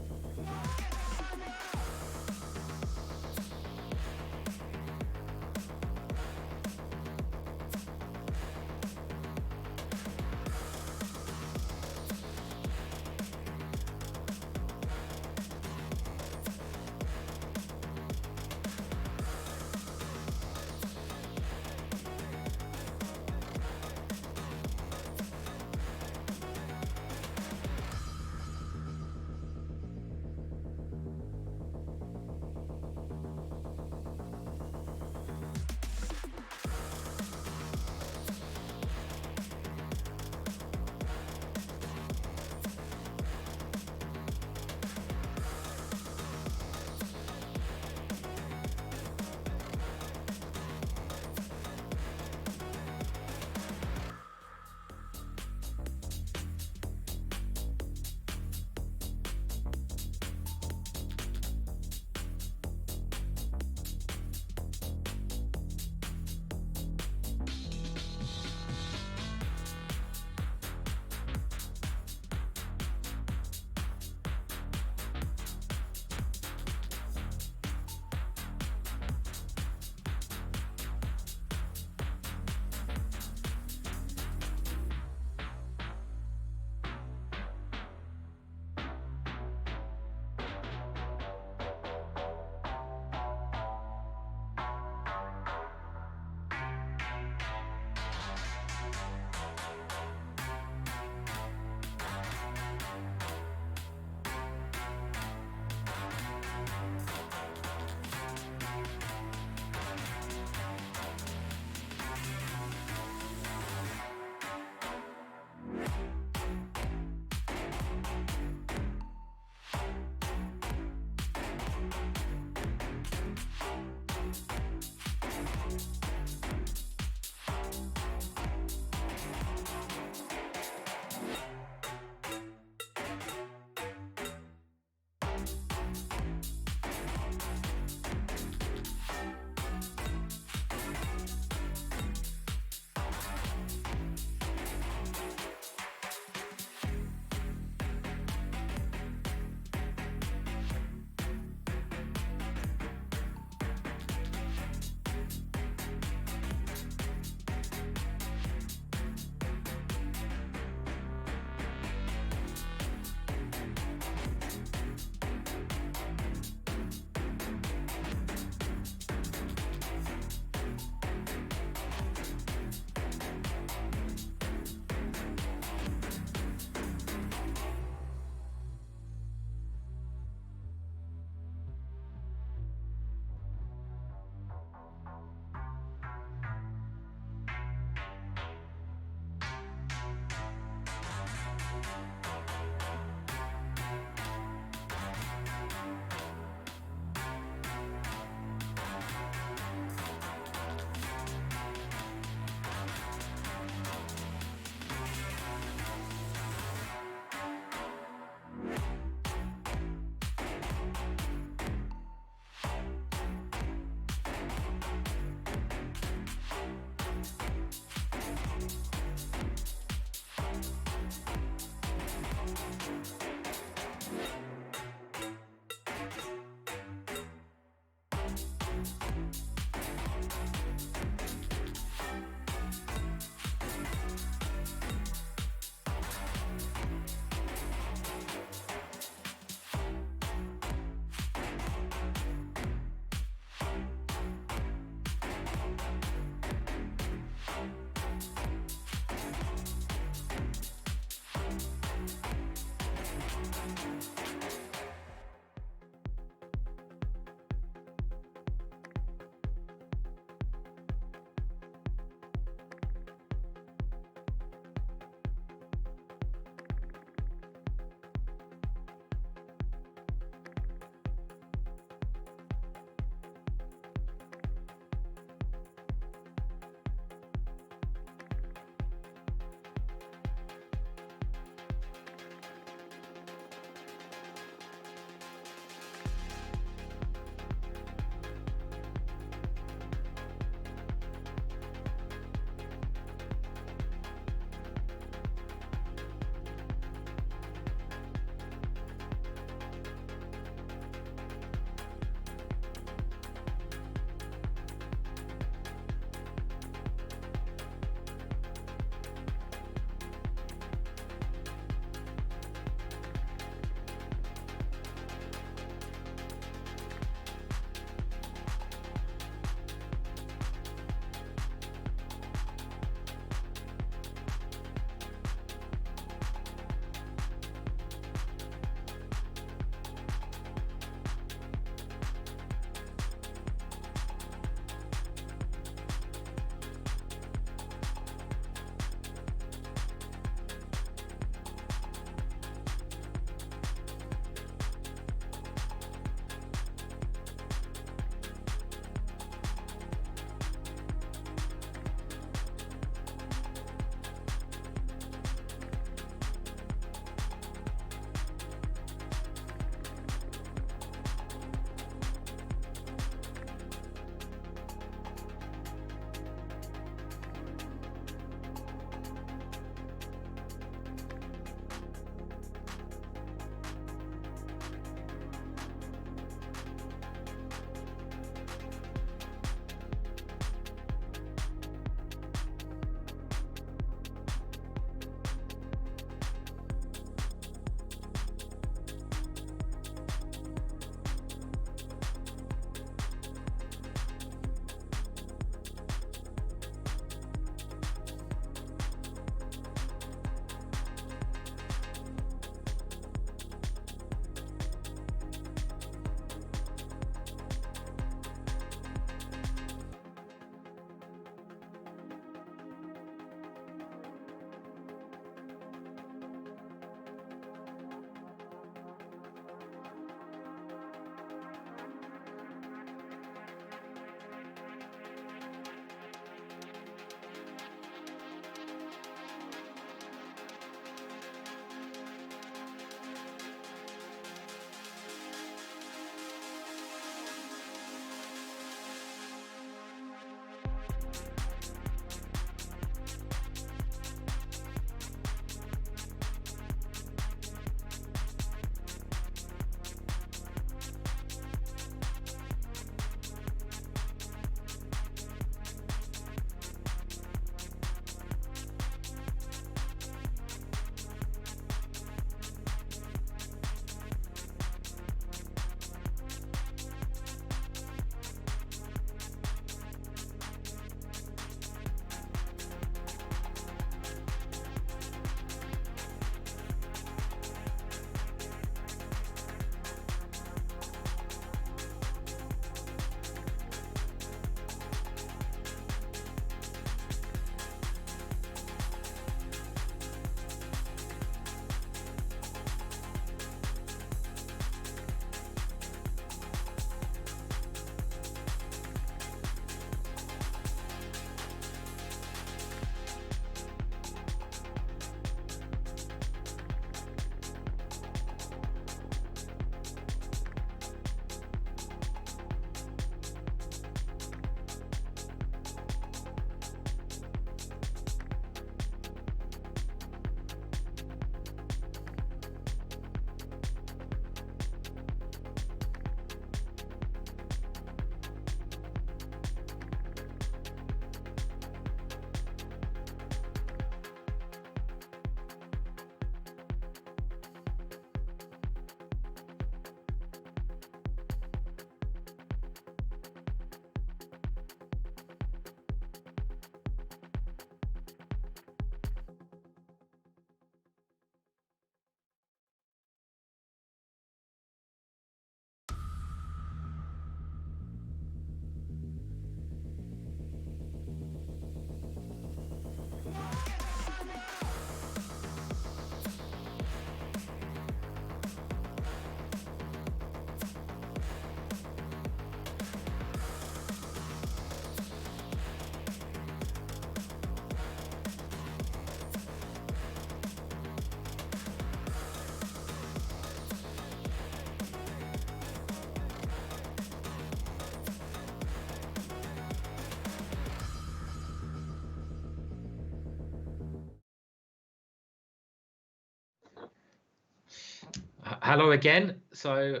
Hello again. So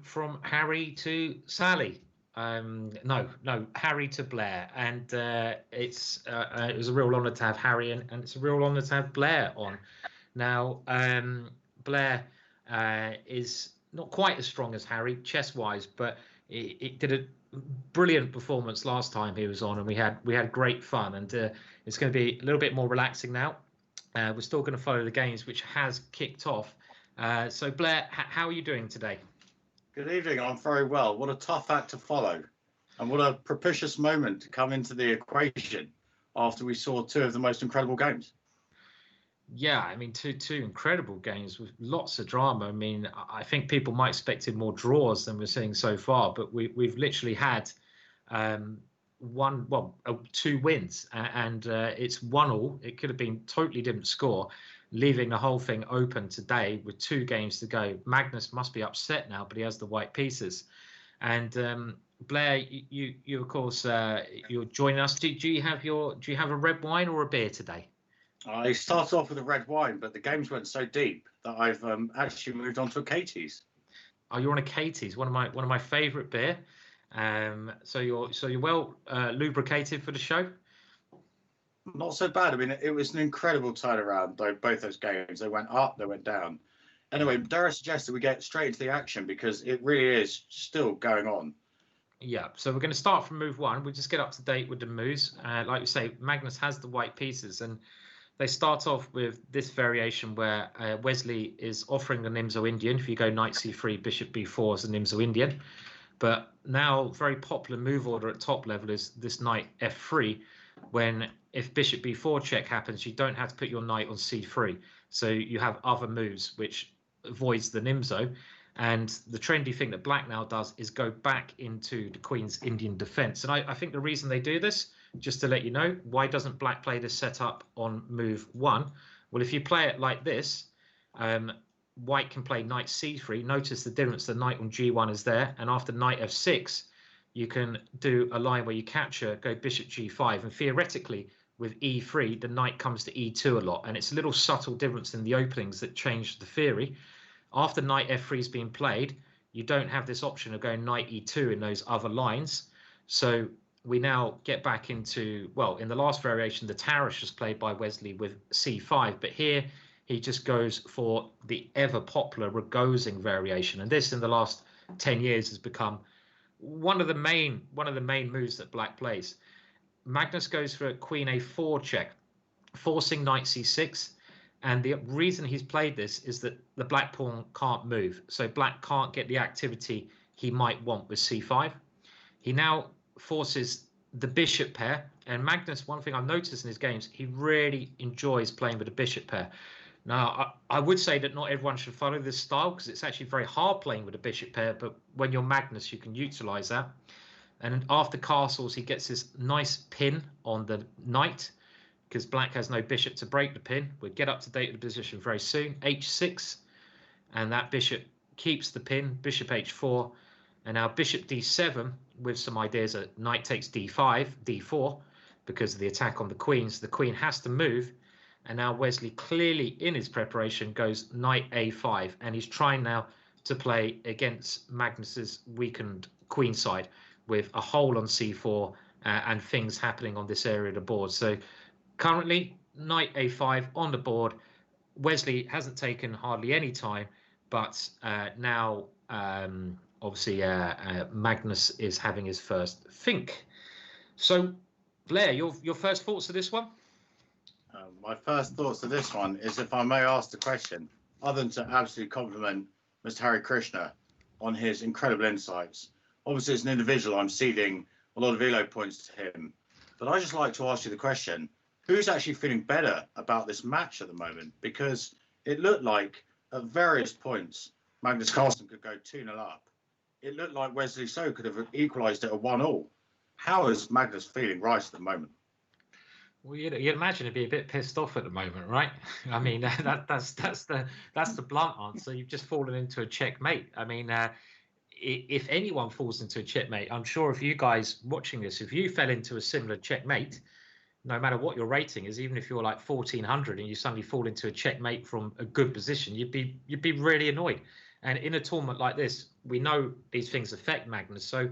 from Harry to Sally. No, Harry to Blair, and it was a real honour to have Harry, and it's a real honour to have Blair on. Now, Blair is not quite as strong as Harry chess-wise, but it did a brilliant performance last time he was on, and we had great fun, and it's going to be a little bit more relaxing now. We're still going to follow the games, which has kicked off. So Blair, how are you doing today? Good evening. I'm very well. What a tough act to follow, and what a propitious moment to come into the equation after we saw two of the most incredible games. Yeah, I mean, two incredible games with lots of drama. I mean, I think people might expected more draws than we're seeing so far, but we've literally had two wins, and it's 1-1. It could have been totally different score, leaving the whole thing open today with 2 games to go. Magnus must be upset now, but he has the white pieces. And Blair, you of course you're joining us. Do you have a red wine or a beer today? I started off with a red wine, but the games went so deep that I've actually moved on to a Katie's. Oh, you're on a Katie's, one of my favourite beer. So you're well lubricated for the show. Not so bad. I mean, it was an incredible turnaround. Though both those games, they went up, they went down. Anyway, dare I suggest that we get straight into the action because it really is still going on. Yeah, so we're going to start from move 1. We'll just get up to date with the moves. Like we say, Magnus has the white pieces, and they start off with this variation where Wesley is offering the Nimzo Indian. If you go knight c3, bishop b4 as a Nimzo Indian. But now, very popular move order at top level is this knight f3, when if bishop b4 check happens, you don't have to put your knight on c3. So you have other moves which avoids the Nimzo. And the trendy thing that Black now does is go back into the Queen's Indian defense. And I think the reason they do this, just to let you know, why doesn't Black play this setup on move 1? Well, if you play it like this, White can play knight c3. Notice the difference, the knight on g1 is there. And after knight f6, you can do a line where you capture, go bishop g5. And theoretically, with e3, the knight comes to e2 a lot. And it's a little subtle difference in the openings that change the theory. After knight f3 is being played, you don't have this option of going knight e2 in those other lines. So we now get back into, well, in the last variation, the Tarish was played by Wesley with c5. But here, he just goes for the ever popular Rogozin variation. And this, in the last 10 years, has become one of the main moves that Black plays. Magnus goes for a queen a4 check, forcing knight c6. And the reason he's played this is that the Black pawn can't move. So Black can't get the activity he might want with c5. He now forces the bishop pair. And Magnus, one thing I've noticed in his games, he really enjoys playing with the bishop pair. Now, I would say that not everyone should follow this style because it's actually very hard playing with a bishop pair. But when you're Magnus, you can utilize that. And after castles, he gets this nice pin on the knight, because Black has no bishop to break the pin. We'll get up to date with the position very soon. h6, and that bishop keeps the pin. Bishop h4, and now bishop d7 with some ideas that knight takes d5, d4, because of the attack on the queen. So the queen has to move. And now Wesley, clearly in his preparation, goes knight a5, and he's trying now to play against Magnus's weakened queen side with a hole on c4 and things happening on this area of the board. So currently, knight a5 on the board. Wesley hasn't taken hardly any time, but now obviously Magnus is having his first think. So, Blair, your first thoughts of this one? My first thoughts of this one is, if I may ask the question, other than to absolutely compliment Mr. Harikrishna on his incredible insights. Obviously, as an individual, I'm ceding a lot of elo points to him. But I just like to ask you the question, who's actually feeling better about this match at the moment? Because it looked like at various points, Magnus Carlsen could go 2-0 up. It looked like Wesley So could have equalised it at 1-1. How is Magnus feeling right at the moment? Well, you'd imagine he'd be a bit pissed off at the moment, right? I mean, that's the blunt answer. You've just fallen into a checkmate. I mean, if anyone falls into a checkmate, I'm sure if you guys watching this, if you fell into a similar checkmate, no matter what your rating is, even if you're like 1400 and you suddenly fall into a checkmate from a good position, you'd be really annoyed. And in a tournament like this, we know these things affect Magnus. So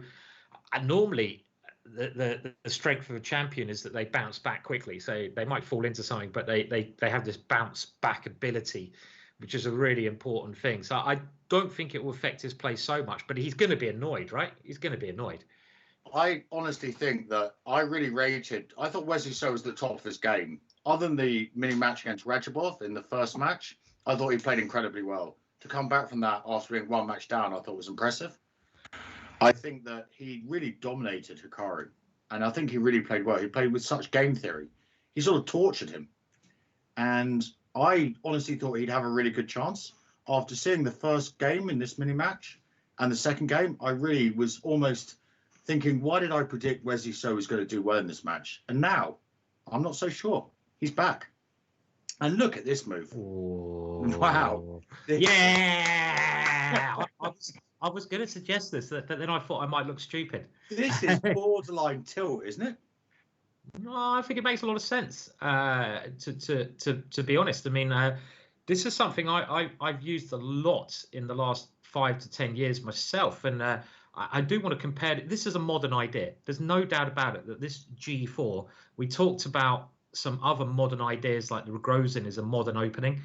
normally the strength of a champion is that they bounce back quickly. So they might fall into something, but they have this bounce back ability, which is a really important thing. So I don't think it will affect his play so much, but he's going to be annoyed, right? He's going to be annoyed. I honestly think that I really rated. I thought Wesley So was the top of his game. Other than the mini match against Rajabov in the first match, I thought he played incredibly well. To come back from that after being one match down, I thought was impressive. I think that he really dominated Hikaru, and I think he really played well. He played with such game theory. He sort of tortured him, and I honestly thought he'd have a really good chance. After seeing the first game in this mini match and the second game, I really was almost thinking, why did I predict Wesley So was going to do well in this match? And now, I'm not so sure. He's back. And look at this move. Ooh. Wow. Yeah! I was going to suggest this, but then I thought I might look stupid. This is borderline tilt, isn't it? No, I think it makes a lot of sense, to be honest. I mean, this is something I've used a lot in the last 5 to 10 years myself. And I do want to compare it. This is a modern idea. There's no doubt about it that this G4, we talked about some other modern ideas like the Rogozin is a modern opening.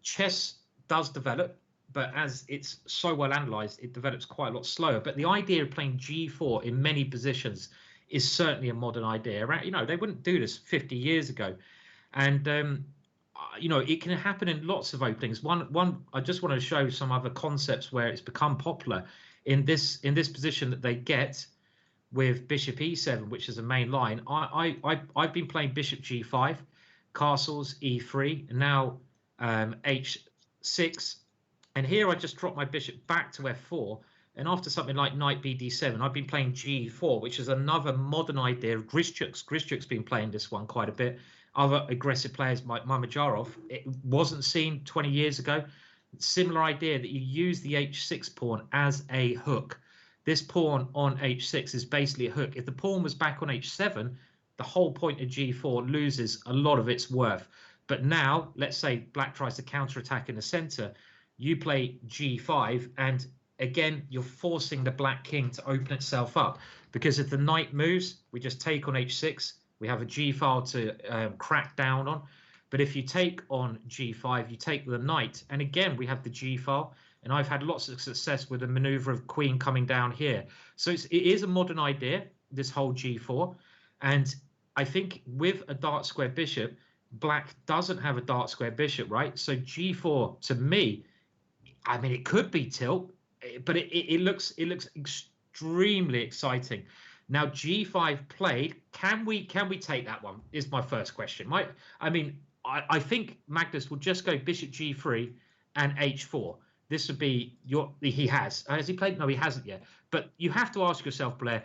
Chess does develop, but as it's so well analyzed, it develops quite a lot slower. But the idea of playing G4 in many positions is certainly a modern idea. You know, they wouldn't do this 50 years ago. And, you know, it can happen in lots of openings. One, I just want to show some other concepts where it's become popular in this position that they get with Bishop E7, which is a main line. I've been playing Bishop G5, castles E3, and now H6. And here I just dropped my bishop back to F4. And after something like knight BD7, I've been playing G4, which is another modern idea. Grischuk's been playing this one quite a bit. Other aggressive players like Mamedyarov, it wasn't seen 20 years ago. Similar idea that you use the H6 pawn as a hook. This pawn on H6 is basically a hook. If the pawn was back on H7, the whole point of G4 loses a lot of its worth. But now, let's say black tries to counterattack in the center. You play G5, and again, you're forcing the black king to open itself up. Because if the knight moves, we just take on H6. We have a G file to crack down on. But if you take on G5, you take the knight. And again, we have the G file. And I've had lots of success with the maneuver of queen coming down here. So it is a modern idea, this whole G4. And I think with a dark square bishop, black doesn't have a dark square bishop, right? So G4, to me, I mean, it could be tilt, but it looks extremely exciting. Now G5 played. Can we take that one? Is my first question. I think Magnus will just go bishop G3 and H4. This would be he has he played? No, he hasn't yet. But you have to ask yourself, Blair,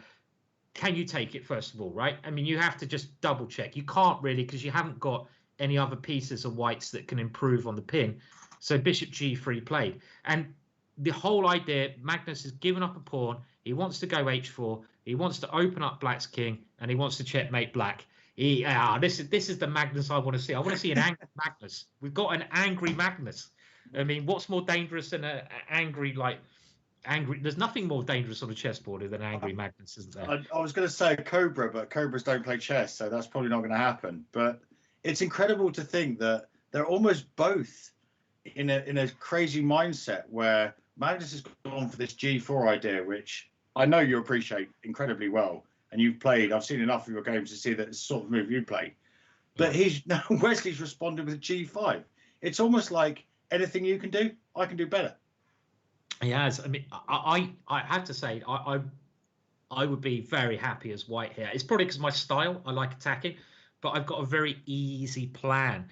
can you take it first of all, right? I mean, you have to just double check. You can't really because you haven't got any other pieces of whites that can improve on the pin. So bishop G3 played. And the whole idea, Magnus has given up a pawn. He wants to go H4. He wants to open up black's king, and he wants to checkmate black. This is the Magnus I want to see. I want to see an angry Magnus. We've got an angry Magnus. I mean, what's more dangerous than an angry? There's nothing more dangerous on a chessboard than angry Magnus, isn't there? I was going to say Cobra, but Cobras don't play chess, so that's probably not going to happen. But it's incredible to think that they're almost both in a crazy mindset where Magnus has gone for this G4 idea, which I know you appreciate incredibly well, and you've played. I've seen enough of your games to see that it's the sort of move you play. But now Wesley's responded with G5. It's almost like anything you can do, I can do better. He has. I mean, I have to say, I would be very happy as white here. It's probably because my style, I like attacking, but I've got a very easy plan.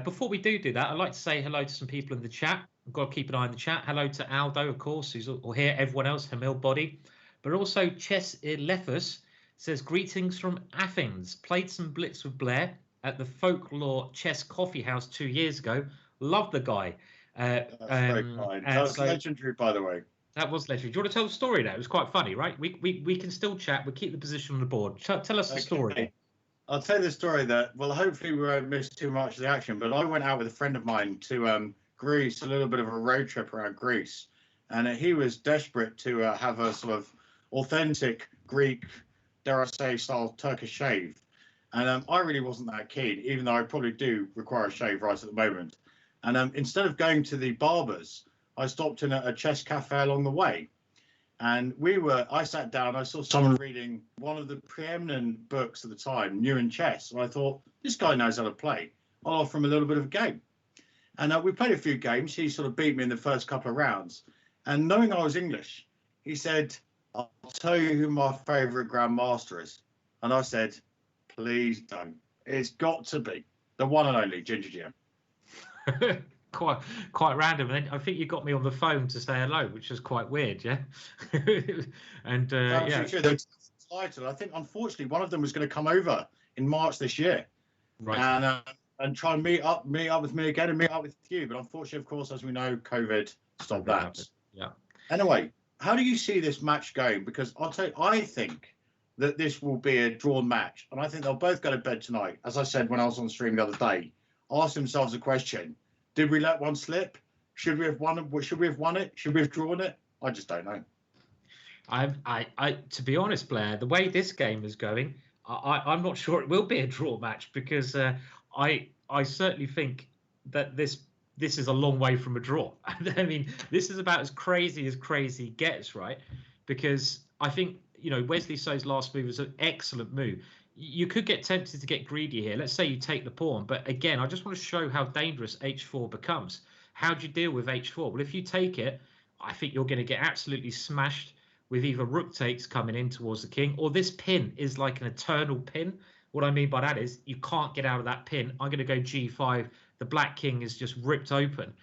Before we do that, I'd like to say hello to some people in the chat. I've got to keep an eye on the chat. Hello to Aldo, of course, who's all here. Everyone else, Hamil Body. But also Chess Lefus says, greetings from Athens. Played some Blitz with Blair at the Folklore Chess Coffee House 2 years ago. Love the guy. That's very kind. That was legendary, by the way. That was legendary. Do you want to tell the story now? It was quite funny, right? We can still chat. We'll keep the position on the board. Tell us the story. I'll tell you the story that, well, hopefully we won't miss too much of the action, but I went out with a friend of mine to Greece, a little bit of a road trip around Greece. And he was desperate to have a sort of authentic Greek, dare I say, style Turkish shave. And I really wasn't that keen, even though I probably do require a shave right at the moment. And instead of going to the barbers, I stopped in a chess cafe along the way. And I sat down, I saw someone reading one of the preeminent books at the time, New in Chess. And I thought, this guy knows how to play. I'll offer him a little bit of a game. And we played a few games. He sort of beat me in the first couple of rounds. And knowing I was English, he said, I'll tell you who my favourite grandmaster is. And I said, please don't. It's got to be the one and only GingerGM. Quite random. And I think you got me on the phone to say hello, which is quite weird, yeah. And yeah, sure I think unfortunately one of them was going to come over in March this year, right? And try and meet up with me again and meet up with you. But unfortunately, of course, as we know, COVID stopped that. Yeah. Anyway, how do you see this match going? Because I'll tell you, I think that this will be a drawn match, and I think they'll both go to bed tonight. As I said when I was on stream the other day, ask themselves a question. Did we let one slip? Should we have won it? Should we have won it? Should we have drawn it? I just don't know. To be honest, Blair, the way this game is going, I'm not sure it will be a draw match, because I certainly think that this is a long way from a draw. I mean, this is about as crazy gets, right? Because I think, you know, Wesley So's last move was an excellent move. You could get tempted to get greedy here. Let's say you take the pawn, but again, I just want to show how dangerous h4 becomes. How do you deal with h4? Well, if you take it, I think you're going to get absolutely smashed with either rook takes coming in towards the king, or this pin is like an eternal pin. What I mean by that is you can't get out of that pin. I'm going to go g5. The black king is just ripped open.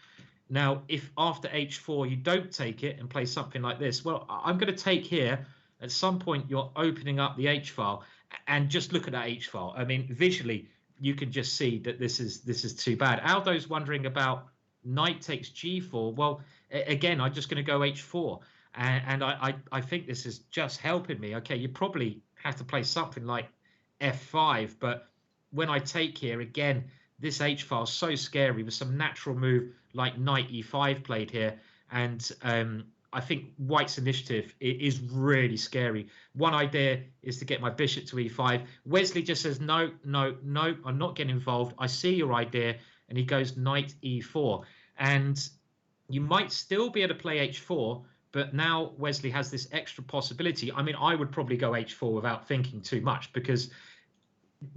Now, if after h4 you don't take it and play something like this, well, I'm going to take here. At some point, you're opening up the h file, and just look at that h file. I mean, visually, you can just see that this is too bad. Aldo's wondering about knight takes g4. Well, again, I'm just going to go h4, and I think this is just helping me. Okay, you probably have to play something like f5, but when I take here again, this h file is so scary with some natural move like knight e5 played here, and I think White's initiative is really scary. One idea is to get my bishop to e5. Wesley just says, no, I'm not getting involved. I see your idea. And he goes knight e4. And you might still be able to play h4, but now Wesley has this extra possibility. I mean, I would probably go h4 without thinking too much, because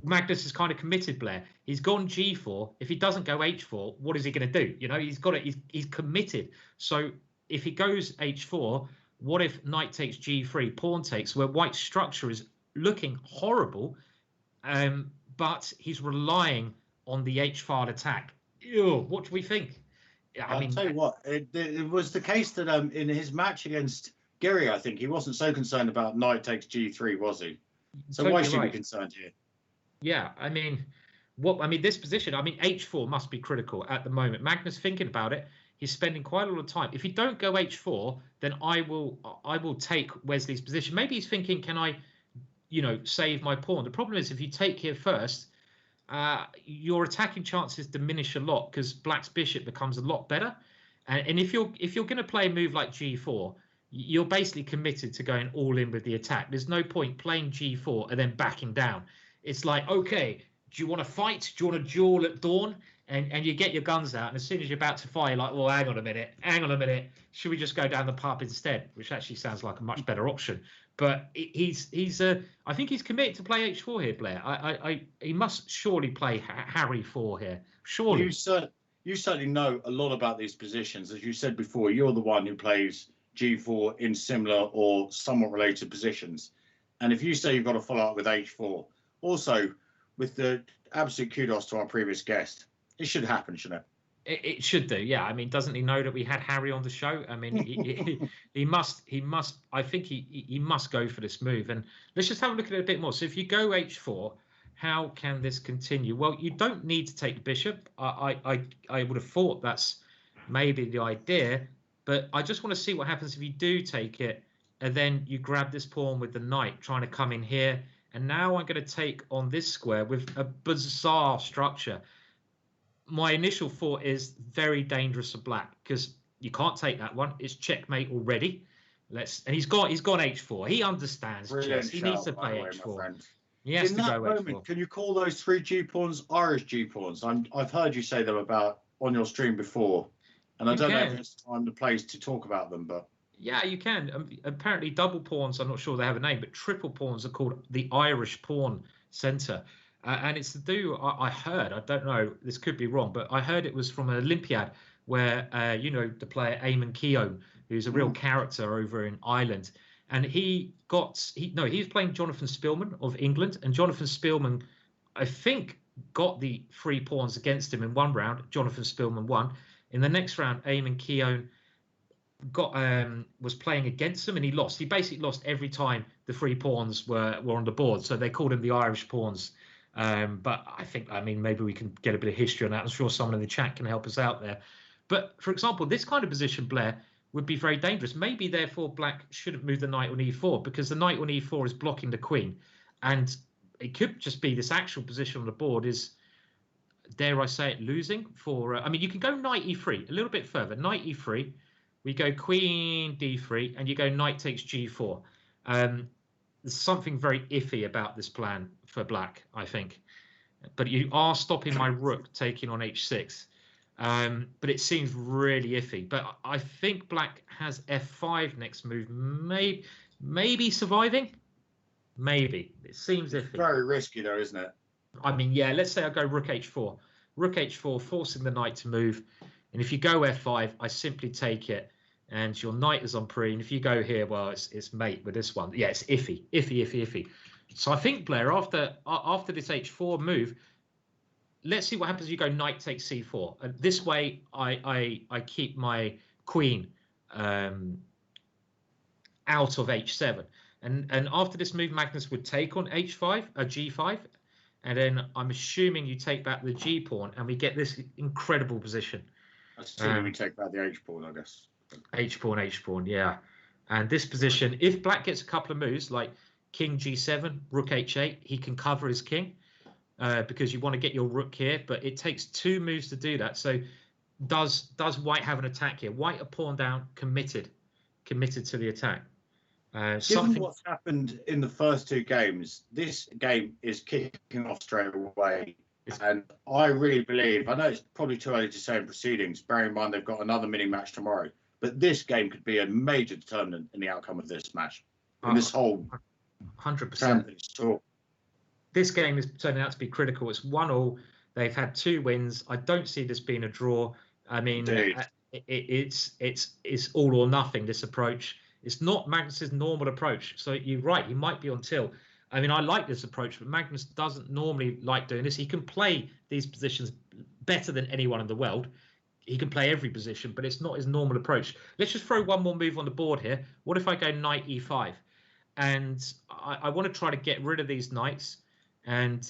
Magnus is kind of committed, Blair. He's gone g4. If he doesn't go h4, what is he going to do? You know, he's got it. He's committed. So if he goes h4, what if knight takes g3, pawn takes, where White's structure is looking horrible, but he's relying on the h-file attack? Ew, what do we think? I'll tell you what, it was the case that in his match against Giri, I think he wasn't so concerned about knight takes g3, was he? So totally why should he be concerned here? Yeah, I mean, this position, I mean, h4 must be critical at the moment. Magnus thinking about it. He's spending quite a lot of time. If you don't go h4, then I will take Wesley's position. Maybe he's thinking, can I, you know, save my pawn? The problem is if you take here first, your attacking chances diminish a lot because Black's bishop becomes a lot better. And if you're going to play a move like g4, you're basically committed to going all in with the attack. There's no point playing g4 and then backing down. It's like, okay, do you want to fight? Do you want to duel at dawn? And you get your guns out, and as soon as you're about to fire, you're like, well, hang on a minute. Should we just go down the pub instead? Which actually sounds like a much better option. But I think he's committed to play h4 here, Blair. He must surely play Harry 4 here. Surely. You certainly know a lot about these positions. As you said before, you're the one who plays g4 in similar or somewhat related positions. And if you say you've got to follow up with h4, also with the absolute kudos to our previous guest, it should happen, shouldn't it? It should do, yeah. I mean, doesn't he know that we had Harry on the show? I mean, he must. I think he must go for this move. And let's just have a look at it a bit more. So if you go h4, how can this continue? Well, you don't need to take the bishop. I would have thought that's maybe the idea, but I just want to see what happens if you do take it, and then you grab this pawn with the knight, trying to come in here And now I'm going to take on this square with a bizarre structure. My initial thought is very dangerous for black because you can't take that one. It's checkmate already. And he's gone h4. He understands chess. He needs to play h4. He has to go h4. Can you call those 3 G pawns Irish G pawns? I've heard you say them about on your stream before, and I don't know if it's time and place to talk about them, but yeah, you can. Apparently, double pawns, I'm not sure they have a name, but triple pawns are called the Irish Pawn Centre. And it's to do, I heard, I don't know, this could be wrong, but I heard it was from an Olympiad where, the player Eamon Keown, who's a real character over in Ireland. And he was playing Jonathan Spillman of England. And Jonathan Spillman, I think, got the 3 pawns against him in one round. Jonathan Spillman won. In the next round, Eamon Keown was playing against him and he lost. He basically lost every time the 3 pawns were on the board. So they called him the Irish Pawns. But maybe we can get a bit of history on that. I'm sure someone in the chat can help us out there. But for example, this kind of position, Blair, would be very dangerous. Maybe therefore black shouldn't move the knight on e4 because the knight on e4 is blocking the queen. And it could just be this actual position on the board is, dare I say it, losing for, you can go knight e3 a little bit further. Knight e3, we go queen d3 and you go knight takes g4. There's something very iffy about this plan for black, I think. But you are stopping my rook taking on h6. But it seems really iffy. But I think black has f5 next move. Maybe surviving? Maybe. It seems iffy. Very risky though, isn't it? Yeah, let's say I go rook h4. Rook h4, forcing the knight to move. And if you go f5, I simply take it. And your knight is on pre. And if you go here, well, it's mate with this one. Yeah, it's iffy. So I think, Blair, after this h4 move, let's see what happens. You go knight takes c4. And this way, I keep my queen out of h7. And after this move, Magnus would take on g5. And then I'm assuming you take back the g pawn, and we get this incredible position. Assuming we take back the h pawn, I guess. H pawn, yeah. And this position, if black gets a couple of moves like king g7, rook h8, he can cover his king because you want to get your rook here, but it takes 2 moves to do that. So does white have an attack here? White a pawn down, committed to the attack. Given what's happened in the first 2 games, this game is kicking off straight away. And I really believe, I know it's probably too early to say in proceedings, bearing in mind they've got another mini match tomorrow, but this game could be a major determinant in the outcome of this match. In this whole 100%. This game is turning out to be critical. It's 1-1. They've had 2 wins. I don't see this being a draw. I mean, it's all or nothing, this approach. It's not Magnus's normal approach. So you're right, he might be on tilt. I mean, I like this approach, but Magnus doesn't normally like doing this. He can play these positions better than anyone in the world. He can play every position, but it's not his normal approach. Let's just throw one more move on the board here. What if I go knight e5? And I want to try to get rid of these knights. And,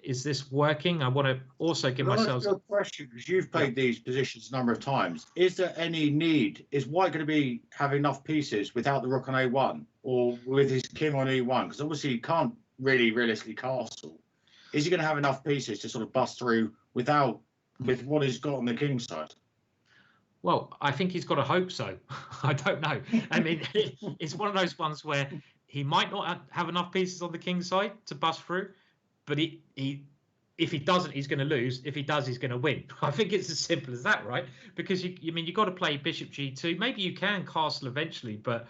is this working? I want to also give myself... a question, because you've played these positions a number of times. Is there any need? Is white going to have enough pieces without the rook on a1 or with his king on e1? Because obviously he can't really realistically castle. Is he going to have enough pieces to sort of bust through with what he's got on the king side? Well, I think he's got to hope so. I don't know. I mean, it's one of those ones where he might not have enough pieces on the king side to bust through. But if he doesn't, he's going to lose. If he does, he's going to win. I think it's as simple as that, right? Because you've got to play bishop g2. Maybe you can castle eventually, but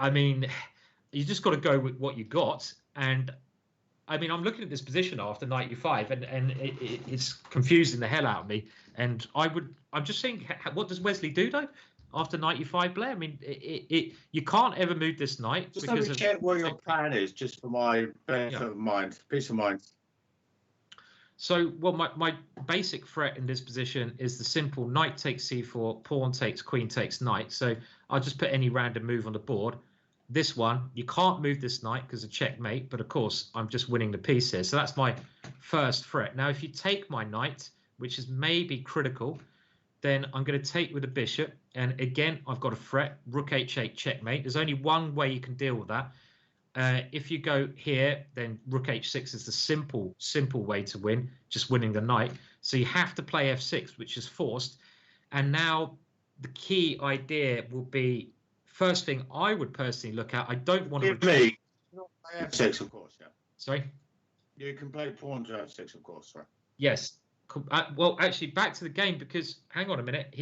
you just got to go with what you got. And I'm looking at this position after knight e5, and it's confusing the hell out of me. And I'm just saying, what does Wesley do though after knight e5, Blair? I mean, you can't ever move this knight. Just let me check what your plan is, just for my benefit of mind, peace of mind. So, well, my basic threat in this position is the simple knight takes c4, pawn takes, queen takes knight. So I'll just put any random move on the board. This one, you can't move this knight because of checkmate, but of course, I'm just winning the piece here. So that's my first threat. Now, if you take my knight, which is maybe critical, then I'm going to take with the bishop. And again, I've got a threat, rook h8 checkmate. There's only one way you can deal with that. If you go here, then rook h6 is the simple way to win, just winning the knight. So you have to play f6, which is forced. And now the key idea will be, first thing I would personally look at, I don't want to retreat. F6, of course, yeah. Sorry? You can play pawn to f6, of course, right? Yes. Well, actually, back to the game, because hang on a minute.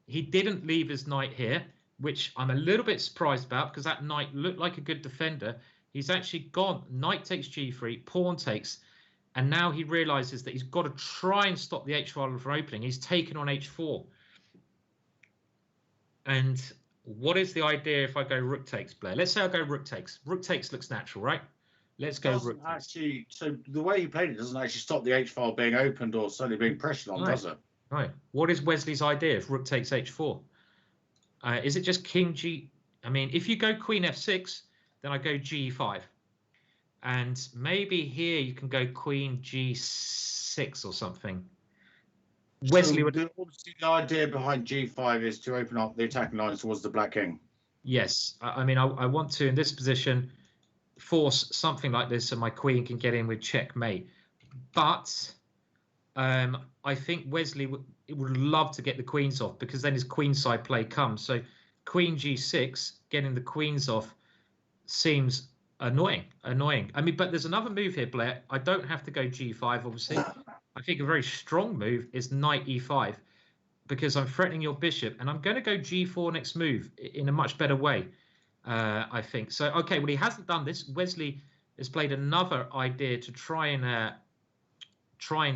He didn't leave his knight here, which I'm a little bit surprised about, because that knight looked like a good defender. He's actually gone. Knight takes g3, pawn takes, and now he realizes that he's got to try and stop the h file from opening. He's taken on h4. And what is the idea if I go rook takes, Blair? Let's say I go rook takes. Rook takes looks natural, right? Let's go rook takes. So the way you played it doesn't actually stop the h file being opened or suddenly being pressured on, does it? Right. What is Wesley's idea if rook takes h4? Is it just king g? I mean, if you go queen f6, then I go g5. And maybe here you can go queen g6 or something. Wesley would. Obviously, the idea behind g5 is to open up the attacking lines towards the black king. Yes. I mean, I want to, in this position, force something like this so my queen can get in with checkmate. But I think Wesley would love to get the queens off, because then his queenside play comes. So queen g6, getting the queens off, seems annoying. I mean, but there's another move here, Blair. I don't have to go g5, obviously. I think a very strong move is knight e5, because I'm threatening your bishop, and I'm going to go g4 next move in a much better way, I think. So, okay, well, he hasn't done this. Wesley has played another idea to try and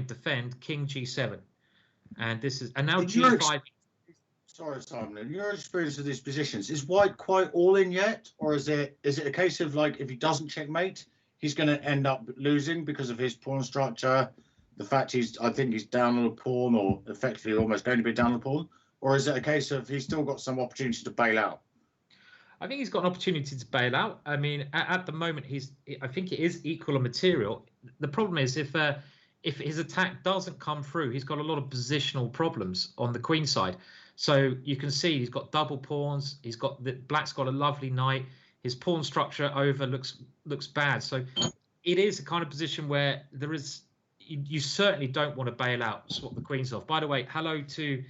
defend king g7, and now g5. Sorry, Simon. In your experience of these positions, is White quite all in yet, or is it a case of, like, if he doesn't checkmate, he's going to end up losing because of his pawn structure, the fact I think he's down on a pawn, or effectively almost going to be down on a pawn, or is it a case of he's still got some opportunity to bail out? I think he's got an opportunity to bail out. I mean, at the moment, I think it is equal on material. The problem is if his attack doesn't come through, he's got a lot of positional problems on the queen side. So you can see he's got double pawns. Black's got a lovely knight. His pawn structure over looks bad. So it is a kind of position where you certainly don't want to bail out, swap the queens off. By the way, hello to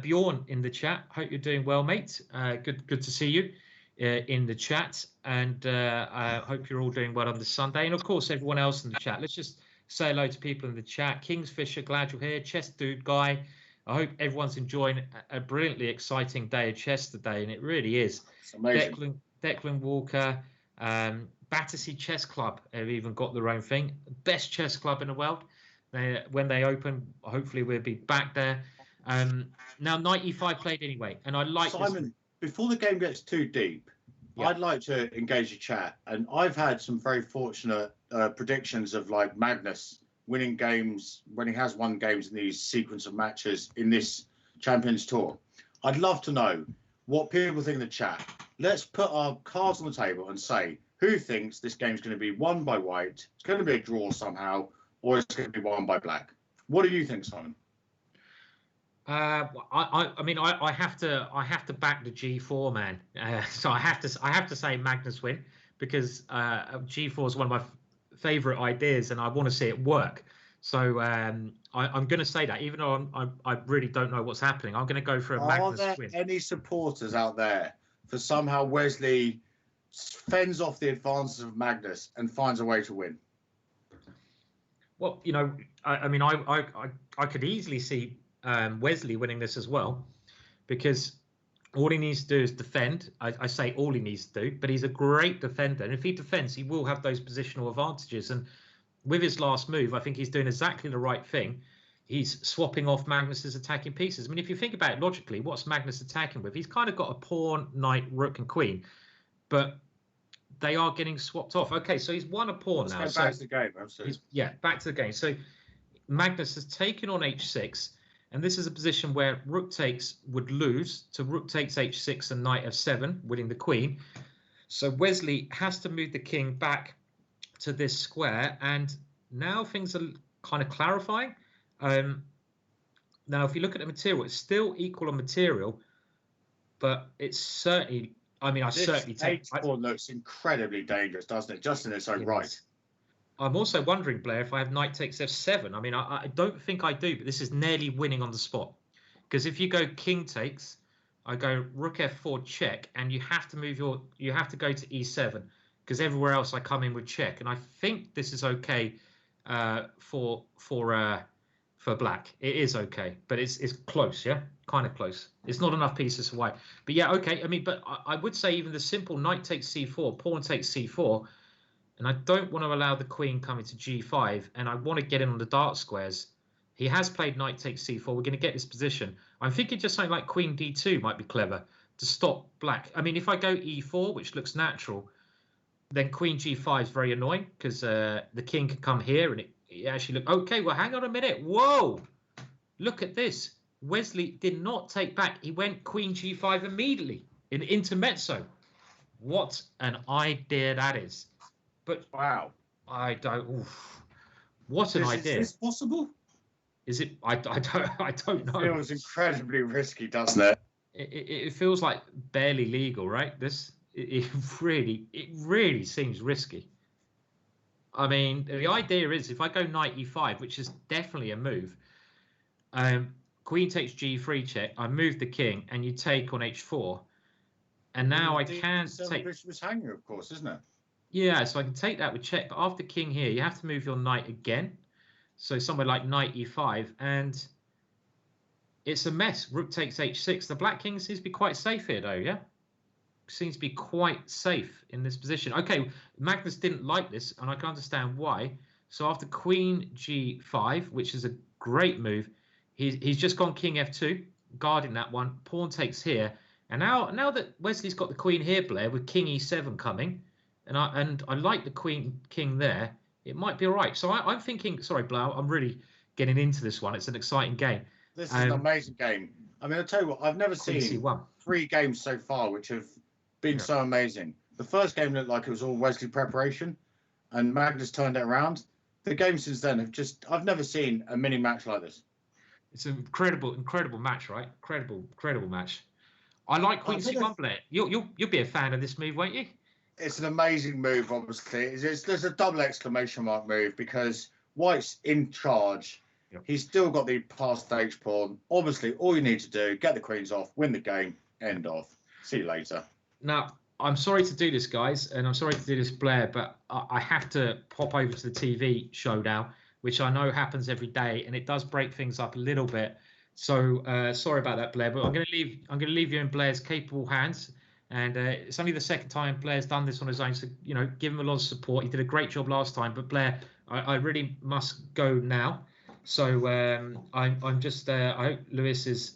Bjorn in the chat. Hope you're doing well, mate. Good to see you in the chat, and I hope you're all doing well on this Sunday. And of course, everyone else in the chat. Let's just say hello to people in the chat. Kingsfisher, glad you're here. Chess Dude Guy, I hope everyone's enjoying a brilliantly exciting day of chess today, and it really is. It's amazing. Declan Walker, Battersea Chess Club have even got their own thing. Best chess club in the world. When they open, hopefully we'll be back there. Now, knight e5 played anyway, and I like Simon, before the game gets too deep, yeah, I'd like to engage the chat. And I've had some very fortunate predictions of, like, Magnus winning games when he has won games in these sequence of matches in this Champions Tour. I'd love to know what people think in the chat. Let's put our cards on the table and say who thinks this game's going to be won by White, it's going to be a draw somehow, or it's going to be won by Black. What do you think, Simon? I mean, I have to back the G4 man. So I have to say Magnus win, because G4 is one of my favorite ideas, and I want to see it work. So I'm going to say that, even though I really don't know what's happening. I'm going to go for a Magnus win. Are there any supporters out there for somehow Wesley fends off the advances of Magnus and finds a way to win? Well, you know, I mean, I could easily see Wesley winning this as well, because all he needs to do is defend. I say all he needs to do, but he's a great defender, and if he defends, he will have those positional advantages. And with his last move, I think he's doing exactly the right thing. He's swapping off Magnus's attacking pieces. I mean, if you think about it logically, what's Magnus attacking with? He's kind of got a pawn, knight, rook, and queen, but they are getting swapped off. Okay, so he's won a pawn now. Let's go back to the game. Yeah, back to the game. So Magnus has taken on h6, and this is a position where rook takes would lose to rook takes h6 and knight f7, winning the queen. So Wesley has to move the king back to this square, and now things are kind of clarifying. Now, if you look at the material, it's still equal on material, but it's certainly I mean, I This certainly take. H4 looks incredibly dangerous, doesn't it? Just in its own right. I'm also wondering, Blair, if I have knight takes f7. I mean, I don't think I do, but this is nearly winning on the spot. Because if you go king takes, I go rook f4 check, and you have to move you have to go to e7, because everywhere else I come in with check. And I think this is okay for black. It is okay, but it's close, yeah, kind of close. It's not enough pieces for white, but yeah, okay. I mean, but I would say even the simple knight takes c4, pawn takes c4. And I don't want to allow the queen coming to g5, and I want to get in on the dark squares. He has played knight takes c4. We're going to get this position. I'm thinking just something like queen d2 might be clever to stop black. I mean, if I go e4, which looks natural, then queen g5 is very annoying because the king can come here, and it actually look okay. Well, hang on a minute. Whoa, look at this. Wesley did not take back. He went queen g5 immediately in intermezzo. What an idea that is. But wow, I don't. Oof. What an idea! Is this possible? Is it? I don't know. It feels incredibly risky, doesn't it? It feels like barely legal, right? It really seems risky. I mean, the idea is if I go knight e5, which is definitely a move. Queen takes g3 check. I move the king, and you take on h4, and now I can't take. Bishop's hanging, of course, isn't it? Yeah, so I can take that with check, but after king here, you have to move your knight again. So somewhere like knight e5, and it's a mess. Rook takes h6. The black king seems to be quite safe here, though, yeah? Seems to be quite safe in this position. Okay, Magnus didn't like this, and I can understand why. So after queen g5, which is a great move, he's just gone king f2, guarding that one. Pawn takes here. And now that Wesley's got the queen here, Blair, with king e7 coming, and I like the king there, it might be all right. So I'm thinking, sorry, Blau, I'm really getting into this one. It's an exciting game. This is an amazing game. I mean, I'll tell you what, I've never seen C1. 3 games so far which have been so amazing. The first game looked like it was all Wesley preparation, and Magnus turned it around. The games since then have I've never seen a mini match like this. It's an incredible match, right? Incredible match. I like Queen C1, Blair. You'll be a fan of this move, won't you? It's an amazing move, obviously. There's a double exclamation mark move because White's in charge. Yep. He's still got the passed stage pawn. Obviously, all you need to do, get the queens off, win the game, end of. See you later. Now, I'm sorry to do this, guys, and I'm sorry to do this, Blair, but I have to pop over to the TV show now, which I know happens every day, and it does break things up a little bit. So sorry about that, Blair, but I'm going to leave you in Blair's capable hands. And it's only the second time Blair's done this on his own, so give him a lot of support. He did a great job last time, but Blair, I really must go now. So I'm just I hope Lewis is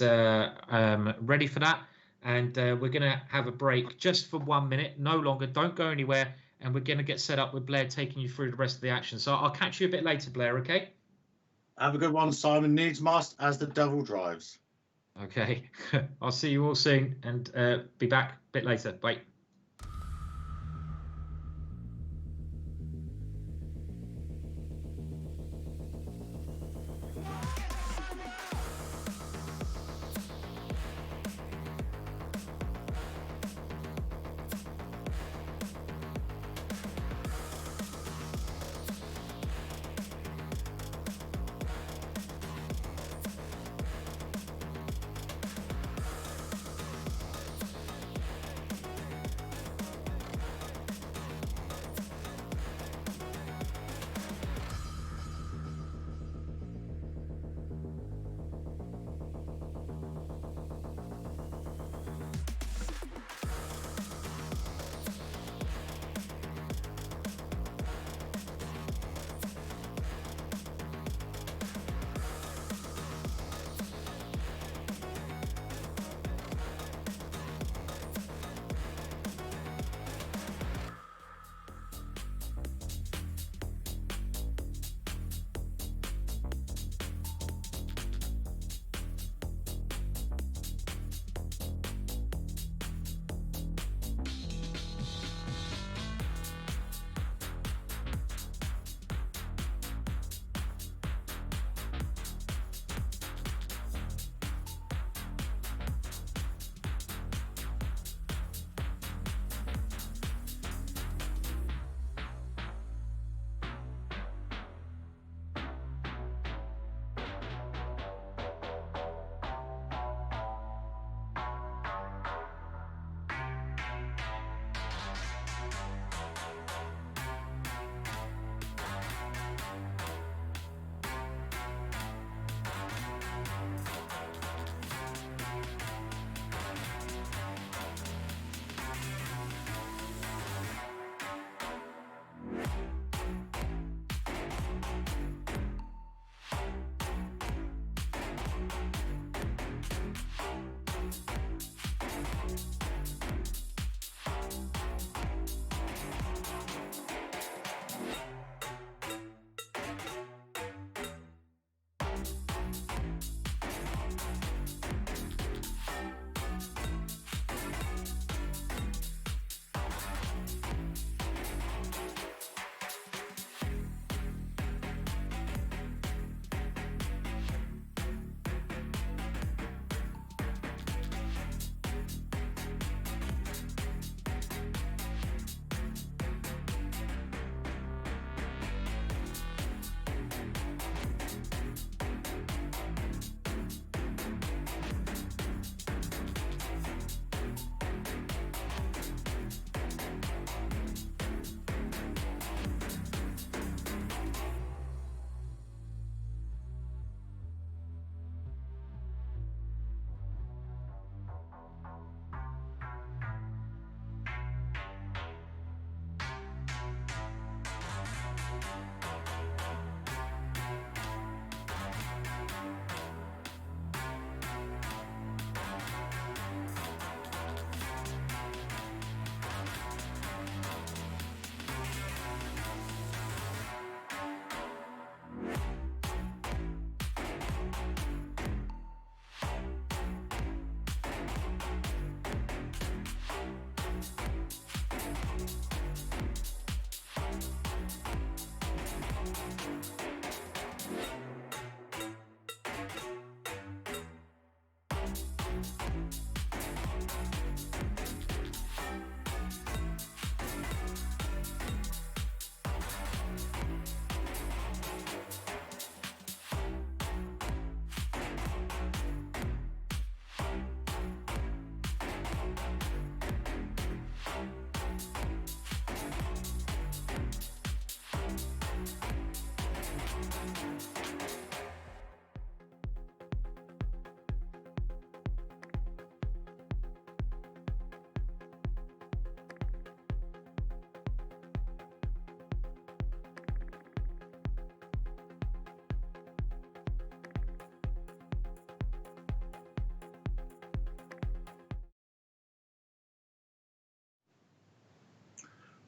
ready for that, and we're gonna have a break just for 1 minute, no longer. Don't go anywhere, and we're gonna get set up with Blair taking you through the rest of the action. So I'll catch you a bit later, Blair. Okay? Have a good one, Simon. Needs must as the devil drives. Okay, I'll see you all soon, and be back a bit later. Bye.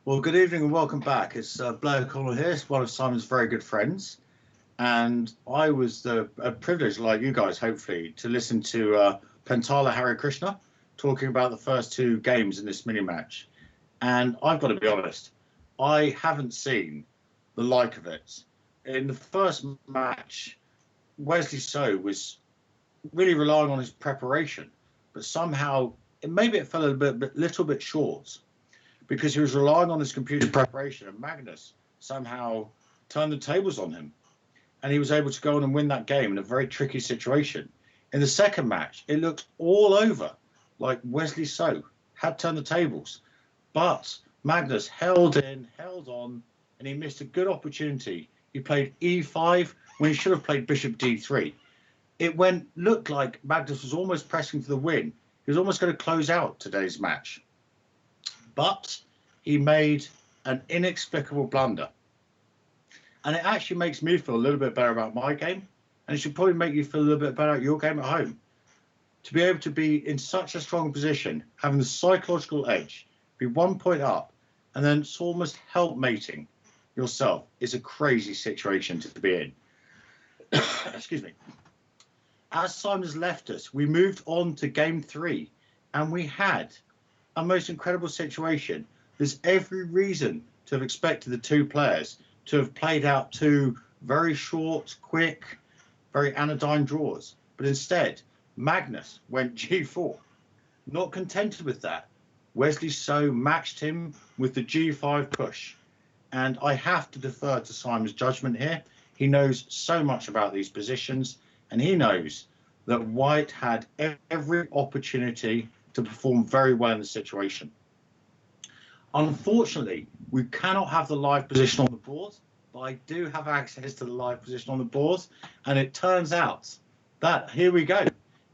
Well, good evening and welcome back. It's Blair Connell here, it's one of Simon's very good friends. And I was a privilege, like you guys, hopefully, to listen to Pentala Harikrishna talking about the first two games in this mini-match. And I've got to be honest, I haven't seen the like of it. In the first match, Wesley So was really relying on his preparation, but somehow, maybe it fell a little bit short, because he was relying on his computer preparation, and Magnus somehow turned the tables on him. And he was able to go on and win that game in a very tricky situation. In the second match, it looked all over, like Wesley So had turned the tables. But Magnus held in, held on, and he missed a good opportunity. He played E5 when he should have played Bishop D3. It looked like Magnus was almost pressing for the win. He was almost going to close out today's match. But he made an inexplicable blunder. And it actually makes me feel a little bit better about my game. And it should probably make you feel a little bit better about your game at home. To be able to be in such a strong position, having the psychological edge, be 1 point up, and then it's almost helpmating yourself is a crazy situation to be in. Excuse me. As Simon's left us, we moved on to game 3, and we had a most incredible situation. There's every reason to have expected the two players to have played out two very short, quick, very anodyne draws. But instead, Magnus went G4. Not contented with that, Wesley So matched him with the G5 push. And I have to defer to Simon's judgment here. He knows so much about these positions, and he knows that White had every opportunity to perform very well in the situation. Unfortunately, we cannot have the live position on the board, but I do have access to the live position on the board. And it turns out that, here we go.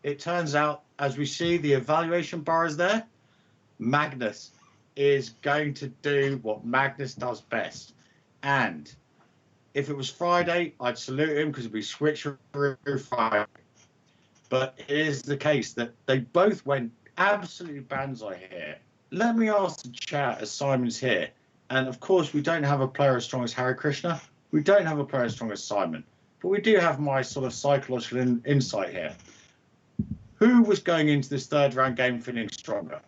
It turns out, as we see the evaluation bar is there, Magnus is going to do what Magnus does best. And if it was Friday, I'd salute him because it'd be switcheroo Friday. But it is the case that they both went absolutely banzai here. Let me ask the chat as Simon's here. And of course, we don't have a player as strong as Harikrishna. We don't have a player as strong as Simon. But we do have my sort of psychological insight here. Who was going into this third round game feeling stronger?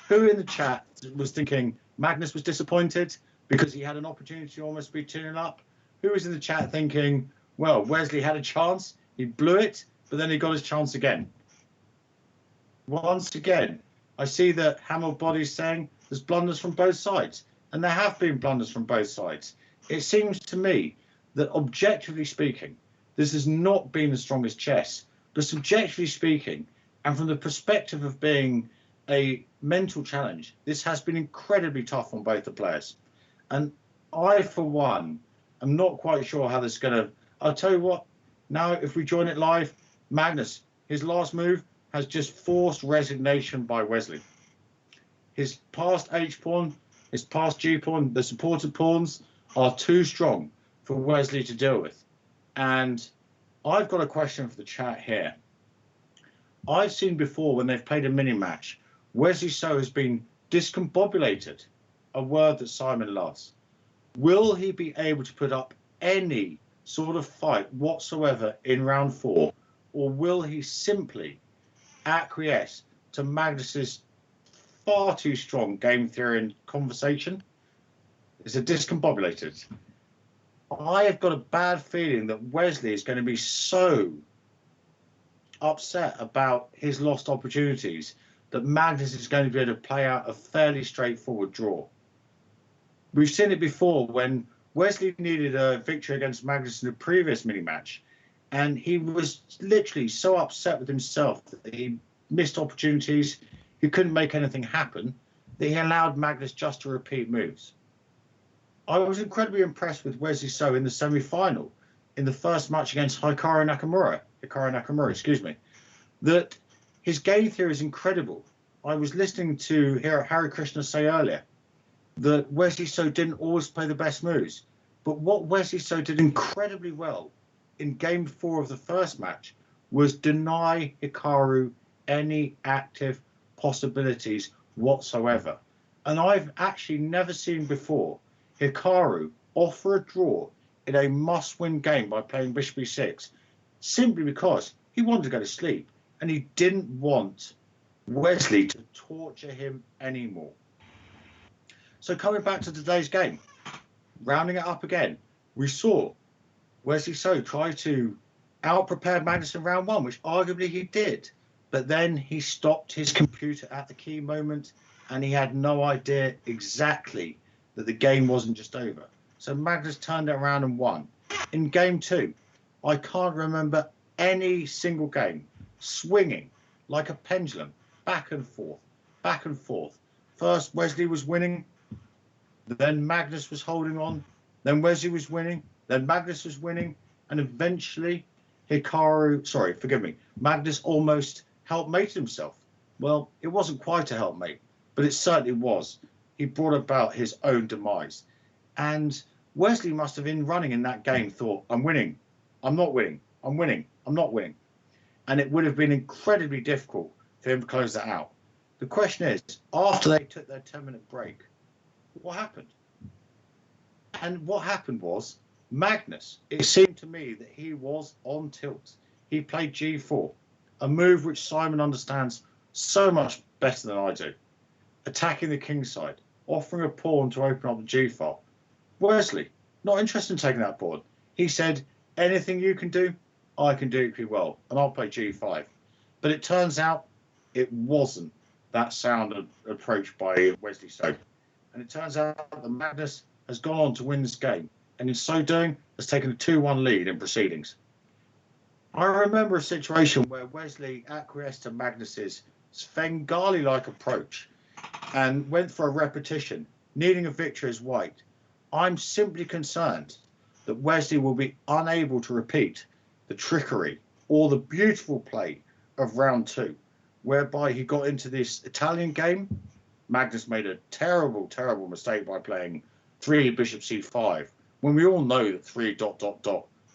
Who in the chat was thinking Magnus was disappointed because he had an opportunity to almost be 2-0 up? Who was in the chat thinking, well, Wesley had a chance, he blew it, but then he got his chance again? Once again, I see that Hamel Body's saying there's blunders from both sides, and there have been blunders from both sides. It seems to me that objectively speaking, this has not been the strongest chess, but subjectively speaking, and from the perspective of being a mental challenge, this has been incredibly tough on both the players. And I, for one, am not quite sure how this is going to... I'll tell you what, now if we join it live, Magnus, his last move has just forced resignation by Wesley. His past H-pawn, his past G-pawn, the supported pawns are too strong for Wesley to deal with. And I've got a question for the chat here. I've seen before when they've played a mini-match, Wesley So has been discombobulated, a word that Simon loves. Will he be able to put up any sort of fight whatsoever in round 4, or will he simply acquiesce to Magnus's far too strong game theory and conversation? It's a discombobulated. I have got a bad feeling that Wesley is going to be so upset about his lost opportunities, that Magnus is going to be able to play out a fairly straightforward draw. We've seen it before when Wesley needed a victory against Magnus in the previous mini-match, and he was literally so upset with himself that he missed opportunities, he couldn't make anything happen, that he allowed Magnus just to repeat moves. I was incredibly impressed with Wesley So in the semi-final, in the first match against Hikaru Nakamura, excuse me, that his game theory is incredible. I was listening to Harikrishna say earlier that Wesley So didn't always play the best moves, but what Wesley So did incredibly well in game 4 of the first match was deny Hikaru any active possibilities whatsoever. And I've actually never seen before Hikaru offer a draw in a must-win game by playing Bishop E6, simply because he wanted to go to sleep and he didn't want Wesley to torture him anymore. So coming back to today's game, rounding it up again, we saw Wesley So try to out-prepare Magnus in round 1, which arguably he did, but then he stopped his computer at the key moment and he had no idea exactly that the game wasn't just over. So Magnus turned it around and won. In game 2, I can't remember any single game swinging like a pendulum, back and forth, back and forth. First, Wesley was winning, then Magnus was holding on, then Wesley was winning, then Magnus was winning, and eventually Magnus almost helpmated himself. Well, it wasn't quite a helpmate, but it certainly was. He brought about his own demise. And Wesley must have, in running in that game, thought, I'm winning, I'm not winning, I'm winning, I'm not winning. And it would have been incredibly difficult for him to close that out. The question is, after they took their 10-minute break, what happened? And what happened was, Magnus, it seemed to me that he was on tilt. He played G4, a move which Simon understands so much better than I do. Attacking the king side, offering a pawn to open up the G file. Wesley, not interested in taking that pawn. He said, anything you can do, I can do equally well, and I'll play G5. But it turns out it wasn't that sound approach by Wesley So. And it turns out that Magnus has gone on to win this game, and in so doing, has taken a 2-1 lead in proceedings. I remember a situation where Wesley acquiesced to Magnus's Svengali-like approach and went for a repetition, needing a victory as white. I'm simply concerned that Wesley will be unable to repeat the trickery or the beautiful play of round 2, whereby he got into this Italian game. Magnus made a terrible, terrible mistake by playing 3 bishop c5, when we all know that 3 ...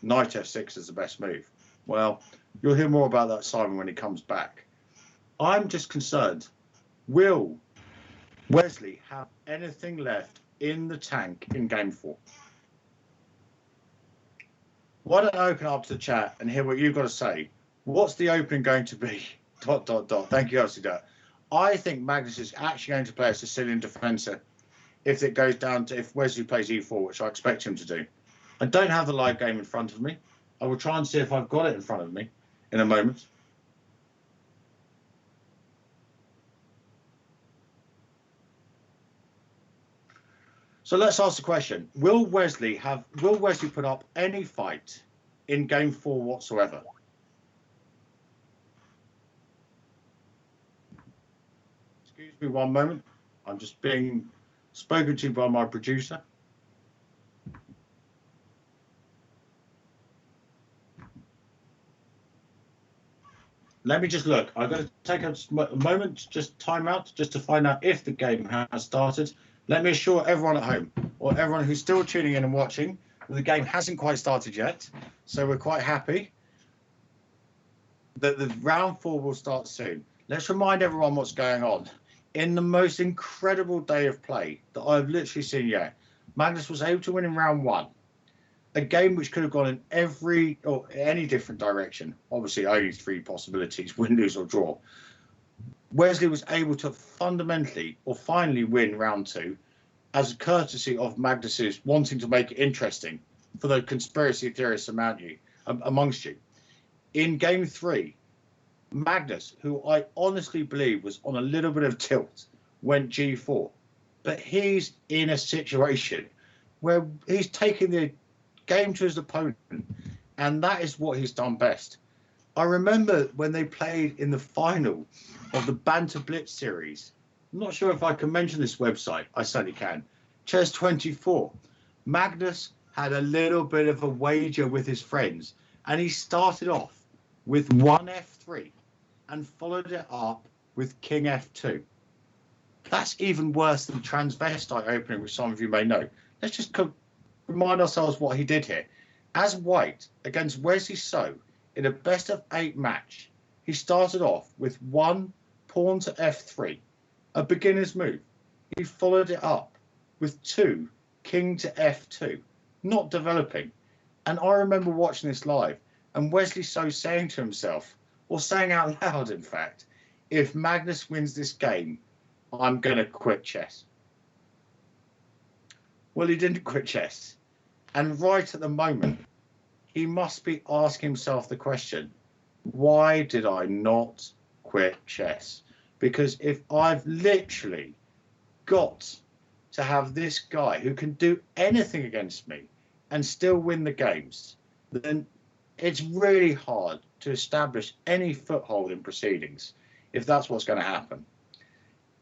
knight f6 is the best move. Well, you'll hear more about that, Simon, when he comes back. I'm just concerned, will Wesley have anything left in the tank in game 4? Why don't I open up to the chat and hear what you've got to say? What's the opening going to be? ... Thank you, Elsie. I think Magnus is actually going to play a Sicilian defensa if it goes down to, if Wesley plays e4, which I expect him to do. I don't have the live game in front of me. I will try and see if I've got it in front of me in a moment. So let's ask the question: Will Wesley put up any fight in game 4 whatsoever? Excuse me one moment. I'm just being spoken to by my producer. Let me just look. I've got to take a moment, just time out, just to find out if the game has started. Let me assure everyone at home, or everyone who's still tuning in and watching, that the game hasn't quite started yet. So we're quite happy that the round 4 will start soon. Let's remind everyone what's going on. In the most incredible day of play that I've literally seen yet, Magnus was able to win in round 1. A game which could have gone in every or any different direction. Obviously, only 3 possibilities: win, lose, or draw. Wesley was able to fundamentally or finally win round 2 as a courtesy of Magnus's wanting to make it interesting for the conspiracy theorists amongst you. In game 3, Magnus, who I honestly believe was on a little bit of tilt, went G4. But he's in a situation where he's taking the game to his opponent, and that is what he's done best. I remember when they played in the final of the Banter Blitz series. I'm not sure if I can mention this website. I certainly can. Chess24. Magnus had a little bit of a wager with his friends, and he started off with one F3 and followed it up with King F2. That's even worse than transvestite opening, which some of you may know. Let's just remind ourselves what he did here. As white against Wesley So in a best-of-8 match, he started off with one pawn to F3, a beginner's move. He followed it up with two king to F2, not developing. And I remember watching this live and Wesley So saying to himself, or saying out loud, in fact, if Magnus wins this game, I'm going to quit chess. Well, he didn't quit chess. And right at the moment, he must be asking himself the question, why did I not quit chess? Because if I've literally got to have this guy who can do anything against me and still win the games, then it's really hard to establish any foothold in proceedings if that's what's going to happen.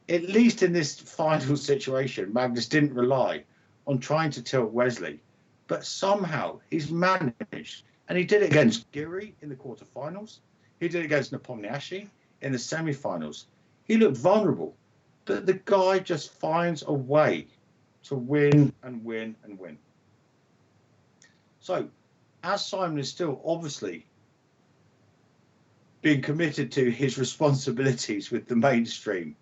At least in this final situation, Magnus didn't rely on trying to tilt Wesley, but somehow he's managed, and he did it against Giri in the quarterfinals. He did it against Nepomniachtchi in the semifinals. He looked vulnerable, but the guy just finds a way to win and win and win. So, as Simon is still obviously being committed to his responsibilities with the mainstream,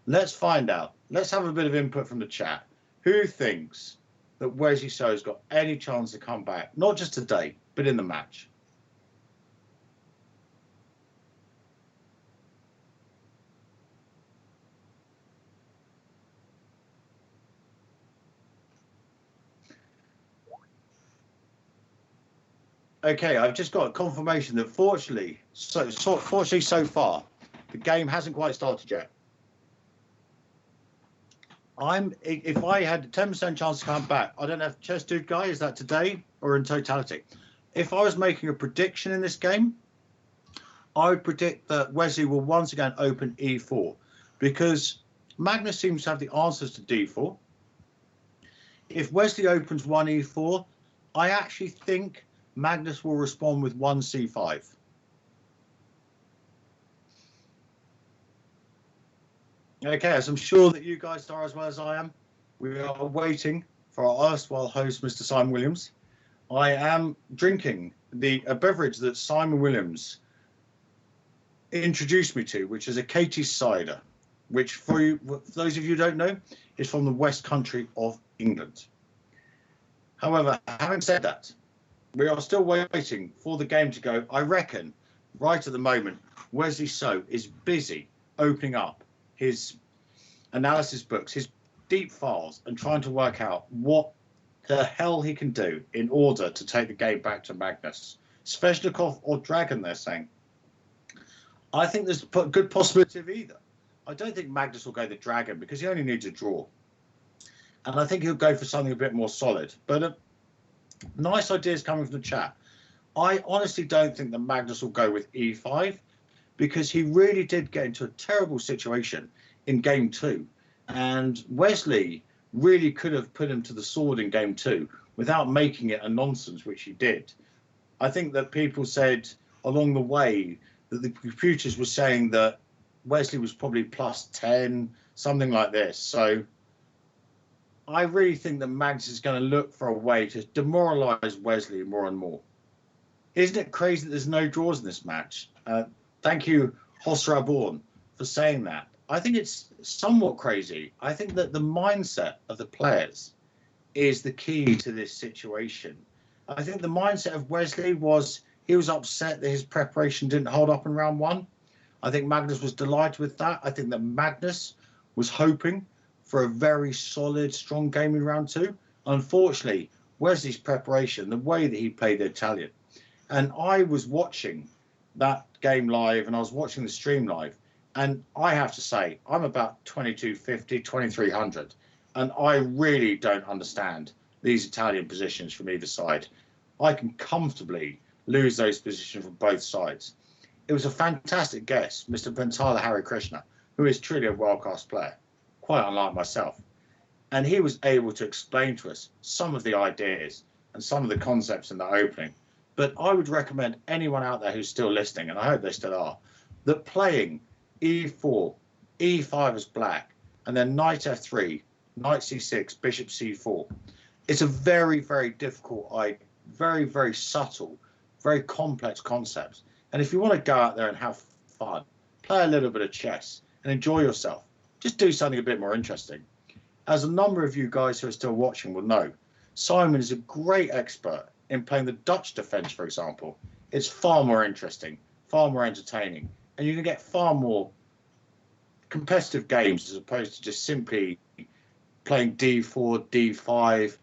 let's find out. Let's have a bit of input from the chat. Who thinks that Wesley So has got any chance to come back, not just today, but in the match? Okay, I've just got confirmation that fortunately so far, the game hasn't quite started yet. If I had a 10% chance to come back, I don't know if Chess Dude Guy, is that today or in totality? If I was making a prediction in this game, I would predict that Wesley will once again open E4 because Magnus seems to have the answers to D4. If Wesley opens one E4, I actually think Magnus will respond with one C5. Okay, as I'm sure that you guys are as well as I am, we are waiting for our erstwhile host, Mr. Simon Williams. I am drinking a beverage that Simon Williams introduced me to, which is a Katie cider, which for those of you who don't know, is from the West Country of England. However, having said that, we are still waiting for the game to go. I reckon right at the moment, Wesley So is busy opening up his analysis books, his deep files, and trying to work out what the hell he can do in order to take the game back to Magnus. Sveshnikov or Dragon, they're saying. I think there's a good possibility of either. I don't think Magnus will go the Dragon because he only needs a draw. And I think he'll go for something a bit more solid. But nice ideas coming from the chat. I honestly don't think that Magnus will go with E5 because he really did get into a terrible situation in game 2. And Wesley really could have put him to the sword in game 2 without making it a nonsense, which he did. I think that people said along the way that the computers were saying that Wesley was probably plus 10, something like this. So I really think that Magnus is going to look for a way to demoralize Wesley more and more. Isn't it crazy that there's no draws in this match? Thank you, Hosraborn, for saying that. I think it's somewhat crazy. I think that the mindset of the players is the key to this situation. I think the mindset of Wesley was he was upset that his preparation didn't hold up in round 1. I think Magnus was delighted with that. I think that Magnus was hoping for a very solid, strong game in round 2. Unfortunately, Wesley's preparation, the way that he played the Italian, and I was watching that game live and I was watching the stream live, and I have to say, I'm about 2250, 2300, and I really don't understand these Italian positions from either side. I can comfortably lose those positions from both sides. It was a fantastic guest, Mr. Pentala Harikrishna, who is truly a world-class player, quite unlike myself. And he was able to explain to us some of the ideas and some of the concepts in the opening. But I would recommend anyone out there who's still listening, and I hope they still are, that playing e4, e5 as black, and then knight f3, knight c6, bishop c4, it's a very, very difficult, very, very subtle, very complex concept. And if you want to go out there and have fun, play a little bit of chess and enjoy yourself, just do something a bit more interesting. As a number of you guys who are still watching will know, Simon is a great expert in playing the Dutch defense, for example. It's far more interesting, far more entertaining, and you can get far more competitive games as opposed to just simply playing d4, d5,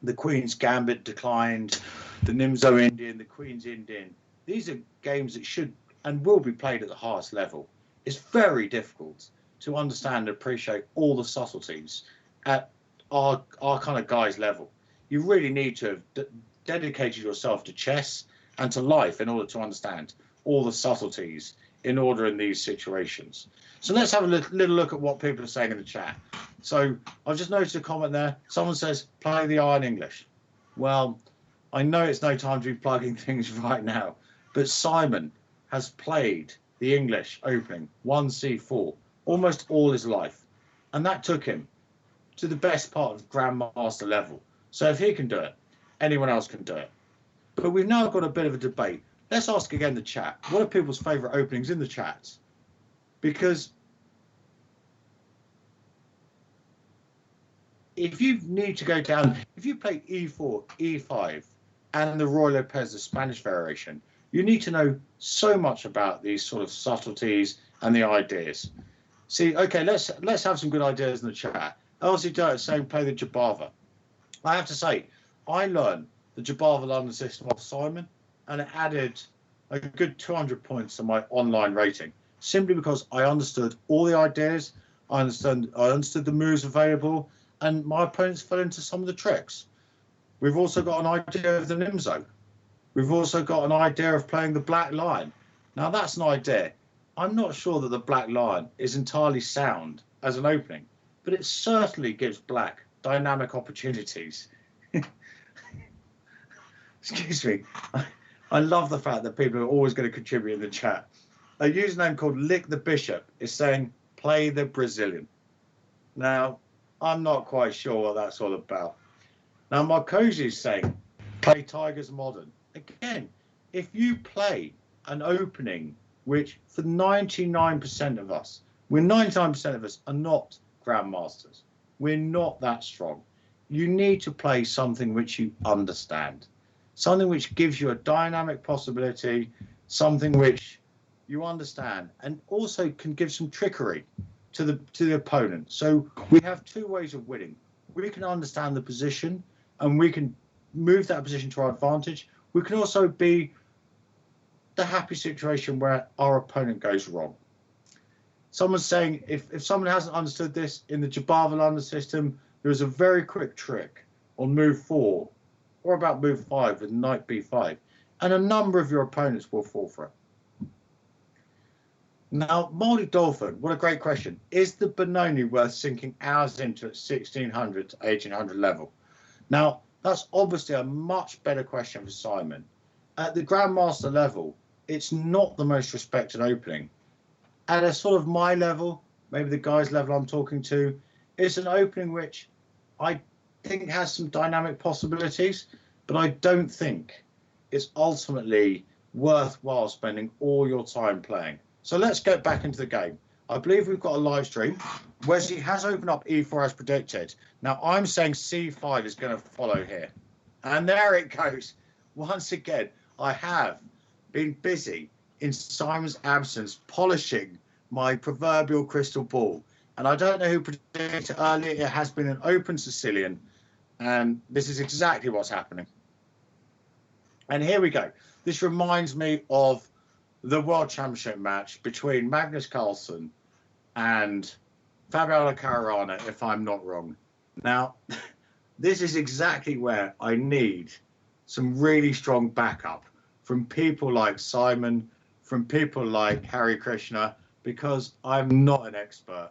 the Queen's Gambit declined, the Nimzo Indian, the Queen's Indian. These are games that should and will be played at the highest level. It's very difficult to understand and appreciate all the subtleties at our kind of guys level. You really need to have dedicated yourself to chess and to life in order to understand all the subtleties in order in these situations. So let's have a little look at what people are saying in the chat. So I've just noticed a comment there. Someone says, play the Iron English. Well, I know it's no time to be plugging things right now, but Simon has played the English opening 1c4 almost all his life, and that took him to the best part of Grandmaster level. So if he can do it, anyone else can do it. But we've now got a bit of a debate. Let's ask again the chat. What are people's favourite openings in the chats? Because if you need to go down, if you play e4, e5, and the Roy Lopez, the Spanish variation, you need to know so much about these sort of subtleties and the ideas. See, okay, let's have some good ideas in the chat. Elsie Dirt saying play the Jabava. I have to say, I learned the Jabava London system off Simon, and it added a good 200 points to my online rating, simply because I understood all the ideas, I understood the moves available, and my opponents fell into some of the tricks. We've also got an idea of the Nimzo. We've also got an idea of playing the Black Lion. Now that's an idea. I'm not sure that the Black Lion is entirely sound as an opening, but it certainly gives Black dynamic opportunities. Excuse me. I love the fact that people are always going to contribute in the chat. A username called Lick the Bishop is saying, play the Brazilian. Now, I'm not quite sure what that's all about. Now, Marcosi is saying, play Tigers Modern. Again, if you play an opening, which for 99% of us, 99% of us are not grandmasters. We're not that strong. You need to play something which you understand, something which gives you a dynamic possibility, something which you understand, and also can give some trickery to the opponent. So we have two ways of winning. We can understand the position, and we can move that position to our advantage. We can also be the happy situation where our opponent goes wrong. Someone's saying if someone hasn't understood this, in the Jabava London system, there is a very quick trick on move 4 or about move 5 with knight b5, and a number of your opponents will fall for it. Now, Moldy Dolphin, what a great question. Is the Benoni worth sinking hours into at 1600 to 1800 level? Now, that's obviously a much better question for Simon. At the Grandmaster level, it's not the most respected opening. At a sort of my level, maybe the guys level I'm talking to, it's an opening which I think has some dynamic possibilities, but I don't think it's ultimately worthwhile spending all your time playing. So let's get back into the game. I believe we've got a live stream. Wesley has opened up e4 as predicted. Now I'm saying c5 is going to follow here. And there it goes. Once again, I have been busy in Simon's absence polishing my proverbial crystal ball. And I don't know who predicted earlier. It has been an open Sicilian. And this is exactly what's happening. And here we go. This reminds me of the World Championship match between Magnus Carlsen and Fabiola Caruana, if I'm not wrong. Now, this is exactly where I need some really strong backup from people like Simon, from people like Harikrishna, because I'm not an expert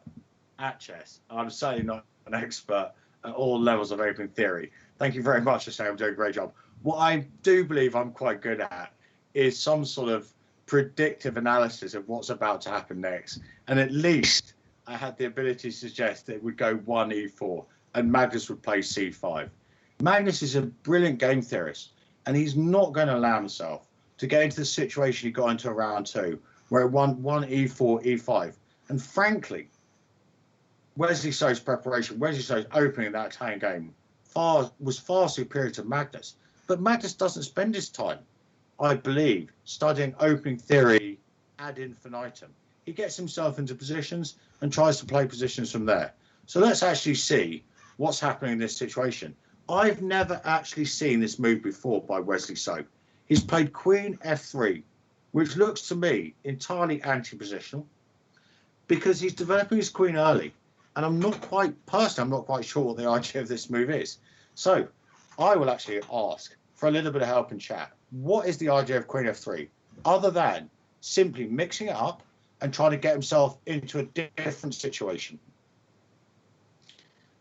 at chess. I'm certainly not an expert at all levels of open theory. Thank you very much for saying I'm doing a great job. What I do believe I'm quite good at is some sort of predictive analysis of what's about to happen next. And at least I had the ability to suggest that it would go 1e4 and Magnus would play c5. Magnus is a brilliant game theorist, and he's not going to allow himself to get into the situation he got into round 2, where it won 1e4, e5. And frankly, Wesley So's preparation, Wesley So's opening that Italian game was far superior to Magnus. But Magnus doesn't spend his time, I believe, studying opening theory ad infinitum. He gets himself into positions and tries to play positions from there. So let's actually see what's happening in this situation. I've never actually seen this move before by Wesley So. He's played Queen f3, which looks to me entirely anti-positional, because he's developing his queen early. And I'm not quite sure what the idea of this move is. So I will actually ask for a little bit of help in chat. What is the idea of Queen f3, other than simply mixing it up and trying to get himself into a different situation?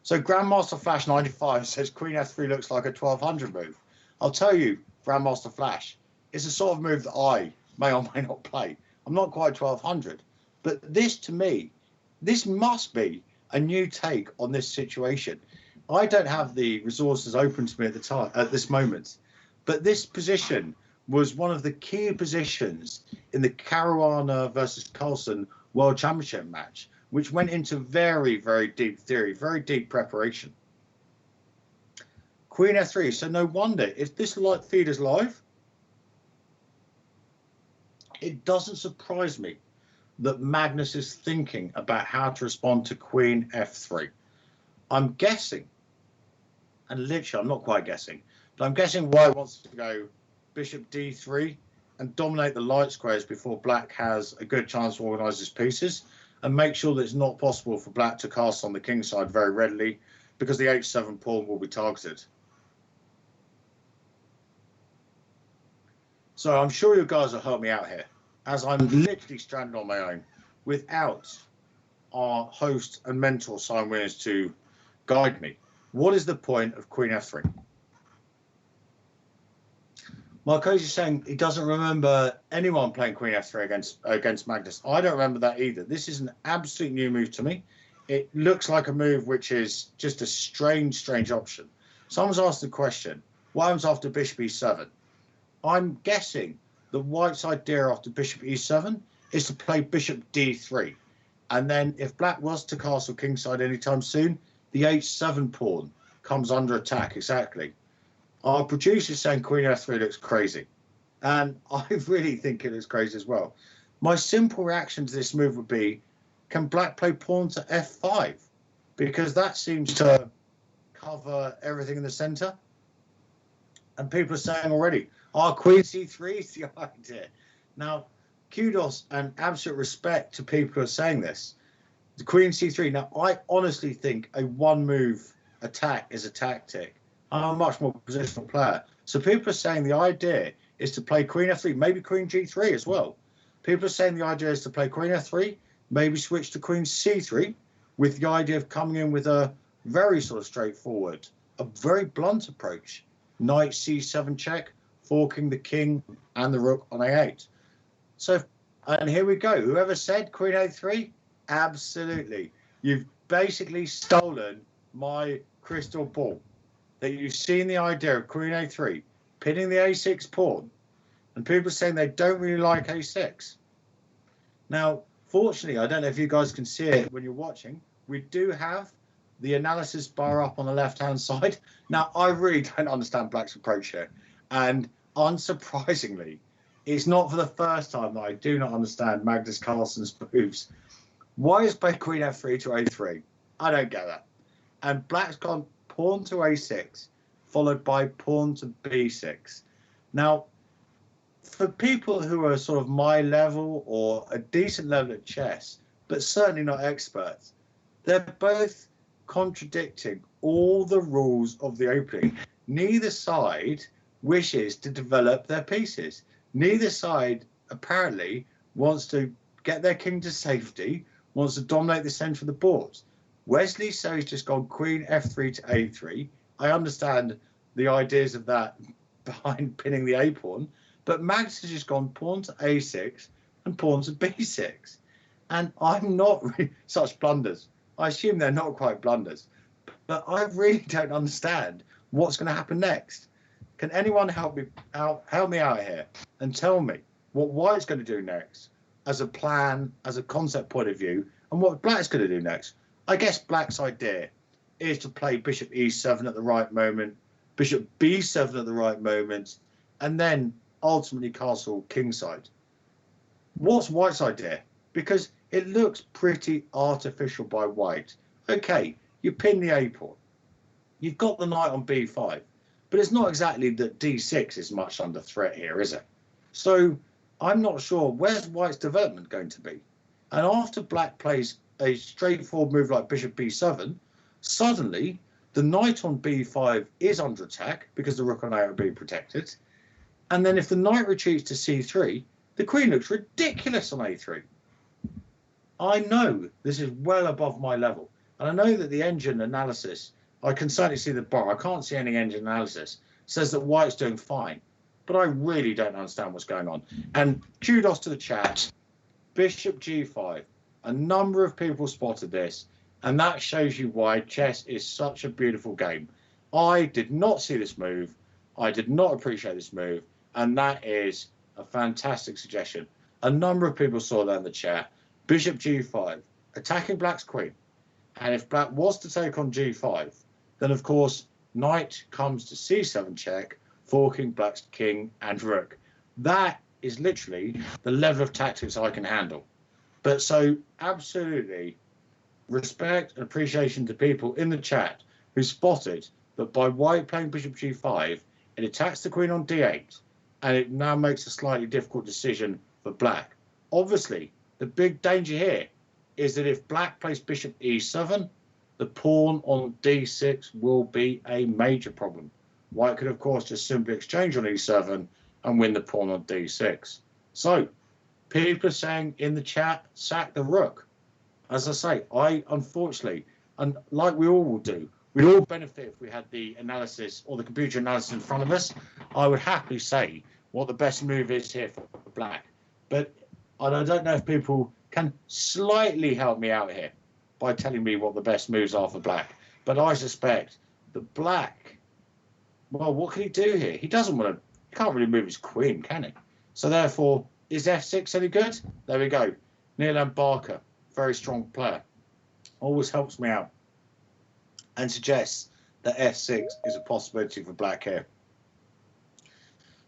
So Grandmaster Flash 95 says Queen f3 looks like a 1200 move. I'll tell you, Grandmaster Flash, it's a sort of move that I may or may not play. I'm not quite 1200, but this, to me, this must be a new take on this situation. I don't have the resources open to me at the time, at this moment, but this position was one of the key positions in the Caruana versus Carlsen World Championship match, which went into very, very deep theory, very deep preparation. Queen f3, so no wonder, if this feed is live, it doesn't surprise me that Magnus is thinking about how to respond to Queen f3. I'm guessing, and literally I'm not quite guessing, but I'm guessing why he wants to go Bishop d3 and dominate the light squares before Black has a good chance to organise his pieces, and make sure that it's not possible for Black to cast on the king side very readily, because the h7 pawn will be targeted. So I'm sure you guys will help me out here, as I'm literally stranded on my own without our host and mentor Simon Williams to guide me. What is the point of Queen f3? Marcos is saying he doesn't remember anyone playing Queen f3 against Magnus. I don't remember that either. This is an absolute new move to me. It looks like a move which is just a strange option. Someone's asked the question, what happens after Bishop e7? I'm guessing the White's idea after Bishop e7 is to play Bishop d3. And then if Black was to castle kingside anytime soon, the h7 pawn comes under attack, exactly. Our producer's saying Queen f3 looks crazy. And I really think it looks crazy as well. My simple reaction to this move would be, can Black play pawn to f5? Because that seems to cover everything in the center. And people are saying already, Queen c3 is the idea. Now, kudos and absolute respect to people who are saying this. The Queen c3. Now, I honestly think a one-move attack is a tactic. I'm a much more positional player. So people are saying the idea is to play Queen f3, maybe Queen g3 as well. People are saying the idea is to play Queen f3, maybe switch to Queen c3, with the idea of coming in with a very sort of straightforward, a very blunt approach. Knight c7 check, forking the king and the rook on a8. So, and here we go. Whoever said Queen a3, absolutely. You've basically stolen my crystal ball. That you've seen the idea of Queen a3, pinning the a6 pawn, and people are saying they don't really like a6. Now, fortunately, I don't know if you guys can see it when you're watching, we do have the analysis bar up on the left-hand side. Now, I really don't understand Black's approach here. And unsurprisingly, it's not for the first time that I do not understand Magnus Carlsen's moves. Why is played Queen f3 to a3? I don't get that. And Black's gone pawn to a6, followed by pawn to b6. Now, for people who are sort of my level or a decent level at chess, but certainly not experts, they're both contradicting all the rules of the opening. Neither side wishes to develop their pieces. Neither side apparently wants to get their king to safety, wants to dominate the centre of the board. Wesley So's just gone queen f3 to a3. I understand the ideas of that behind pinning the a pawn, but Magnus has just gone pawn to a6 and pawn to b6. And I'm not really such blunders. I assume they're not quite blunders, but I really don't understand what's going to happen next. Can anyone help me out here and tell me what White's going to do next as a plan, as a concept point of view, and what Black's going to do next? I guess Black's idea is to play bishop e7 at the right moment, bishop b7 at the right moment, and then ultimately castle kingside. What's White's idea? Because it looks pretty artificial by White. Okay, you pin the a pawn. You've got the knight on b5, but it's not exactly that d6 is much under threat here, is it? So I'm not sure where's White's development going to be. And after Black plays a straightforward move like bishop b7, suddenly the knight on b5 is under attack because the rook on a are being protected. And then if the knight retreats to c3, the queen looks ridiculous on a3. I know this is well above my level. And I know that the engine analysis, I can certainly see the bar, I can't see any engine analysis, says that White's doing fine. But I really don't understand what's going on. And kudos to the chat. Bishop g5. A number of people spotted this. And that shows you why chess is such a beautiful game. I did not see this move. I did not appreciate this move. And that is a fantastic suggestion. A number of people saw that in the chat. Bishop g5, attacking Black's queen. And if Black was to take on g5, then of course knight comes to c7 check, forking Black's king and rook. That is literally the level of tactics I can handle. But so absolutely respect and appreciation to people in the chat who spotted that by White playing bishop g5, it attacks the queen on d8, and it now makes a slightly difficult decision for Black. Obviously, the big danger here is that if Black plays bishop e7, the pawn on d6 will be a major problem. White could, of course, just simply exchange on e7 and win the pawn on d6. So, people are saying in the chat, sack the rook. As I say, I unfortunately, and like we all will do, we'd all benefit if we had the analysis or the computer analysis in front of us. I would happily say what the best move is here for Black. But I don't know if people can slightly help me out here by telling me what the best moves are for Black. But I suspect that Black, well, what can he do here? He doesn't want to, he can't really move his queen, can he? So therefore, is f6 any good? There we go. Neelam Barker, very strong player. Always helps me out and suggests that f6 is a possibility for Black here.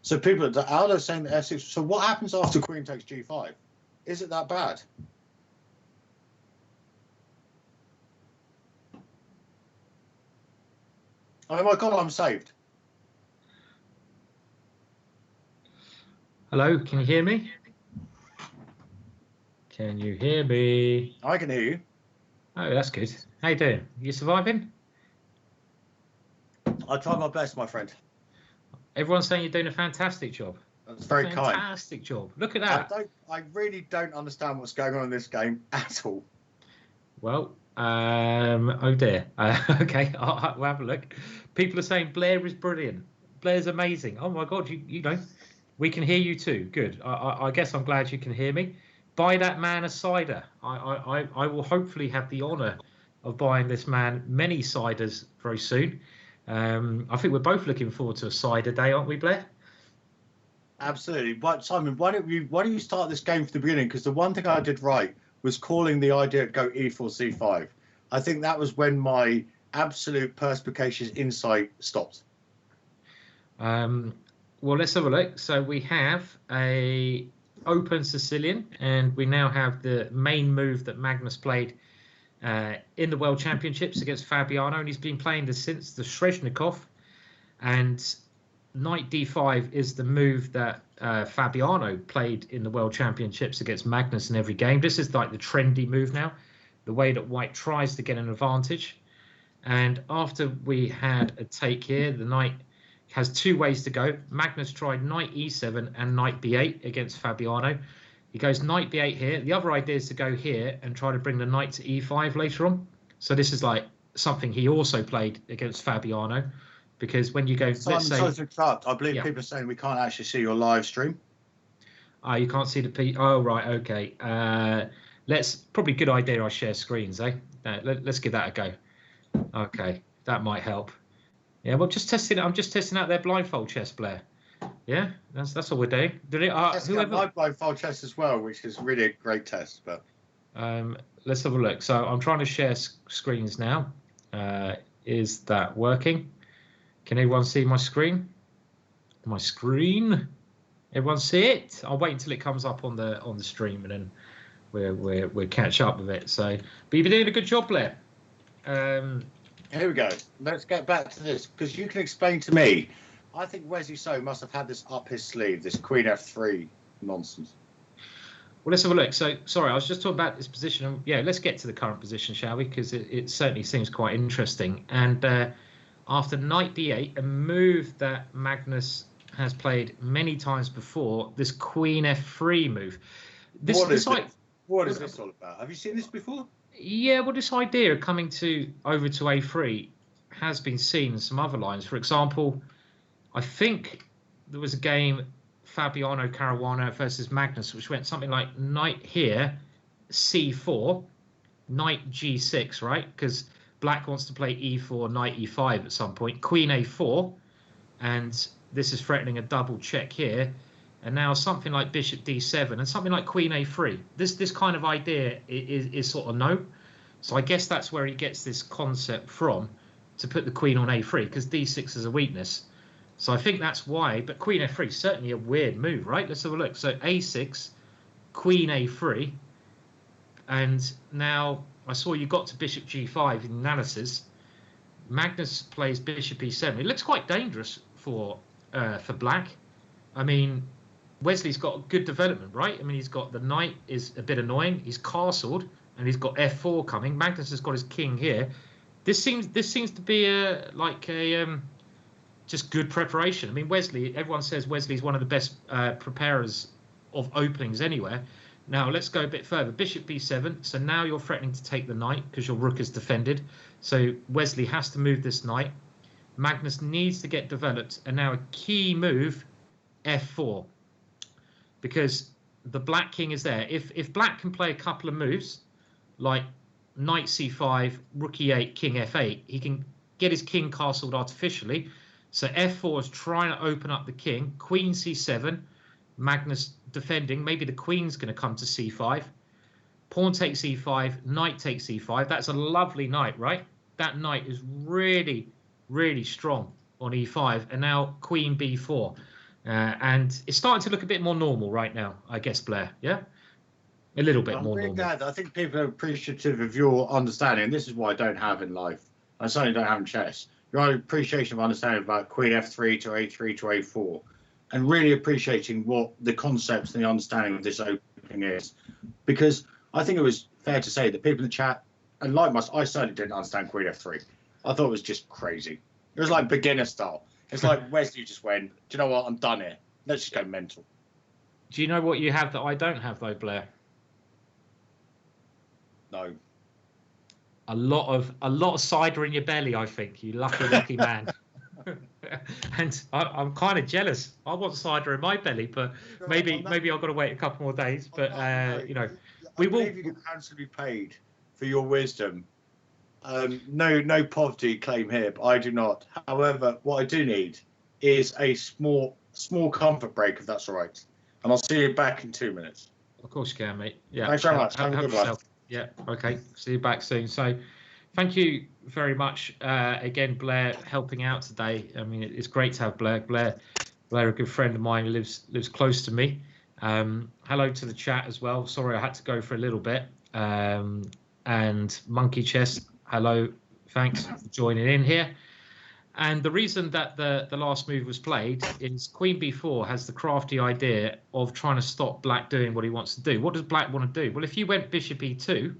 So people are out there saying that f6. So what happens after queen takes g5? Is it that bad? Oh my God, I'm saved. Hello, can you hear me? Can you hear me? I can hear you. Oh, that's good. How you doing? You surviving? I tried my best, my friend. Everyone's saying you're doing a fantastic job. That's very kind. Fantastic job. Look at that. I really don't understand what's going on in this game at all. Well, oh dear. Okay, we'll have a look. People are saying Blair is brilliant. Blair's amazing. Oh my God, you know, we can hear you too. Good. I guess I'm glad you can hear me. Buy that man a cider. I will hopefully have the honour of buying this man many ciders very soon. I think we're both looking forward to a cider day, aren't we, Blair? Absolutely. But Simon, why don't you start this game from the beginning? Because the one thing I did right was calling the idea to go e4 c5. I think that was when my absolute perspicacious insight stopped. Well, let's have a look. So we have a open Sicilian, and we now have the main move that Magnus played in the World Championships against Fabiano, and he's been playing this since the Shrezhnikov. And knight d5 is the move that Fabiano played in the World Championships against Magnus in every game. This is like the trendy move now, the way that white tries to get an advantage. And after we had a take here, the knight has two ways to go. Magnus tried knight e7 and knight b8 against Fabiano. He goes knight b8 here. The other idea is to go here and try to bring the knight to e5 later on. So this is like something he also played against Fabiano, because when you go, Simon, let's say, sorry to interrupt. I believe people are saying we can't actually see your live stream. Oh, you can't see the Oh, right, okay. Let's probably good idea I share screens, eh? Let's give that a go. Okay, that might help. Yeah, well, just testing. I'm just testing out their blindfold chess, Blair. Yeah, that's all we're doing. Did it? Whoever my blindfold chess as well, which is really a great test. But let's have a look. So I'm trying to share screens now. Is that working? Can everyone see my screen? My screen. Everyone see it? I'll wait until it comes up on the stream, and then we'll catch up with it. So, but you've been doing a good job, Blair. Here we go. Let's get back to this, because you can explain to me. I think Wesley So must have had this up his sleeve, this Queen F3 nonsense. Well, let's have a look. So, sorry, I was just talking about this position. Yeah, let's get to the current position, shall we? Because it certainly seems quite interesting. And after knight b8, a move that Magnus has played many times before, this Queen F3 move. What is this all about? Have you seen this before? Yeah, well, this idea of coming over to a3 has been seen in some other lines. For example, I think there was a game, Fabiano Caruana versus Magnus, which went something like knight here, c4, knight g6, right? Because black wants to play e4, knight e5 at some point, queen a4, and this is threatening a double check here. And now something like bishop d7 and something like queen a3. This kind of idea is sort of no. So I guess that's where he gets this concept from, to put the queen on a3, because d6 is a weakness. So I think that's why. But queen f3 is certainly a weird move, right? Let's have a look. So a6, queen a3. And now I saw you got to bishop g5 in analysis. Magnus plays bishop e7. It looks quite dangerous for black. I mean, Wesley's got good development, right? I mean, he's got the knight is a bit annoying. He's castled, and he's got f4 coming. Magnus has got his king here. This seems to be just good preparation. I mean, Wesley. Everyone says Wesley's one of the best preparers of openings anywhere. Now let's go a bit further. Bishop b7. So now you're threatening to take the knight because your rook is defended. So Wesley has to move this knight. Magnus needs to get developed, and now a key move, f4. Because the black king is there. If black can play a couple of moves, like knight c5, rook e8, king f8, he can get his king castled artificially. So f4 is trying to open up the king. Queen c7, Magnus defending. Maybe the queen's going to come to c5. Pawn takes e5, knight takes e5. That's a lovely knight, right? That knight is really, really strong on e5. And now queen b4. And it's starting to look a bit more normal right now, I guess, Blair. Yeah, a little bit more normal. Glad. I think people are appreciative of your understanding. And this is what I don't have in life. I certainly don't have in chess. Your appreciation of understanding about queen f3 to a3 to a4, and really appreciating what the concepts and the understanding of this opening is. Because I think it was fair to say that people in the chat, and like myself, I certainly didn't understand queen f3. I thought it was just crazy. It was like beginner style. It's like Wesley just went, do you know what? I'm done here. Let's just go mental. Do you know what you have that I don't have, though, Blair? No. A lot of cider in your belly, I think. You lucky man. And I'm kind of jealous. I want cider in my belly, but maybe I've got to wait a couple more days. But you know, we will. You get handsomely paid for your wisdom. No poverty claim here, but I do not. However, what I do need is a small comfort break, if that's all right. And I'll see you back in 2 minutes. Of course you can, mate. Yeah. Thanks very much. Have a good one. Yeah. Okay. See you back soon. So, thank you very much again, Blair, helping out today. I mean, it's great to have Blair. Blair, a good friend of mine, lives close to me. Hello to the chat as well. Sorry, I had to go for a little bit. And Monkey Chess. Hello, thanks for joining in here. And the reason that the last move was played is queen b4 has the crafty idea of trying to stop black doing what he wants to do. What does black want to do? Well, if you went bishop e2,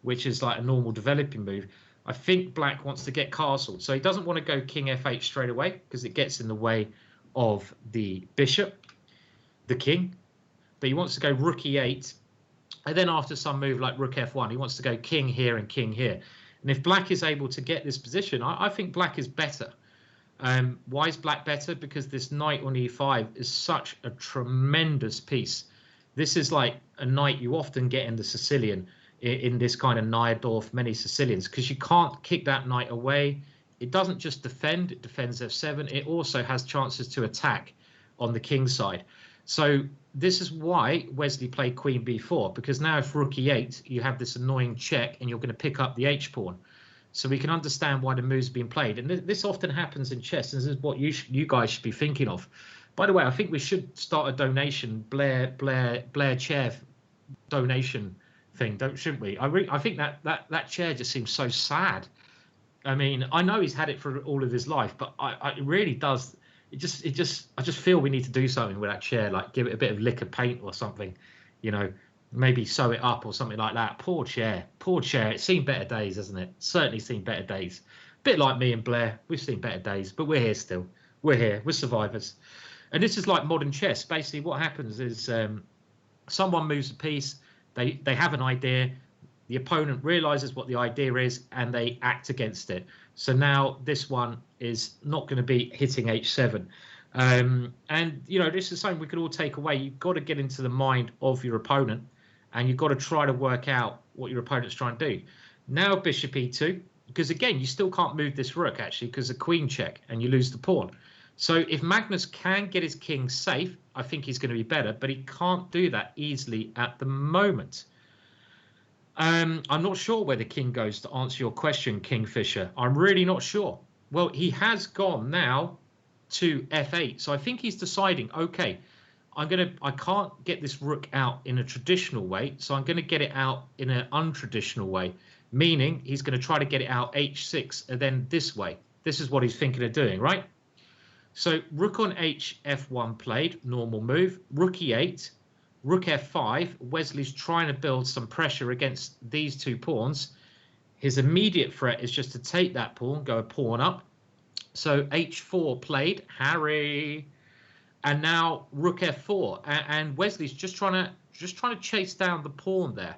which is like a normal developing move, I think black wants to get castled. So he doesn't want to go king f8 straight away because it gets in the way of the bishop, the king. But he wants to go rook e8. And then after some move like rook f1, he wants to go king here and king here. And if black is able to get this position, I think black is better. Why is black better? Because this knight on e5 is such a tremendous piece. This is like a knight you often get in the Sicilian, in this kind of Najdorf, many Sicilians, because you can't kick that knight away. It doesn't just defend, it defends f7. It also has chances to attack on the king side. So this is why Wesley played queen b4, because now if rook e8, you have this annoying check and you're going to pick up the h-pawn. So we can understand why the move's been played. And this often happens in chess, and this is what you guys should be thinking of. By the way, I think we should start a donation, Blair chair donation thing, shouldn't we? I think that chair just seems so sad. I mean, I know he's had it for all of his life, but it really does. I just feel we need to do something with that chair, like give it a bit of liquor paint or something, you know, maybe sew it up or something like that. Poor chair, poor chair. It's seen better days, hasn't it? Certainly seen better days. Bit like me and Blair, we've seen better days, but we're here still. We're here, we're survivors. And this is like modern chess. Basically what happens is someone moves a piece, they have an idea, the opponent realizes what the idea is and they act against it. So now this one is not going to be hitting h7. And, you know, this is something we could all take away. You've got to get into the mind of your opponent and you've got to try to work out what your opponent's trying to do. Now bishop e2, because again, you still can't move this rook actually because of queen check and you lose the pawn. So if Magnus can get his king safe, I think he's going to be better, but he can't do that easily at the moment. I'm not sure where the king goes, to answer your question, Kingfisher. I'm really not sure. Well, he has gone now to f8. So I think he's deciding, okay, I can't get this rook out in a traditional way. So I'm going to get it out in an untraditional way, meaning he's going to try to get it out h6 and then this way. This is what he's thinking of doing, right? So rook on h, f1 played, normal move, rook e8. Rook f5, Wesley's trying to build some pressure against these two pawns. His immediate threat is just to take that pawn, go a pawn up. So h4 played, Harry. And now rook f4. And Wesley's just trying to chase down the pawn there.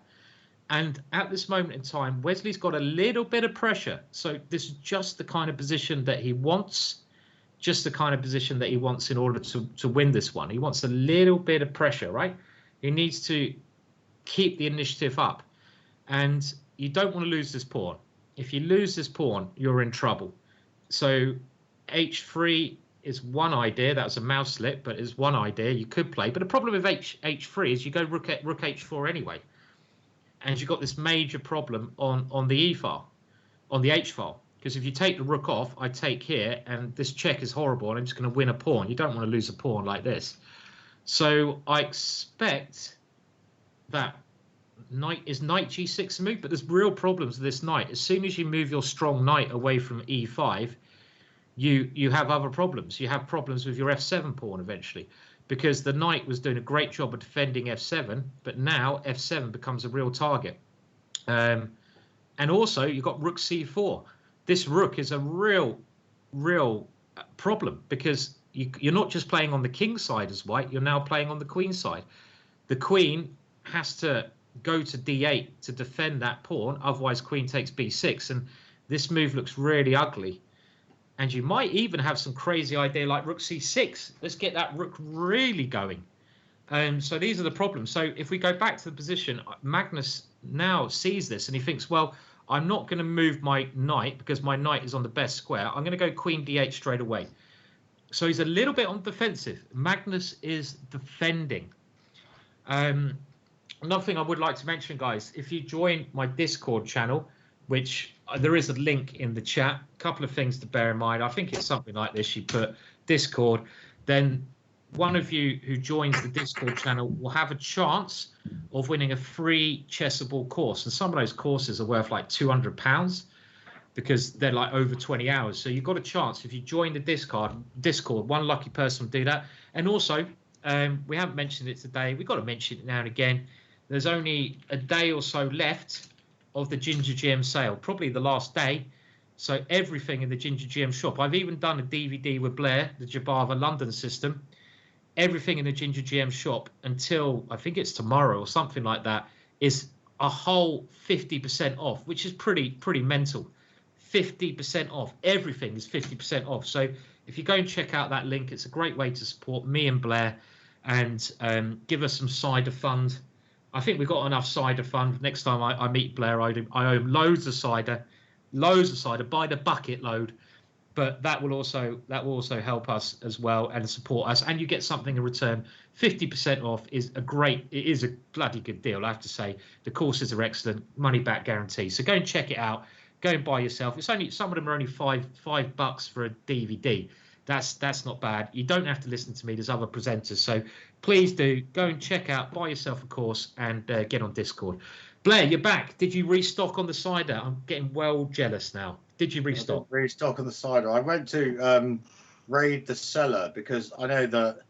And at this moment in time, Wesley's got a little bit of pressure. So this is just the kind of position that he wants. Just the kind of position that he wants in order to win this one. He wants a little bit of pressure, right? He needs to keep the initiative up. And you don't want to lose this pawn. If you lose this pawn, you're in trouble. So h3 is one idea. That was a mouse slip, but it's one idea you could play. But the problem with h3 is you go rook h4 anyway. And you've got this major problem on the e file, on the h file. Because if you take the rook off, I take here, and this check is horrible, and I'm just going to win a pawn. You don't want to lose a pawn like this. So I expect that knight g6 move, but there's real problems with this knight. As soon as you move your strong knight away from e5, you have other problems. You have problems with your f7 pawn eventually, because the knight was doing a great job of defending f7, but now f7 becomes a real target. And also you've got rook c4. This rook is a real problem, because you're not just playing on the king side as white, you're now playing on the queen side. The queen has to go to d8 to defend that pawn, otherwise queen takes b6, and this move looks really ugly. And you might even have some crazy idea like rook c6. Let's get that rook really going. So these are the problems. So if we go back to the position, Magnus now sees this and he thinks, well, I'm not going to move my knight because my knight is on the best square. I'm going to go queen d8 straight away. So he's a little bit on defensive. Magnus is defending. Another thing I would like to mention, guys, if you join my Discord channel, which there is a link in the chat, a couple of things to bear in mind. I think it's something like this. You put Discord, then one of you who joins the Discord channel will have a chance of winning a free Chessable course. And some of those courses are worth like £200. because they're like over 20 hours. So you've got a chance if you join the Discord. One lucky person will do that. And also, we haven't mentioned it today. We've got to mention it now and again. There's only a day or so left of the GingerGM sale, probably the last day. So everything in the GingerGM shop. I've even done a DVD with Blair, the Jabava London system. Everything in the GingerGM shop until I think it's tomorrow or something like that is a whole 50% off, which is pretty mental. 50% off. Everything is 50% off. So if you go and check out that link, it's a great way to support me and Blair and give us some cider fund. I think we've got enough cider fund. Next time I meet Blair, I owe loads of cider, by the bucket load. But that will also help us as well and support us, and you get something in return. 50% off is it is a bloody good deal, I have to say. The courses are excellent, money back guarantee. So go and check it out. Go and buy yourself. It's only, some of them are only $5 for a DVD. That's not bad. You don't have to listen to me. There's other presenters. So please do go and check out, buy yourself a course, and get on Discord. Blair, you're back. Did you restock on the cider? I'm getting well jealous now. Did you restock? Restock on the cider. I went to raid the cellar because I know that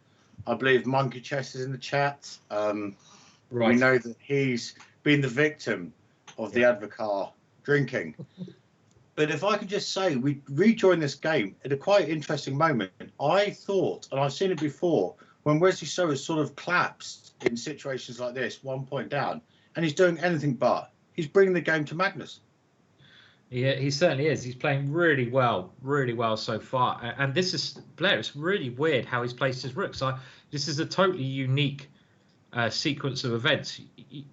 I believe Monkey Chest is in the chat. Right. We know that he's been the victim of the Advocar drinking. But if I could just say, we rejoined this game at a quite interesting moment. I thought, and I've seen it before, when Wesley So has sort of collapsed in situations like this, 1 point down, and he's doing anything but. He's bringing the game to Magnus. Yeah, he certainly is. He's playing really well so far. And this is, Blair, it's really weird how he's placed his rooks. This is a totally unique sequence of events.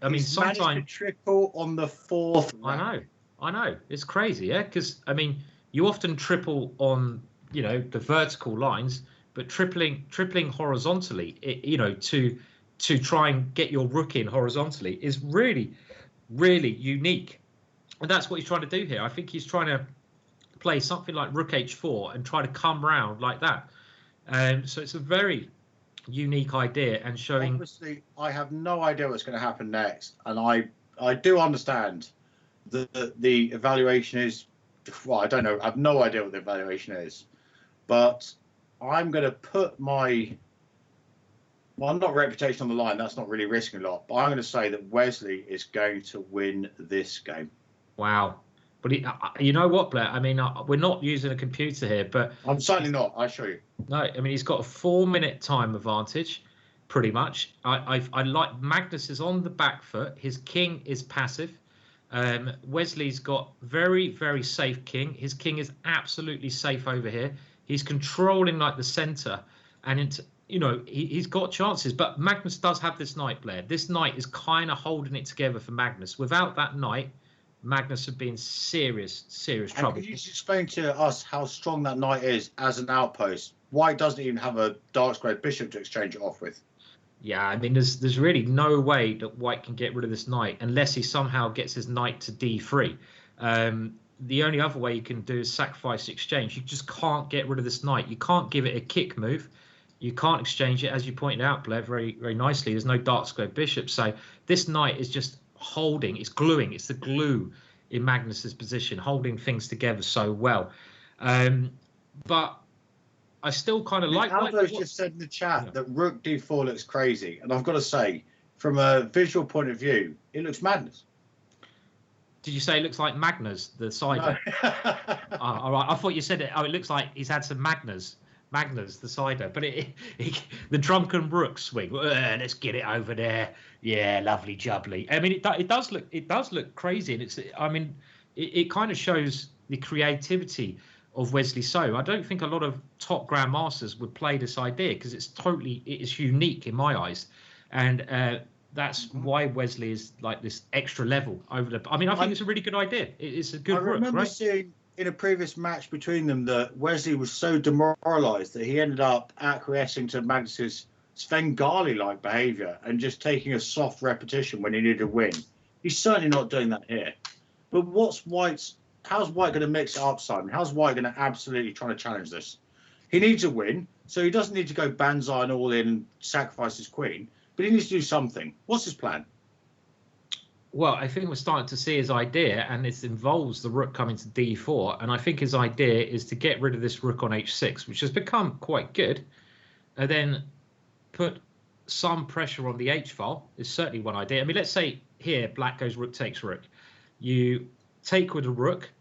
I mean, sometimes managed to triple on the fourth round. I know. It's crazy, yeah? Because, I mean, you often triple on, the vertical lines, but tripling horizontally, to try and get your rook in horizontally is really, really unique. And that's what he's trying to do here. I think he's trying to play something like rook h4 and try to come round like that. So it's a very unique idea and showing. Obviously, I have no idea what's going to happen next, and I do understand that the evaluation is. Well, I don't know. I have no idea what the evaluation is, but I'm going to put my. Well, not reputation on the line. That's not really risking a lot. But I'm going to say that Wesley is going to win this game. Wow. But you know what, Blair? I mean, we're not using a computer here, but I'm certainly not. I assure you. No, I mean, he's got a 4-minute time advantage, pretty much. I like Magnus is on the back foot. His king is passive. Wesley's got very, very safe king. His king is absolutely safe over here. He's controlling like the center, and he's got chances. But Magnus does have this knight, Blair. This knight is kind of holding it together for Magnus. Without that knight, Magnus would be in serious trouble. Could you just explain to us how strong that knight is as an outpost? White doesn't even have a dark squared bishop to exchange it off with. Yeah, I mean, there's really no way that White can get rid of this knight unless he somehow gets his knight to d3. The only other way you can do is sacrifice exchange. You just can't get rid of this knight. You can't give it a kick move. You can't exchange it, as you pointed out, Blair, very, very nicely. There's no dark squared bishop. So this knight is just holding, it's gluing, it's the glue in Magnus's position, holding things together so well. But I still kind of like. Aldo's just said in the chat that rook d4 looks crazy, and I've got to say, from a visual point of view, it looks madness. Did you say it looks like Magnus, the cider? No. All right, I thought you said it. Oh, it looks like he's had some Magnus, the cider, but the drunken rook swing. Let's get it over there. Yeah, lovely jubbly. I mean, it does look crazy, and it kind of shows the creativity of Wesley So. I don't think a lot of top grandmasters would play this idea because it is unique in my eyes, and that's why Wesley is like this extra level over the. I mean, I think it's a really good idea. It's a good rook, right? I remember seeing in a previous match between them that Wesley was so demoralised that he ended up acquiescing to Magnus's Svengali-like behaviour and just taking a soft repetition when he needed a win. He's certainly not doing that here. But how's White going to mix it up, Simon? How's White going to absolutely try to challenge this? He needs a win, so he doesn't need to go banzai and all in and sacrifice his queen, but he needs to do something. What's his plan? Well, I think we're starting to see his idea, and this involves the rook coming to d4. And I think his idea is to get rid of this rook on h6, which has become quite good, and then put some pressure on the h file. Is certainly one idea. I mean, let's say here black goes rook takes rook. You take with a rook,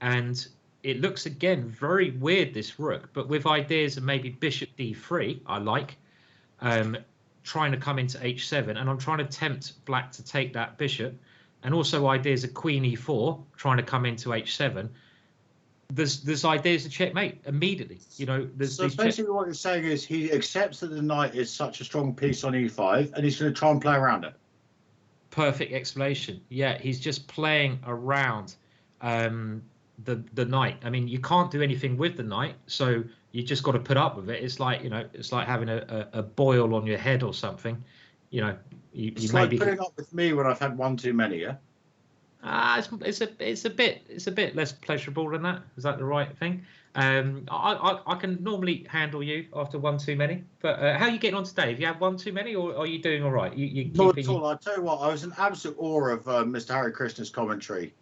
and it looks again very weird, this rook, but with ideas of maybe bishop d3, I like. Trying to come into h7, and I'm trying to tempt black to take that bishop, and also ideas of queen e4 trying to come into h7. There's ideas of checkmate immediately. You know, so basically what you're saying is he accepts that the knight is such a strong piece on e5, and he's going to try and play around it. Perfect explanation. Yeah, he's just playing around the knight. I mean, you can't do anything with the knight, so you just got to put up with it. It's like, you know, it's like having a boil on your head or something. You know, it's like putting up with me when I've had one too many. Yeah. It's a bit less pleasurable than that. Is that the right thing? I can normally handle you after one too many. But how are you getting on today? Have you had one too many, or are you doing all right? Not at all. I tell you what, I was in absolute awe of Mr. Harikrishna's commentary.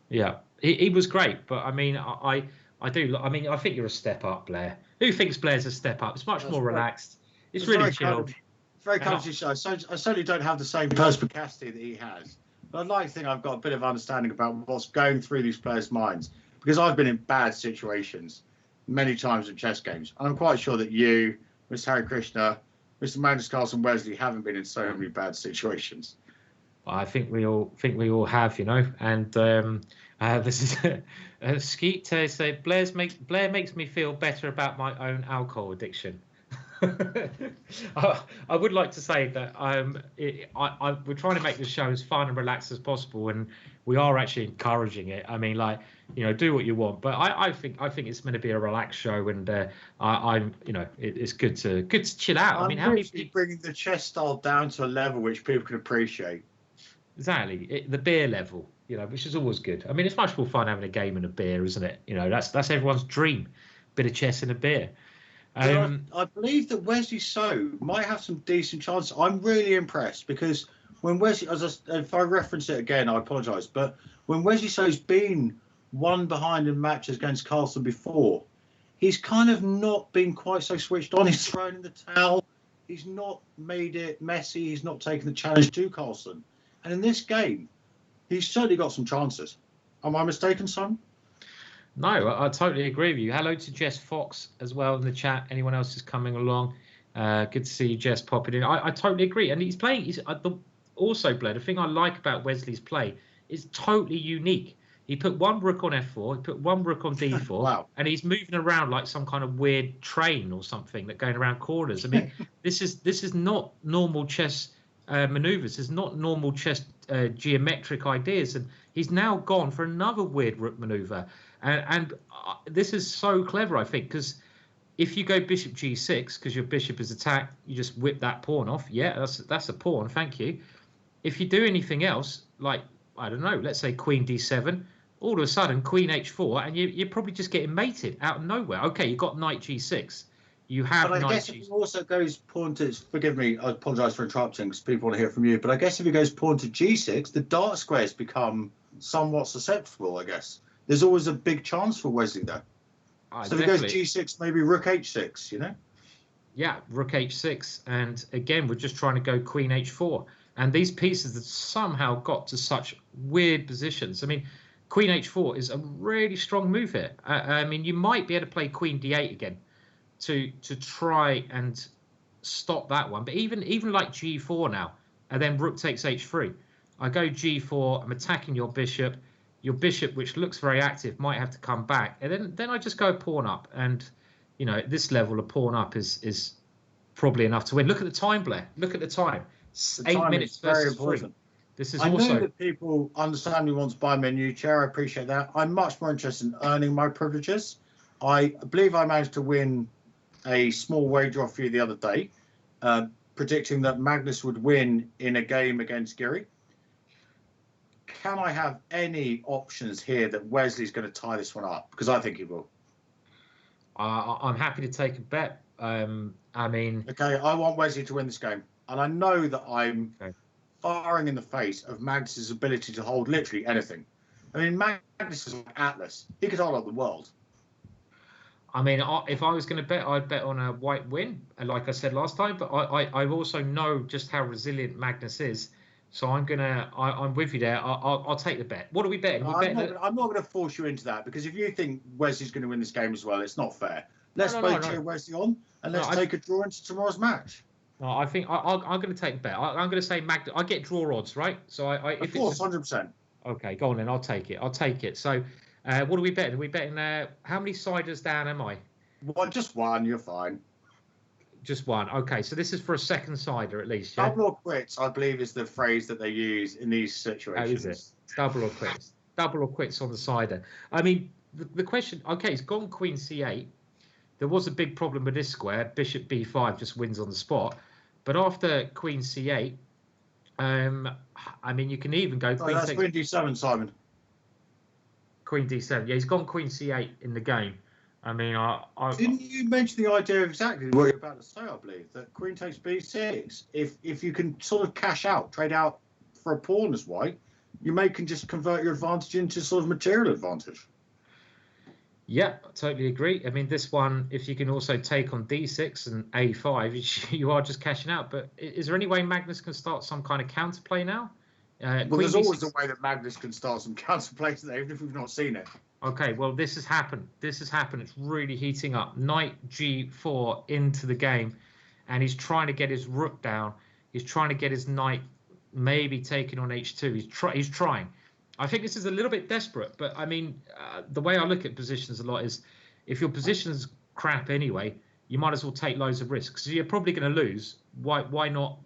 Yeah, he was great. But I mean, I do. I mean, I think you're a step up, Blair. Who thinks Blair's a step up? It's much more relaxed. It's really chilled. It's very comfy show. So I certainly don't have the same perspicacity that he has. But I'd like to think I've got a bit of understanding about what's going through these players' minds, because I've been in bad situations many times in chess games. And I'm quite sure that you, Mr. Harikrishna, Mr. Magnus Carlsen, Wesley haven't been in so many bad situations. I think we all have, you know. And this is Skeet say Blair makes me feel better about my own alcohol addiction. I would like to say that we're trying to make the show as fun and relaxed as possible, and we are actually encouraging it. I mean, like, you know, do what you want, but I think it's going to be a relaxed show, and I'm, you know, it's good to chill out. I mean, how many people bringing the chess style down to a level which people can appreciate? Exactly, the beer level, you know, which is always good. I mean, it's much more fun having a game and a beer, isn't it? You know, that's everyone's dream, bit of chess and a beer. I believe that Wesley So might have some decent chances. I'm really impressed because when Wesley, if I reference it again, I apologise, but when Wesley So's been one behind in matches against Carlsen before, he's kind of not been quite so switched on. He's thrown in the towel. He's not made it messy. He's not taken the challenge to Carlsen. And in this game, he's certainly got some chances. Am I mistaken, son? No, I totally agree with you. Hello to Jess Fox as well in the chat. Anyone else is coming along? Good to see you, Jess, popping in. I totally agree. And he's playing. Also, Blair, the thing I like about Wesley's play is totally unique. He put one rook on f4, he put one rook on d4, wow. And he's moving around like some kind of weird train or something that going around corners. I mean, this is not normal chess maneuvers. It's not normal chess geometric ideas. And he's now gone for another weird rook maneuver. And this is so clever, I think, because if you go bishop g6, because your bishop is attacked, you just whip that pawn off. Yeah, that's a pawn. Thank you. If you do anything else, like, I don't know, let's say queen d7, all of a sudden queen h4, and you're probably just getting mated out of nowhere. Okay, you got knight g6. You have. But I guess if he also goes pawn to, forgive me, I apologise for interrupting because people want to hear from you. But I guess if he goes pawn to g6, the dark squares become somewhat susceptible. I guess there's always a big chance for Wesley though. So if he goes g6, maybe rook h6, you know? Yeah, rook h6, and again we're just trying to go queen h4, and these pieces that somehow got to such weird positions. I mean, queen h4 is a really strong move here. I mean, you might be able to play queen d8 again to try and stop that one, but even like g4 now, and then rook takes h3. I go g4, I'm attacking your bishop. Your bishop, which looks very active, might have to come back, and then I just go pawn up, and you know, at this level, a pawn up is probably enough to win. Look at the time, Blair. Look at the time. 8 minutes versus 3. This is also. I know that people understand who wants to buy me a new chair. I appreciate that. I'm much more interested in earning my privileges. I believe I managed to win a small wager off you the other day, predicting that Magnus would win in a game against Giri. Can I have any options here that Wesley's going to tie this one up? Because I think he will. I'm happy to take a bet. I mean... Okay, I want Wesley to win this game. And I know that I'm firing in the face of Magnus's ability to hold literally anything. I mean, Magnus is like Atlas. He could hold up the world. I mean, if I was going to bet, I'd bet on a white win, like I said last time. But I also know just how resilient Magnus is. So I'm with you there. I'll take the bet. What are we betting? I'm not going to force you into that, because if you think Wesley's going to win this game as well, it's not fair. Let's cheer Wesley on, and let's take a draw into tomorrow's match. No, I think I'm going to take the bet. I'm going to say Magnus. I get draw odds, right? So of course, 100%. Okay, go on then. I'll take it. So, what are we betting? Are we betting? How many ciders down am I? Well, just one. You're fine. Just one. Okay, so this is for a second cider at least. Yeah? Double or quits, I believe, is the phrase that they use in these situations. Oh, is it? Double or quits. Double or quits on the cider. I mean, the question. Okay, it's gone Queen C8. There was a big problem with this square. Bishop B5 just wins on the spot. But after Queen C8, I mean, you can even go. Queen D7, Simon. Queen D7. Yeah, he's gone Queen C8 in the game. I mean, didn't you mention the idea of exactly what you're about to say? I believe that Queen takes B6. If you can sort of cash out, trade out for a pawn as white, you can just convert your advantage into sort of material advantage. Yeah, I totally agree. I mean, this one, if you can also take on D6 and A5, you are just cashing out. But is there any way Magnus can start some kind of counterplay now? Well, there's always a way that Magnus can start some counterplay today, even if we've not seen it. Okay, well, this has happened. It's really heating up. Knight G4 into the game, and he's trying to get his rook down. He's trying to get his knight maybe taken on H2. He's trying. I think this is a little bit desperate, but I mean, the way I look at positions a lot is, if your position's crap anyway, you might as well take loads of risks. So you're probably going to lose. Why not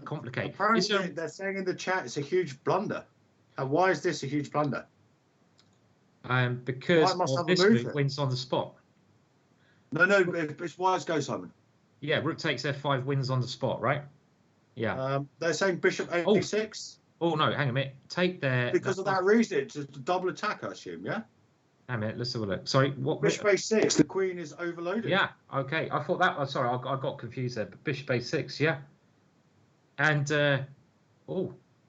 complicate? Apparently, they're saying in the chat it's a huge blunder. Why is this a huge blunder? Because of this move wins on the spot. No, it's wise go, Simon. Yeah, rook takes F5 wins on the spot, right? Yeah. They're saying bishop A6. Oh no, hang a minute. Take their because of that reason. It's a double attack, I assume. Yeah. Hang a minute. Let's have a look. Sorry, what? Bishop A6. The queen is overloaded. Yeah. Okay. I thought that. Sorry, I got confused there. But bishop A6. Yeah. And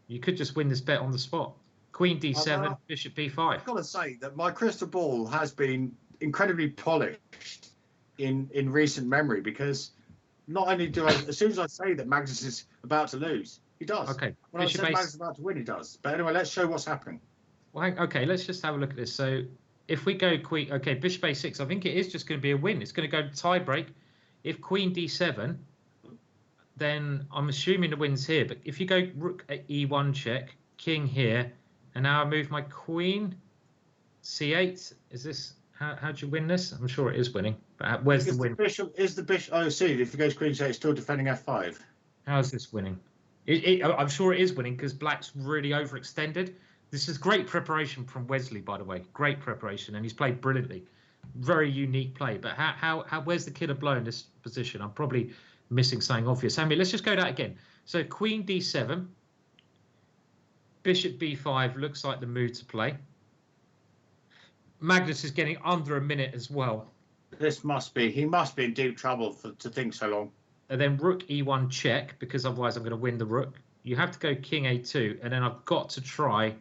you could just win this bet on the spot. Queen D7, bishop B5. I've got to say that my crystal ball has been incredibly polished in recent memory, because not only do I, as soon as I say that Magnus is about to lose, he does. Okay. When I say Magnus is about to win, he does. But anyway, let's show what's happening. Well, okay, let's just have a look at this. So if we go queen, okay, bishop A6, I think it is just going to be a win. It's going to go tie break. If Queen D7, then I'm assuming the win's here. But if you go rook at E1 check, king here, and now I move my queen, C8. Is this how do you win this? I'm sure it is winning. But where's the win? The bishop? Oh, see, if it goes queen C8, it's still defending F5. How's this winning? I'm sure it is winning because black's really overextended. This is great preparation from Wesley, by the way. Great preparation, and he's played brilliantly. Very unique play. But where's the killer blow in this position? I'm probably missing something obvious. Hammy, let's just go that again. So Queen D7. Bishop B5 looks like the move to play. Magnus is getting under a minute as well. He must be in deep trouble to think so long. And then rook E1 check, because otherwise I'm going to win the rook. You have to go king A2, and then I've got to try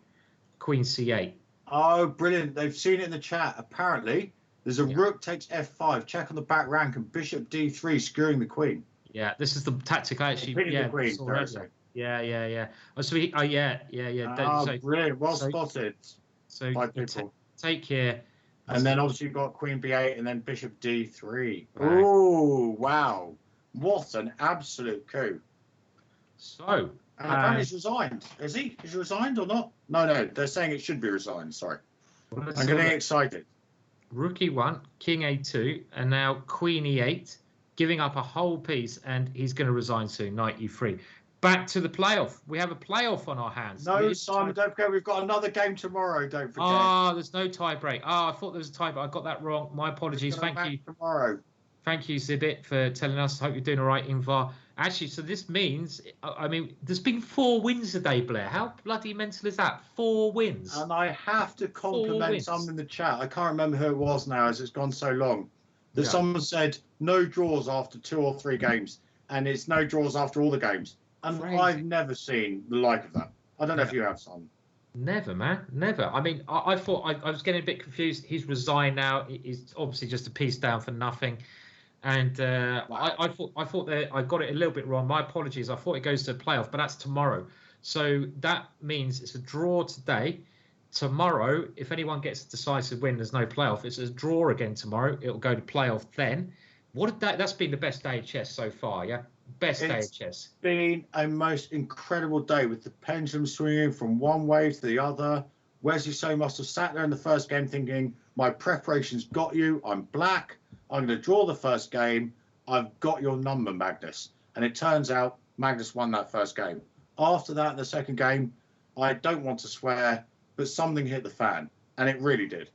queen C8. Oh, brilliant. They've seen it in the chat. Apparently, there's a rook takes F5, check on the back rank, and bishop D3 skewing the queen. Yeah, this is the tactic I actually... the queen, Yeah. Oh, so yeah. Oh, brilliant. Well spotted by people. Take care. And then obviously you've got queen B8 and then bishop D3. Oh, wow. What an absolute coup. So... And apparently he's resigned. Is he? Is he resigned or not? No. They're saying it should be resigned. Sorry. I'm getting excited. Rook E1, king A2, and now queen E8, giving up a whole piece, and he's going to resign soon. Knight E3. Back to the playoff. We have a playoff on our hands. No, Simon, don't forget. We've got another game tomorrow. Don't forget. There's no tie break. I thought there was a tie break. I got that wrong. My apologies. Thank you. Tomorrow. Thank you, Zibit, for telling us. Hope you're doing all right in VAR. Actually, so this means, I mean, there's been 4 wins today, Blair. How bloody mental is that? 4 wins. And I have to compliment someone in the chat. I can't remember who it was now, as it's gone so long. Someone said no draws after 2 or 3 games, and it's no draws after all the games. And Crazy. I've never seen the like of that. I don't know if you have, Simon. Never, man, never. I mean, I thought I was getting a bit confused. He's resigned now. He's obviously just a piece down for nothing. And Wow. I thought that I got it a little bit wrong. My apologies. I thought it goes to a playoff, but that's tomorrow. So that means it's a draw today. Tomorrow, if anyone gets a decisive win, there's no playoff. It's a draw again tomorrow. It'll go to playoff then. That's been the best day of chess so far, yeah? Best day of chess. It's been a most incredible day with the pendulum swinging from one way to the other. Wesley So must have sat there in the first game thinking, my preparation's got you. I'm black. I'm going to draw the first game. I've got your number, Magnus. And it turns out Magnus won that first game. After that, the second game, I don't want to swear, but something hit the fan, and it really did.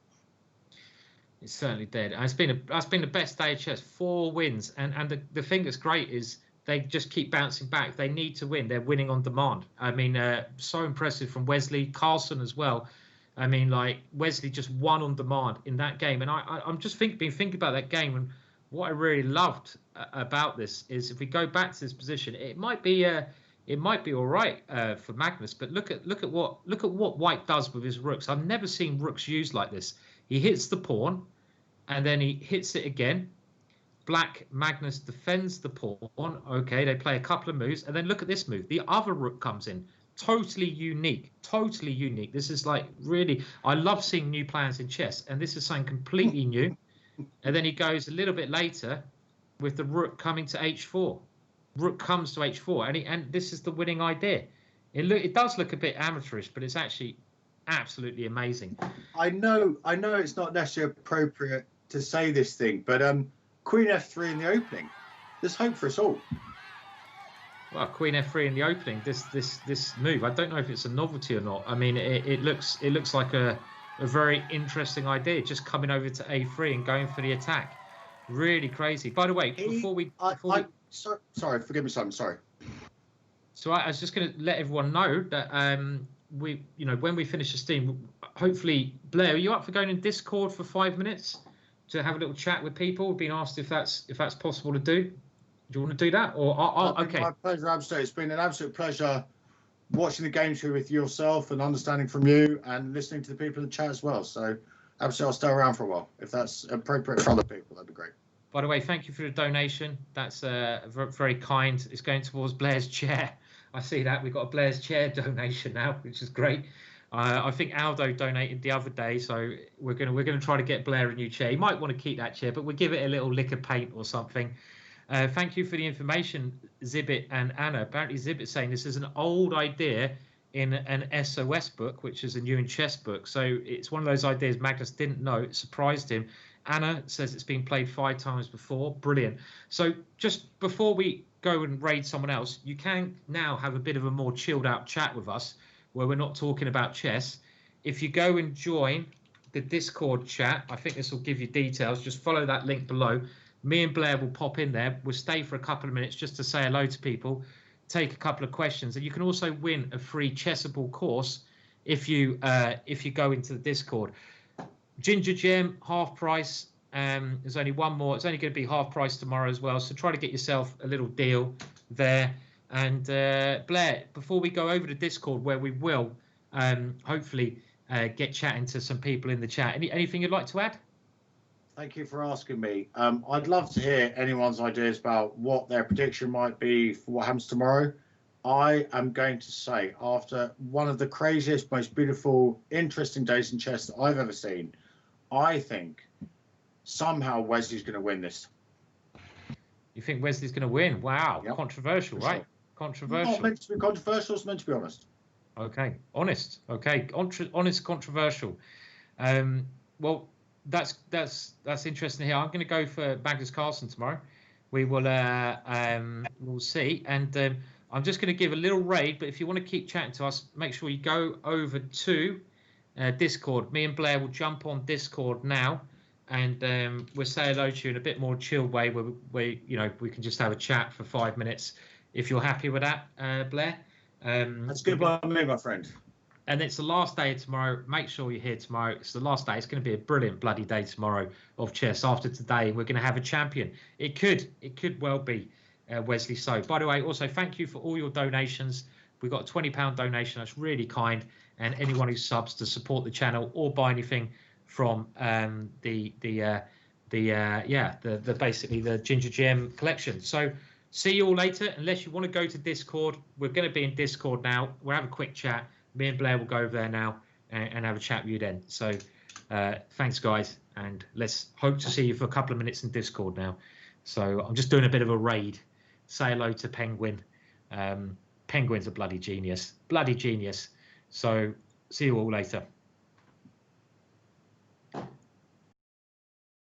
It certainly did. And that's been the best day of chess. 4 wins, and the thing that's great is they just keep bouncing back. They need to win. They're winning on demand. I mean, so impressive from Wesley, Carlsen as well. I mean, like Wesley just won on demand in that game, and I'm just been thinking about that game, and what I really loved about this is if we go back to this position, it might be all right for Magnus, but look at what White does with his rooks. I've never seen rooks used like this. He hits the pawn, and then he hits it again. Black Magnus defends the pawn. Okay, they play a couple of moves, and then look at this move. The other rook comes in. Totally unique. Totally unique. This is like really. I love seeing new plans in chess, and this is something completely new. And then he goes a little bit later with the rook coming to h4. Rook comes to h4, and this is the winning idea. It does look a bit amateurish, but it's actually absolutely amazing. I know it's not necessarily appropriate to say this thing, but Queen F3 in the opening. There's hope for us all. Well, Queen F3 in the opening. This move. I don't know if it's a novelty or not. I mean, it looks like a very interesting idea. Just coming over to A3 and going for the attack. Really crazy. By the way, sorry, forgive me, Simon. Sorry. So I was just going to let everyone know that when we finish the stream, hopefully, Blair, are you up for going in Discord for 5 minutes to have a little chat with people? We've been asked if that's possible to do. Do you want to do that? Or okay. My pleasure, absolutely. It's been an absolute pleasure watching the game show with yourself and understanding from you and listening to the people in the chat as well. So absolutely, I'll stay around for a while. If that's appropriate for other people, that'd be great. By the way, thank you for the donation. That's very kind. It's going towards Blair's chair. I see that. We've got a Blair's chair donation now, which is great. I think Aldo donated the other day, so we're gonna try to get Blair a new chair. He might want to keep that chair, but we'll give it a little lick of paint or something. Thank you for the information, Zibbit and Anna. Apparently, Zibbit's saying this is an old idea in an SOS book, which is a new in chess book. So it's one of those ideas Magnus didn't know. It surprised him. Anna says it's been played 5 times before. Brilliant. So just before we go and raid someone else, you can now have a bit of a more chilled out chat with us where we're not talking about chess. If you go and join the Discord chat, I think this will give you details. Just follow that link below. Me and Blair will pop in there. We'll stay for a couple of minutes just to say hello to people, take a couple of questions, and you can also win a free Chessable course if you go into the Discord. GingerGM half price. There's only one more. It's only going to be half price tomorrow as well. So try to get yourself a little deal there. And Blair, before we go over to Discord, where we will hopefully get chatting to some people in the chat. Anything you'd like to add? Thank you for asking me. I'd love to hear anyone's ideas about what their prediction might be for what happens tomorrow. I am going to say, after one of the craziest, most beautiful, interesting days in chess that I've ever seen, I think somehow Wesley's going to win this. You think Wesley's going to win? Wow. Yep. Controversial, right? Sure. Controversial. Not meant to be controversial, it's meant to be honest. Okay. Honest. Okay. Honest, controversial. Well, that's interesting here. I'm going to go for Magnus Carlsen tomorrow. We will we'll see. And I'm just going to give a little raid, but if you want to keep chatting to us, make sure you go over to Discord. Me and Blair will jump on Discord now, and we'll say hello to you in a bit more chilled way, where we can just have a chat for 5 minutes. If you're happy with that, Blair. That's good by me, my friend. And it's the last day of tomorrow. Make sure you're here tomorrow. It's the last day. It's going to be a brilliant bloody day tomorrow of chess. After today, we're going to have a champion. It could well be Wesley. So, by the way, also thank you for all your donations. We got a £20 donation. That's really kind. And anyone who subs to support the channel or buy anything from basically the GingerGM collection. So see you all later. Unless you want to go to Discord, we're going to be in Discord now. We'll have a quick chat. Me and Blair will go over there now and have a chat with you then. So thanks, guys, and let's hope to see you for a couple of minutes in Discord now. So I'm just doing a bit of a raid. Say hello to Penguin. Penguin's a bloody genius. So see you all later.